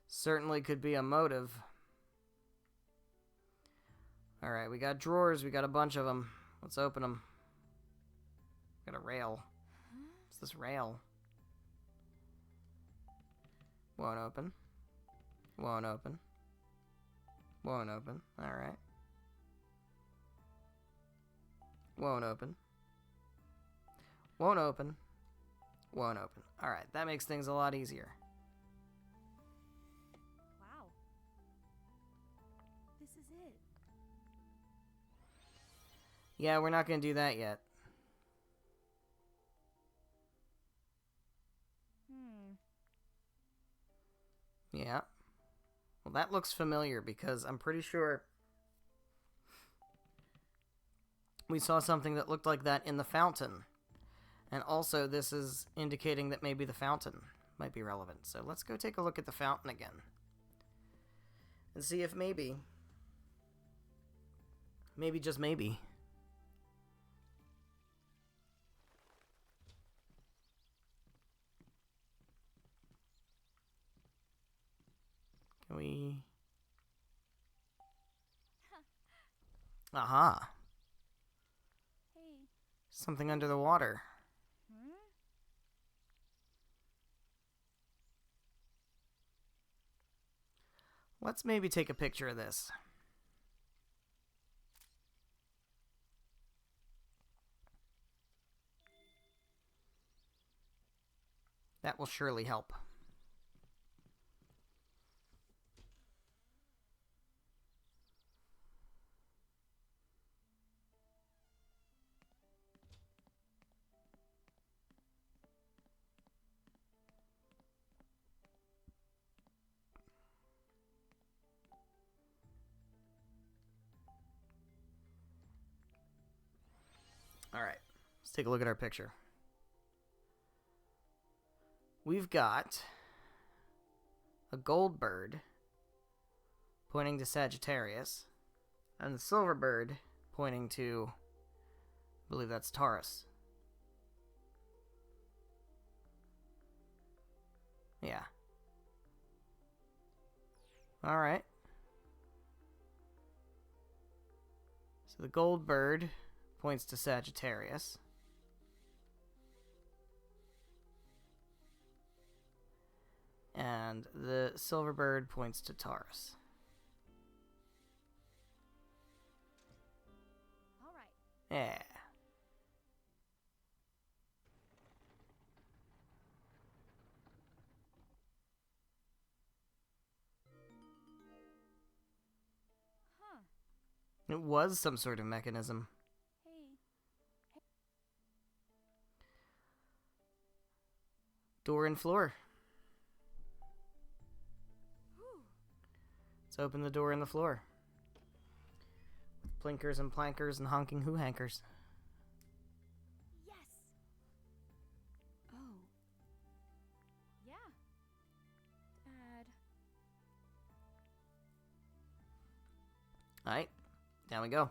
Speaker 1: Certainly could be a motive. Alright, we got drawers. We got a bunch of them. Let's open them. Got a rail. What's this rail? Won't open. Won't open. Won't open. Alright. Won't open. Won't open. Won't open. Alright, that makes things a lot easier.
Speaker 2: wow.
Speaker 3: This is it.
Speaker 1: Yeah, we're not going to do that yet. Yeah. Well, that looks familiar because I'm pretty sure we saw something that looked like that in the fountain. And also, this is indicating that maybe the fountain might be relevant. So let's go take a look at the fountain again. And see if maybe, just maybe, can we... Aha.
Speaker 2: Hey.
Speaker 1: Something under the water.
Speaker 2: Hmm?
Speaker 1: Let's maybe take a picture of this. That will surely help. Alright, let's take a look at our picture. We've got a gold bird pointing to Sagittarius, and the silver bird pointing to, I believe that's Taurus. Yeah. Alright. So the gold bird points to Sagittarius. And the silver bird points to Taurus.
Speaker 2: All right.
Speaker 1: Yeah.
Speaker 2: Huh.
Speaker 1: It was some sort of mechanism.
Speaker 2: Hey.
Speaker 1: Door and floor.
Speaker 2: Whew.
Speaker 1: Let's open the door in the floor. With plinkers and plankers and honking hoo-hankers.
Speaker 2: Yes. Oh. Yeah. Dad.
Speaker 1: Alright, down we go.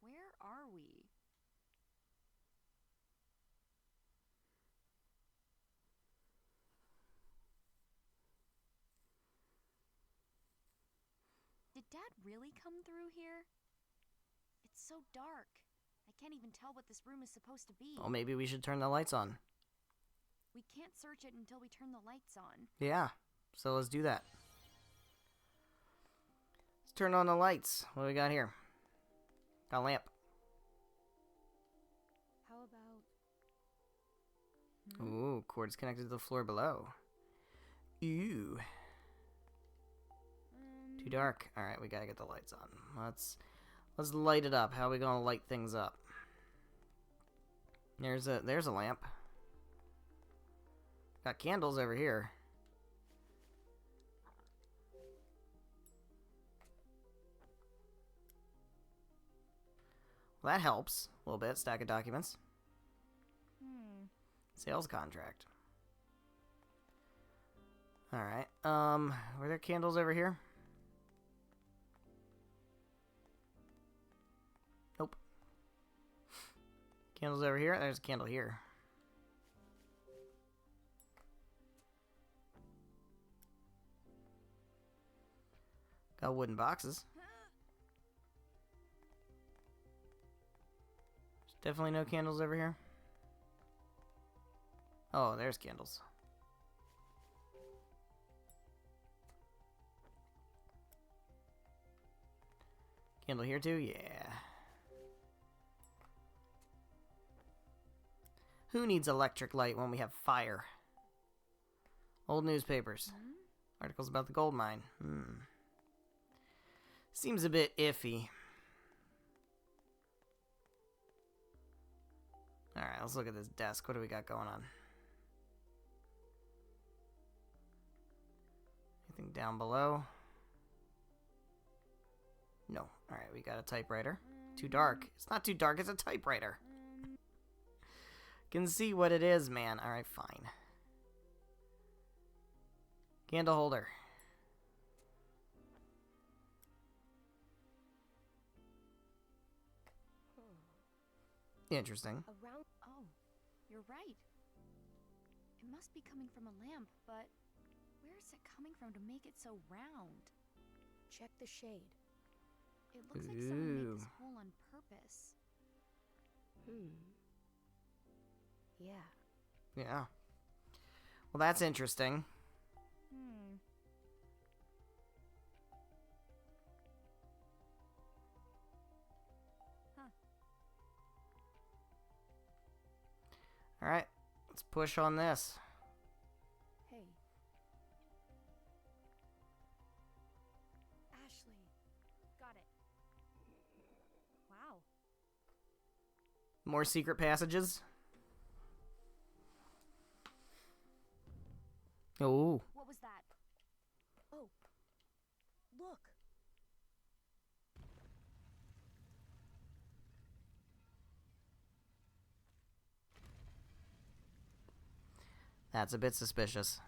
Speaker 2: Where are we? Did Dad really come through here? It's so dark. I can't even tell what this room is supposed to be.
Speaker 1: Well, maybe we should turn the lights on.
Speaker 2: We can't search it until we turn the lights on.
Speaker 1: Yeah, so let's do that. Let's turn on the lights. What do we got here? Got a lamp.
Speaker 3: How about...
Speaker 1: Ooh, cords connected to the floor below. Ooh. Too dark. Alright, we gotta get the lights on. Let's light it up. How are we gonna light things up? There's a lamp. Got candles over here. Well, that helps a little bit. Stack of documents. Sales contract. Alright. Were there candles over here? Nope. Candles over here? There's a candle here. Got wooden boxes. There's definitely no candles over here. Oh, there's candles. Candle here too? Yeah. Who needs electric light when we have fire? Old newspapers. Articles about the gold mine. Seems a bit iffy. Alright, let's look at this desk. What do we got going on? Anything down below? No. Alright, we got a typewriter. Too dark. It's not too dark, it's a typewriter. Can see what it is, man. Alright, fine. Candle holder. Interesting.
Speaker 3: Around.
Speaker 2: Oh, you're right. It must be coming from a lamp, but where is it coming from to make it so round?
Speaker 3: Check the shade.
Speaker 2: It looks like someone made
Speaker 1: Ooh.
Speaker 2: this hole on purpose.
Speaker 3: Yeah.
Speaker 1: Yeah. Well, that's interesting. Alright, let's push on this.
Speaker 3: Hey. Ashley.
Speaker 2: Got it. Wow.
Speaker 1: More secret passages. Oh.
Speaker 2: What was that?
Speaker 3: Oh. Look.
Speaker 1: That's a bit suspicious.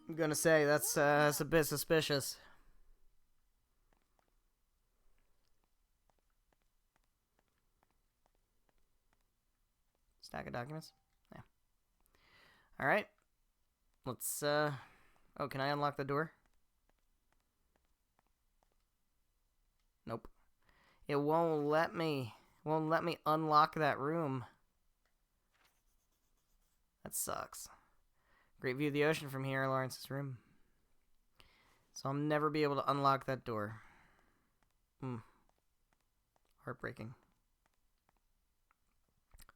Speaker 1: I'm gonna say that's a bit suspicious. Stack of documents? Yeah. Alright. Let's, oh, can I unlock the door? Nope. It won't let me. Won't let me unlock that room. That sucks. Great view of the ocean from here, Lawrence's room. So I'll never be able to unlock that door. Heartbreaking.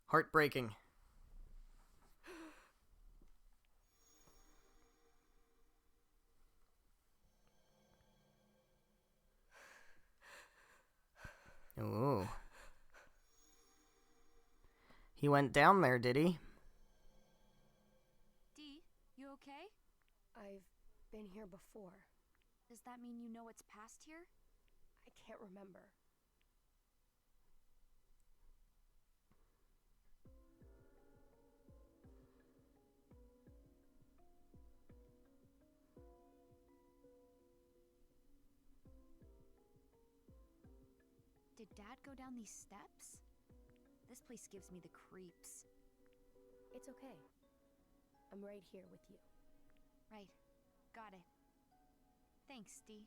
Speaker 1: Heartbreaking. Ooh. He went down there, did he?
Speaker 2: Dee, you okay?
Speaker 3: I've been here before.
Speaker 2: Does that mean you know what's past here?
Speaker 3: I can't remember.
Speaker 2: Did Dad go down these steps? This place gives me the creeps.
Speaker 3: It's okay. I'm right here with you.
Speaker 2: Right. Got it. Thanks, Dee.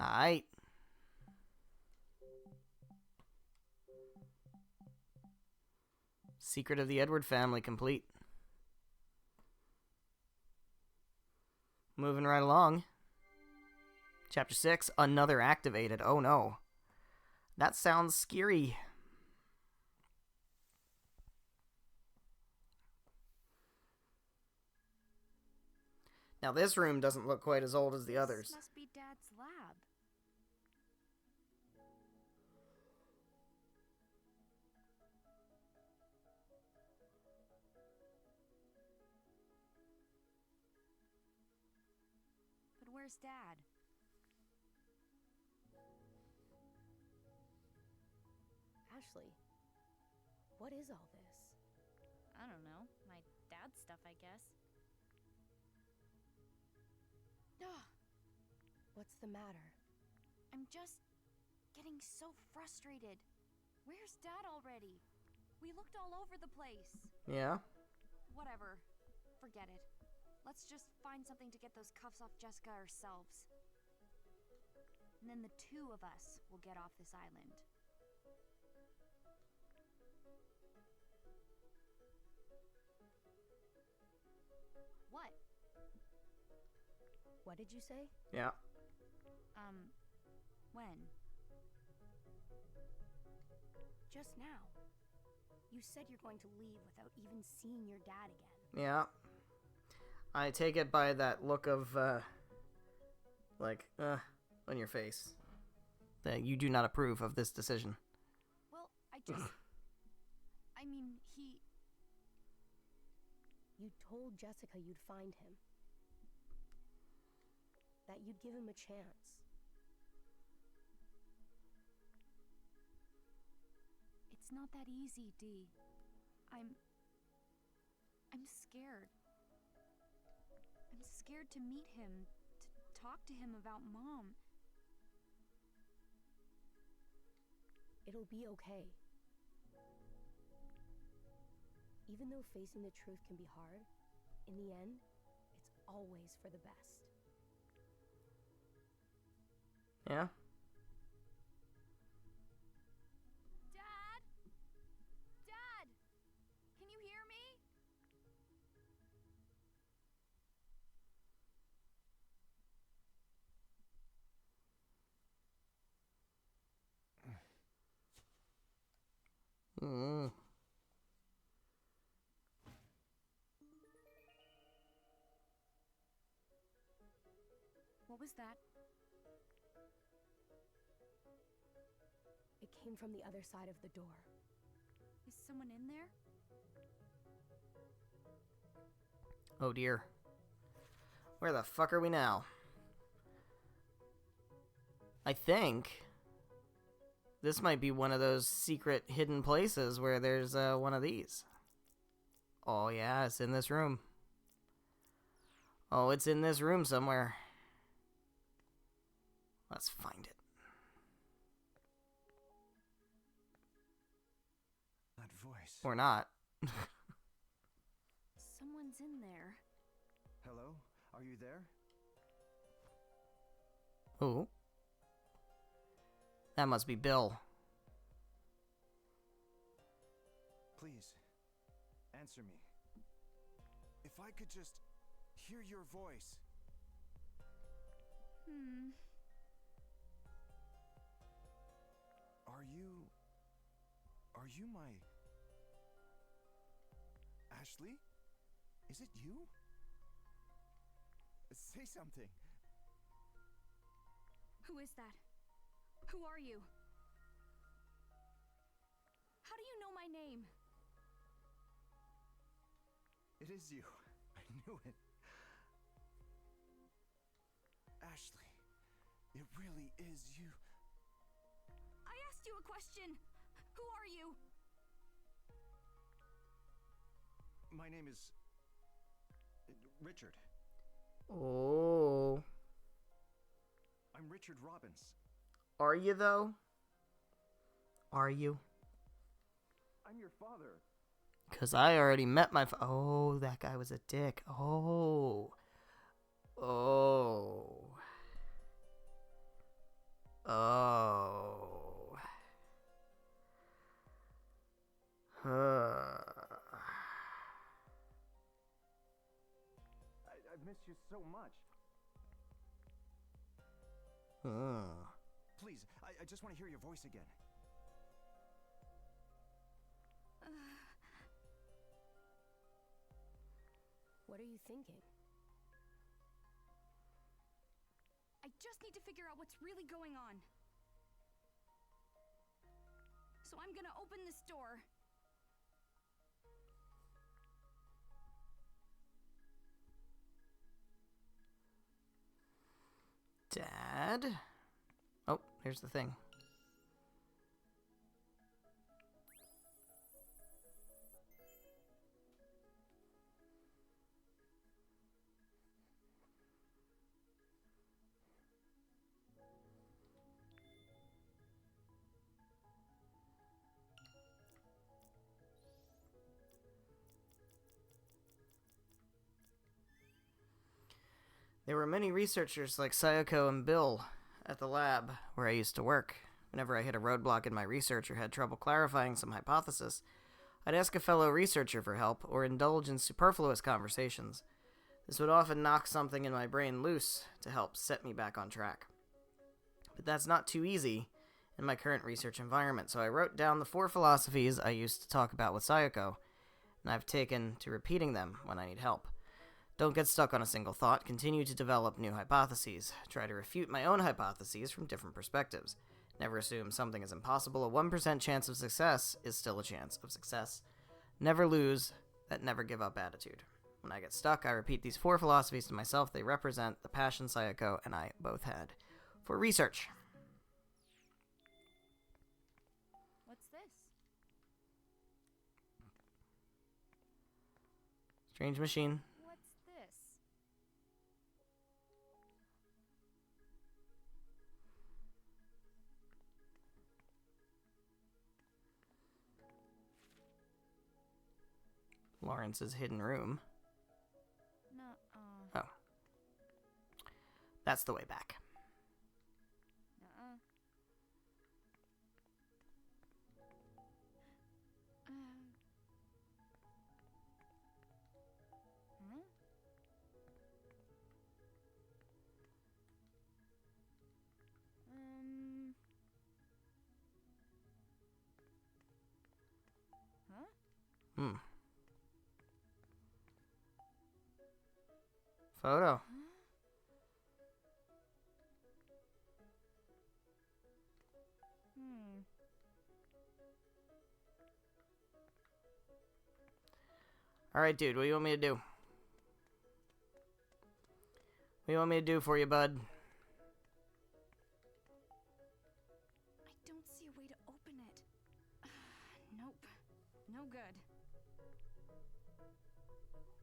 Speaker 1: Alright. Secret of the Edward family complete. Moving right along. Chapter 6, another activated. Oh no. That sounds scary. Now this room doesn't look quite as old as the others.
Speaker 2: This must be Dad's lab. But where's Dad?
Speaker 3: Ashley, what is all this?
Speaker 2: I don't know. My dad's stuff, I guess.
Speaker 3: What's the matter?
Speaker 2: I'm just getting so frustrated. Where's Dad already? We looked all over the place.
Speaker 1: Yeah?
Speaker 2: Whatever. Forget it. Let's just find something to get those cuffs off Jessica ourselves. And then the two of us will get off this island. What?
Speaker 3: What did you say?
Speaker 1: Yeah.
Speaker 2: When?
Speaker 3: Just now. You said you're going to leave without even seeing your dad again.
Speaker 1: Yeah. I take it by that look of Like, on your face. That you do not approve of this decision.
Speaker 2: Well, I just... I mean, he...
Speaker 3: You told Jessica you'd find him. That you'd give him a chance.
Speaker 2: It's not that easy, Dee. I'm scared. I'm scared to meet him, to talk to him about Mom.
Speaker 3: It'll be okay. Even though facing the truth can be hard, in the end, it's always for the best.
Speaker 1: Yeah?
Speaker 2: Dad? Dad! Can you hear me?
Speaker 1: Mm.
Speaker 2: What was that?
Speaker 3: It came from the other side of the door.
Speaker 2: Is someone in there?
Speaker 1: Oh dear. Where the fuck are we now? I think this might be one of those secret hidden places where there's one of these. Oh yeah, it's in this room. Oh, it's in this room somewhere. Let's find it.
Speaker 4: That voice.
Speaker 1: Or not.
Speaker 2: Someone's in there.
Speaker 4: Hello? Are you there?
Speaker 1: Oh. That must be Bill.
Speaker 4: Please, answer me. If I could just hear your voice. Are you my... Ashley? Is it you? Say something.
Speaker 2: Who is that? Who are you? How do you know my name?
Speaker 4: It is you. I knew it. Ashley, it really is you.
Speaker 2: I asked you a question. Who are you?
Speaker 4: My name is... Richard.
Speaker 1: Oh.
Speaker 4: I'm Richard Robbins.
Speaker 1: Are you though? Are you?
Speaker 4: I'm your father.
Speaker 1: Because I already met my oh, that guy was a dick. Oh. Oh. Oh.
Speaker 4: I miss you so much. Please, I just want to hear your voice again.
Speaker 3: What are you thinking?
Speaker 2: I just need to figure out what's really going on. So I'm gonna open this door.
Speaker 1: Dad? Oh, here's the thing. There were many researchers like Sayoko and Bill at the lab where I used to work. Whenever I hit a roadblock in my research or had trouble clarifying some hypothesis, I'd ask a fellow researcher for help or indulge in superfluous conversations. This would often knock something in my brain loose to help set me back on track. But that's not too easy in my current research environment, so I wrote down the 4 philosophies I used to talk about with Sayoko, and I've taken to repeating them when I need help. Don't get stuck on a single thought. Continue to develop new hypotheses. Try to refute my own hypotheses from different perspectives. Never assume something is impossible. A 1% chance of success is still a chance of success. Never lose that never give up attitude. When I get stuck, I repeat these 4 philosophies to myself. They represent the passion Sayako and I both had for research.
Speaker 2: What's this?
Speaker 1: Strange machine.
Speaker 2: What's this?
Speaker 1: Lawrence's hidden room.
Speaker 2: Nuh-uh.
Speaker 1: Oh. That's the way back.
Speaker 2: Nuh-uh. Huh? Huh?
Speaker 1: Hmm. Photo.
Speaker 2: Hmm.
Speaker 1: Alright, dude, what do you want me to do? What do you want me to do for you, bud?
Speaker 2: I don't see a way to open it. Nope. No good.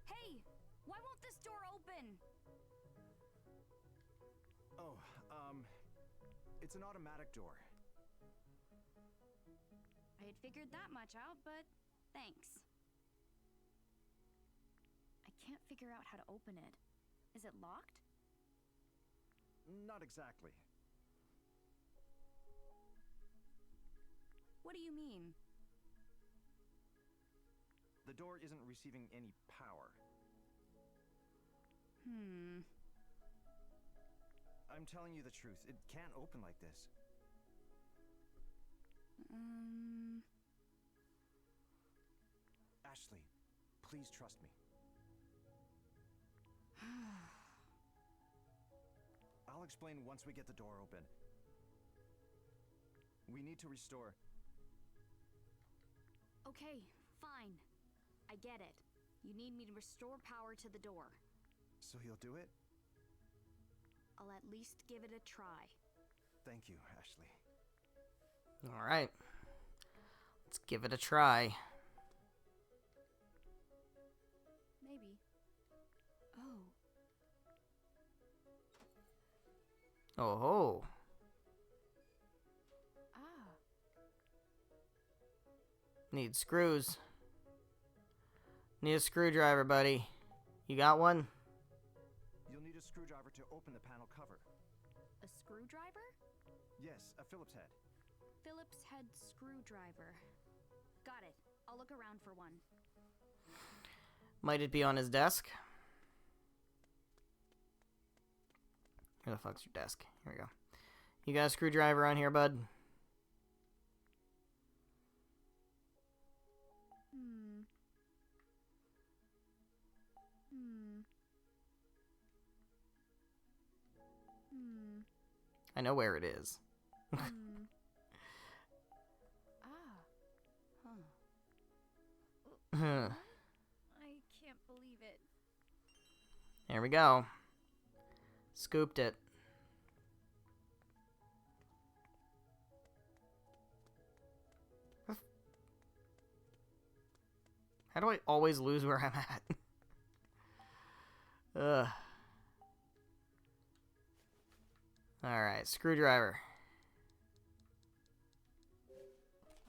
Speaker 2: Hey! Why won't this door open?
Speaker 4: Oh, it's an automatic door.
Speaker 2: I had figured that much out, but thanks. I can't figure out how to open it. Is it locked?
Speaker 4: Not exactly.
Speaker 2: What do you mean?
Speaker 4: The door isn't receiving any power. I'm telling you the truth. It can't open like this. Ashley, please trust me. I'll explain once we get the door open. We need to restore...
Speaker 2: Okay, fine. I get it. You need me to restore power to the door.
Speaker 4: So you'll do it?
Speaker 2: I'll at least give it a try.
Speaker 4: Thank you, Ashley.
Speaker 1: Alright. Let's give it a try.
Speaker 2: Maybe. Oh.
Speaker 1: Oh ho.
Speaker 2: Ah.
Speaker 1: Need screws. Need a screwdriver, buddy. You got one?
Speaker 4: You'll need a screwdriver to open the panel cover.
Speaker 2: A screwdriver?
Speaker 4: Yes, a Phillips head.
Speaker 2: Phillips head screwdriver. Got it. I'll look around for one.
Speaker 1: Might it be on his desk? Where the fuck's your desk? Here we go. You got a screwdriver on here, bud? I know where it is.
Speaker 2: Ah. Huh. I can't believe it.
Speaker 1: There we go. Scooped it. How do I always lose where I'm at? Ugh. Alright, screwdriver.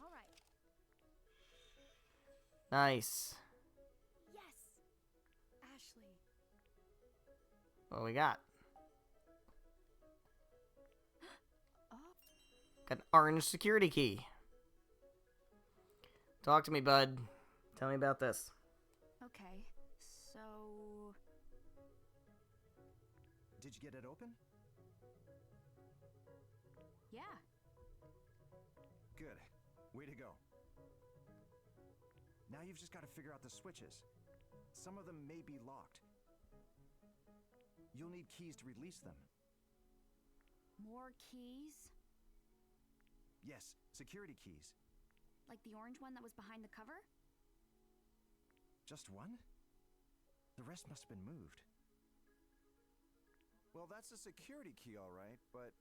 Speaker 2: All right.
Speaker 1: Nice.
Speaker 2: Yes. Ashley.
Speaker 1: What we got?
Speaker 2: Oh.
Speaker 1: Got an orange security key. Talk to me, bud. Tell me about this.
Speaker 2: Okay. So.
Speaker 4: Did you get it open?
Speaker 2: Yeah.
Speaker 4: Good. Way to go. Now you've just got to figure out the switches. Some of them may be locked.
Speaker 8: you'll need keys to release them.
Speaker 2: More keys?
Speaker 8: Yes, security keys.
Speaker 2: Like the orange one that was behind the cover?
Speaker 8: Just one? The rest must have been moved.
Speaker 4: Well, that's a security key, all right, but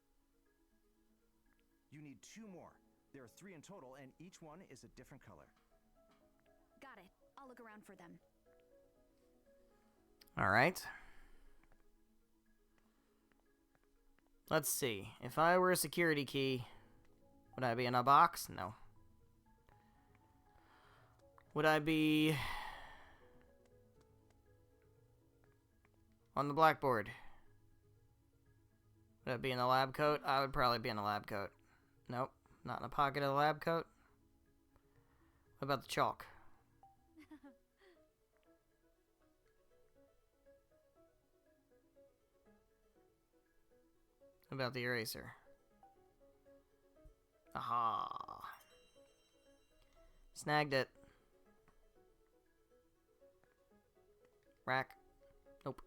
Speaker 8: You need 2 more. There are 3 in total, and each one is a different color.
Speaker 2: Got it. I'll look around for them.
Speaker 1: Alright. Let's see. If I were a security key, would I be in a box? No. Would I be on the blackboard? Would I be in a lab coat? I would probably be in a lab coat. Nope. Not in a pocket of the lab coat. What about the chalk? What about the eraser? Aha. Snagged it. Rack. Nope.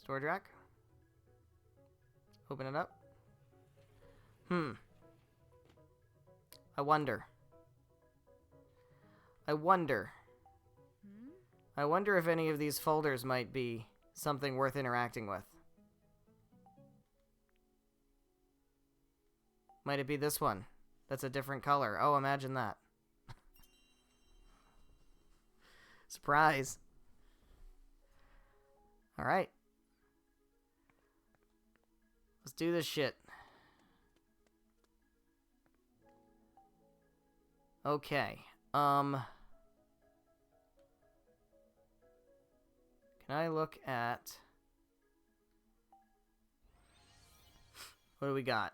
Speaker 1: Storage rack. Open it up. I wonder. I wonder if any of these folders might be something worth interacting with. Might it be this one? That's a different color. Oh, imagine that. Surprise. Alright. Let's do this shit. Okay. Can I look at... What do we got?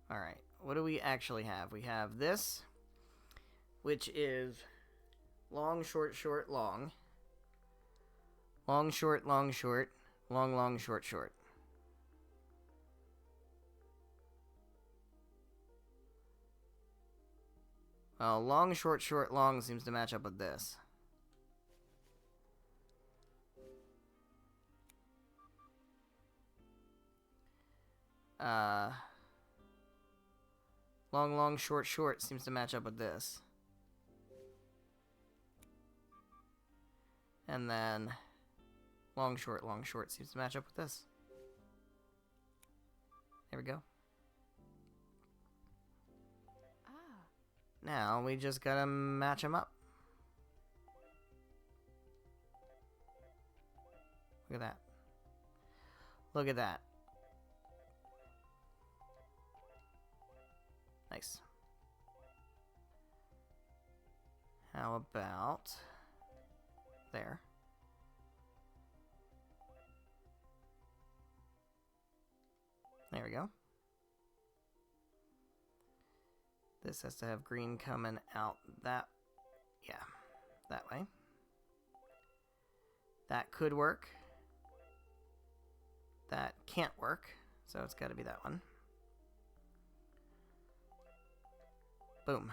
Speaker 1: Alright, what do we actually have? We have this, which is long, short, short, long. Long, short, long, short. Long, long, short, short. Well, long, short, short, long seems to match up with this. Long, long, short, short seems to match up with this. And then long, short seems to match up with this. There we go. Now we just gotta match them up. Look at that. Look at that. Nice. How about there? There we go. This has to have green coming out that, yeah, that way. That could work. That can't work, so it's got to be that one. Boom.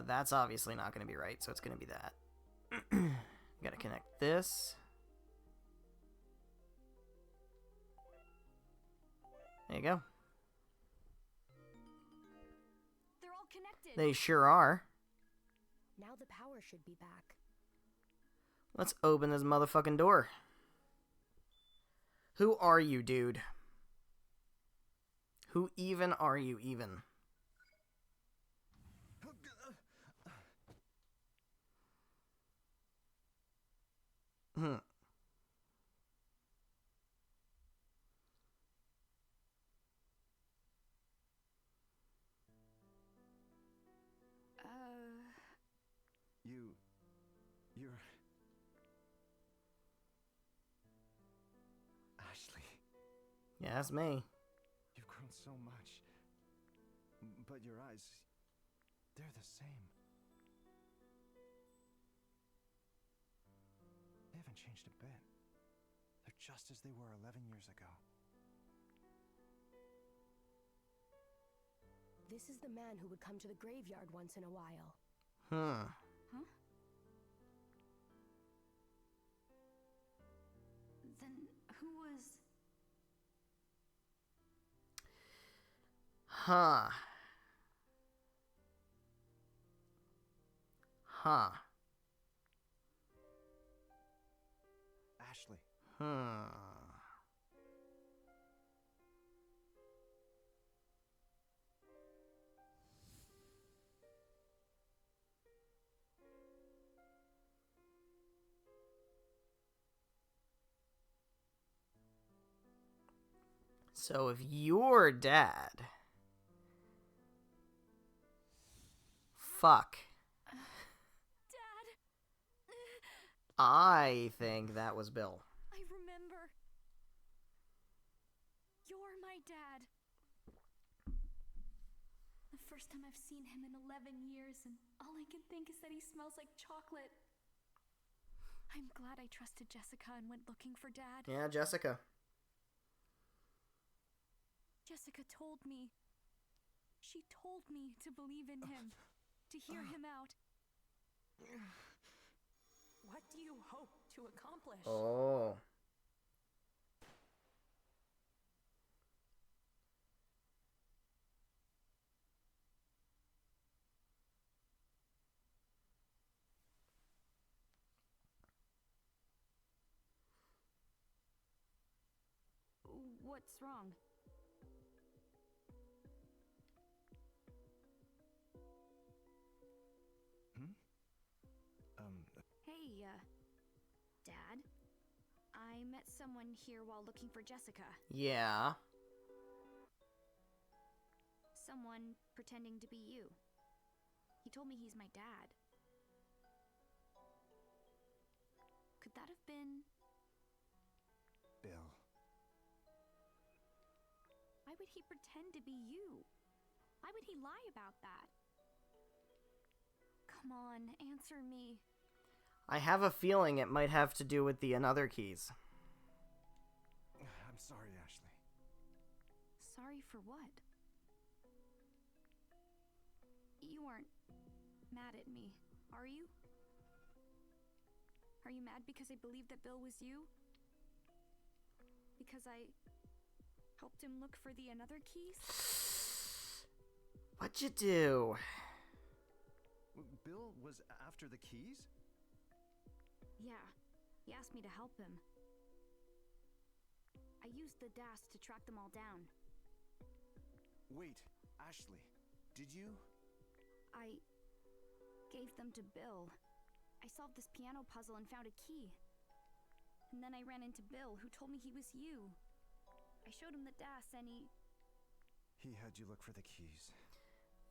Speaker 1: That's obviously not going to be right, so it's going to be that. Got to connect this. There you go.
Speaker 2: They're all connected.
Speaker 1: They sure are.
Speaker 3: Now the power should be back.
Speaker 1: Let's open this motherfucking door. Who are you, dude? Who even are you, even?
Speaker 8: You're... Ashley.
Speaker 1: Yeah, that's me.
Speaker 8: You've grown so much. But your eyes, they're the same. They haven't changed a bit. They're just as they were 11 years ago.
Speaker 3: This is the man who would come to the graveyard once in a while.
Speaker 1: Hmm.
Speaker 2: Huh? Then who was...
Speaker 1: Huh. Huh.
Speaker 8: Ashley.
Speaker 1: Hmm. So if your dad... Fuck.
Speaker 2: Dad!
Speaker 1: I think that was Bill.
Speaker 2: I remember. You're my dad. The first time I've seen him in 11 years, and all I can think is that he smells like chocolate. I'm glad I trusted Jessica and went looking for Dad.
Speaker 1: Yeah, Jessica.
Speaker 2: Jessica told me. She told me to believe in him, to hear him out.
Speaker 7: What do you hope to accomplish?
Speaker 1: Oh.
Speaker 2: What's wrong? Hey, Dad. I met someone here while looking for Jessica.
Speaker 1: Yeah.
Speaker 2: Someone pretending to be you. He told me he's my dad. Could that have been...
Speaker 8: Bill.
Speaker 2: Why would he pretend to be you? Why would he lie about that? Come on, answer me.
Speaker 1: I have a feeling it might have to do with the another keys.
Speaker 8: I'm sorry, Ashley.
Speaker 2: Sorry for what? You aren't mad at me, are you? Are you mad because I believed that Bill was you? Because I helped him look for the another keys?
Speaker 1: What'd you do?
Speaker 8: Bill was after the keys?
Speaker 2: Yeah, he asked me to help him. I used the DAS to track them all down.
Speaker 8: Wait, Ashley, did you?
Speaker 2: I gave them to Bill. I solved this piano puzzle and found a key. And then I ran into Bill, who told me he was you. I showed him the DAS and
Speaker 8: He had you look for the keys.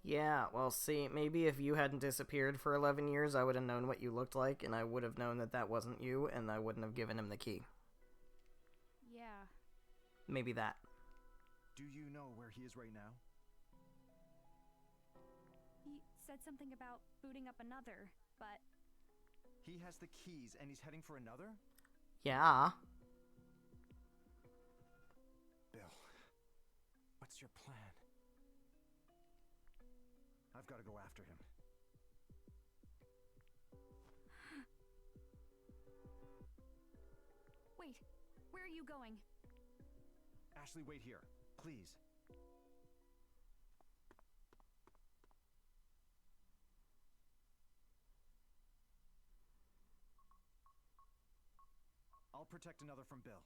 Speaker 1: Yeah, well, see, maybe if you hadn't disappeared for 11 years, I would have known what you looked like, and I would have known that that wasn't you, and I wouldn't have given him the key.
Speaker 2: Yeah.
Speaker 1: Maybe that.
Speaker 8: Do you know where he is right now?
Speaker 2: He said something about booting up another, but...
Speaker 8: He has the keys and he's heading for another?
Speaker 1: Yeah.
Speaker 8: Bill, what's your plan? I've got to go after him.
Speaker 2: Wait, where are you going?
Speaker 8: Ashley, wait here, please. I'll protect another from Bill.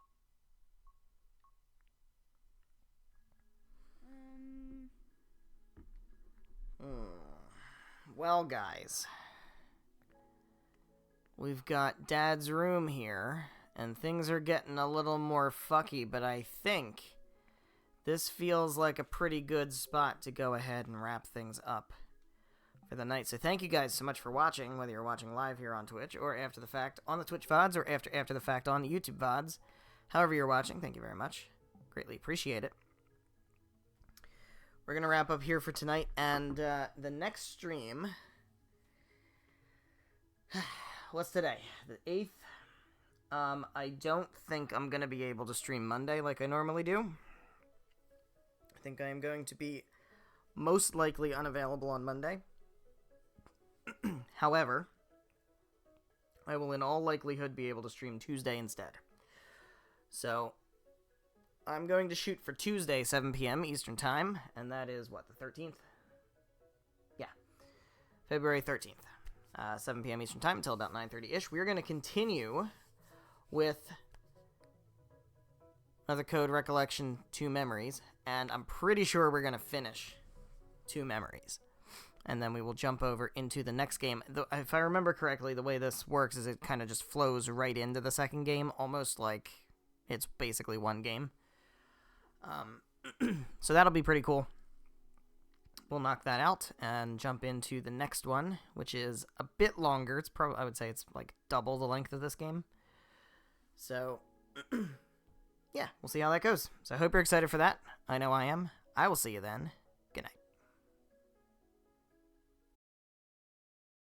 Speaker 1: Well, guys. We've got Dad's room here, and things are getting a little more fucky, but I think this feels like a pretty good spot to go ahead and wrap things up for the night. So thank you guys so much for watching, whether you're watching live here on Twitch or after the fact on the Twitch VODs or after the fact on the YouTube VODs. However you're watching, thank you very much. Greatly appreciate it. We're going to wrap up here for tonight, and the next stream... What's today? The 8th? I don't think I'm going to be able to stream Monday like I normally do. I think I am going to be most likely unavailable on Monday. However, I will in all likelihood be able to stream Tuesday instead. So, I'm going to shoot for Tuesday, 7 p.m. Eastern Time, and that is, what, the 13th? Yeah, February 13th, 7 p.m. Eastern Time until about 9:30-ish. We're going to continue with another Code Recollection 2 Memories, and I'm pretty sure we're going to finish 2 Memories. And then we will jump over into the next game. If I remember correctly, the way this works is it kind of just flows right into the second game, almost like it's basically one game. So that'll be pretty cool. We'll knock that out and jump into the next one, which is a bit longer. It's probably, I would say it's like double the length of this game. So, yeah, we'll see how that goes. So I hope you're excited for that. I know I am. I will see you then.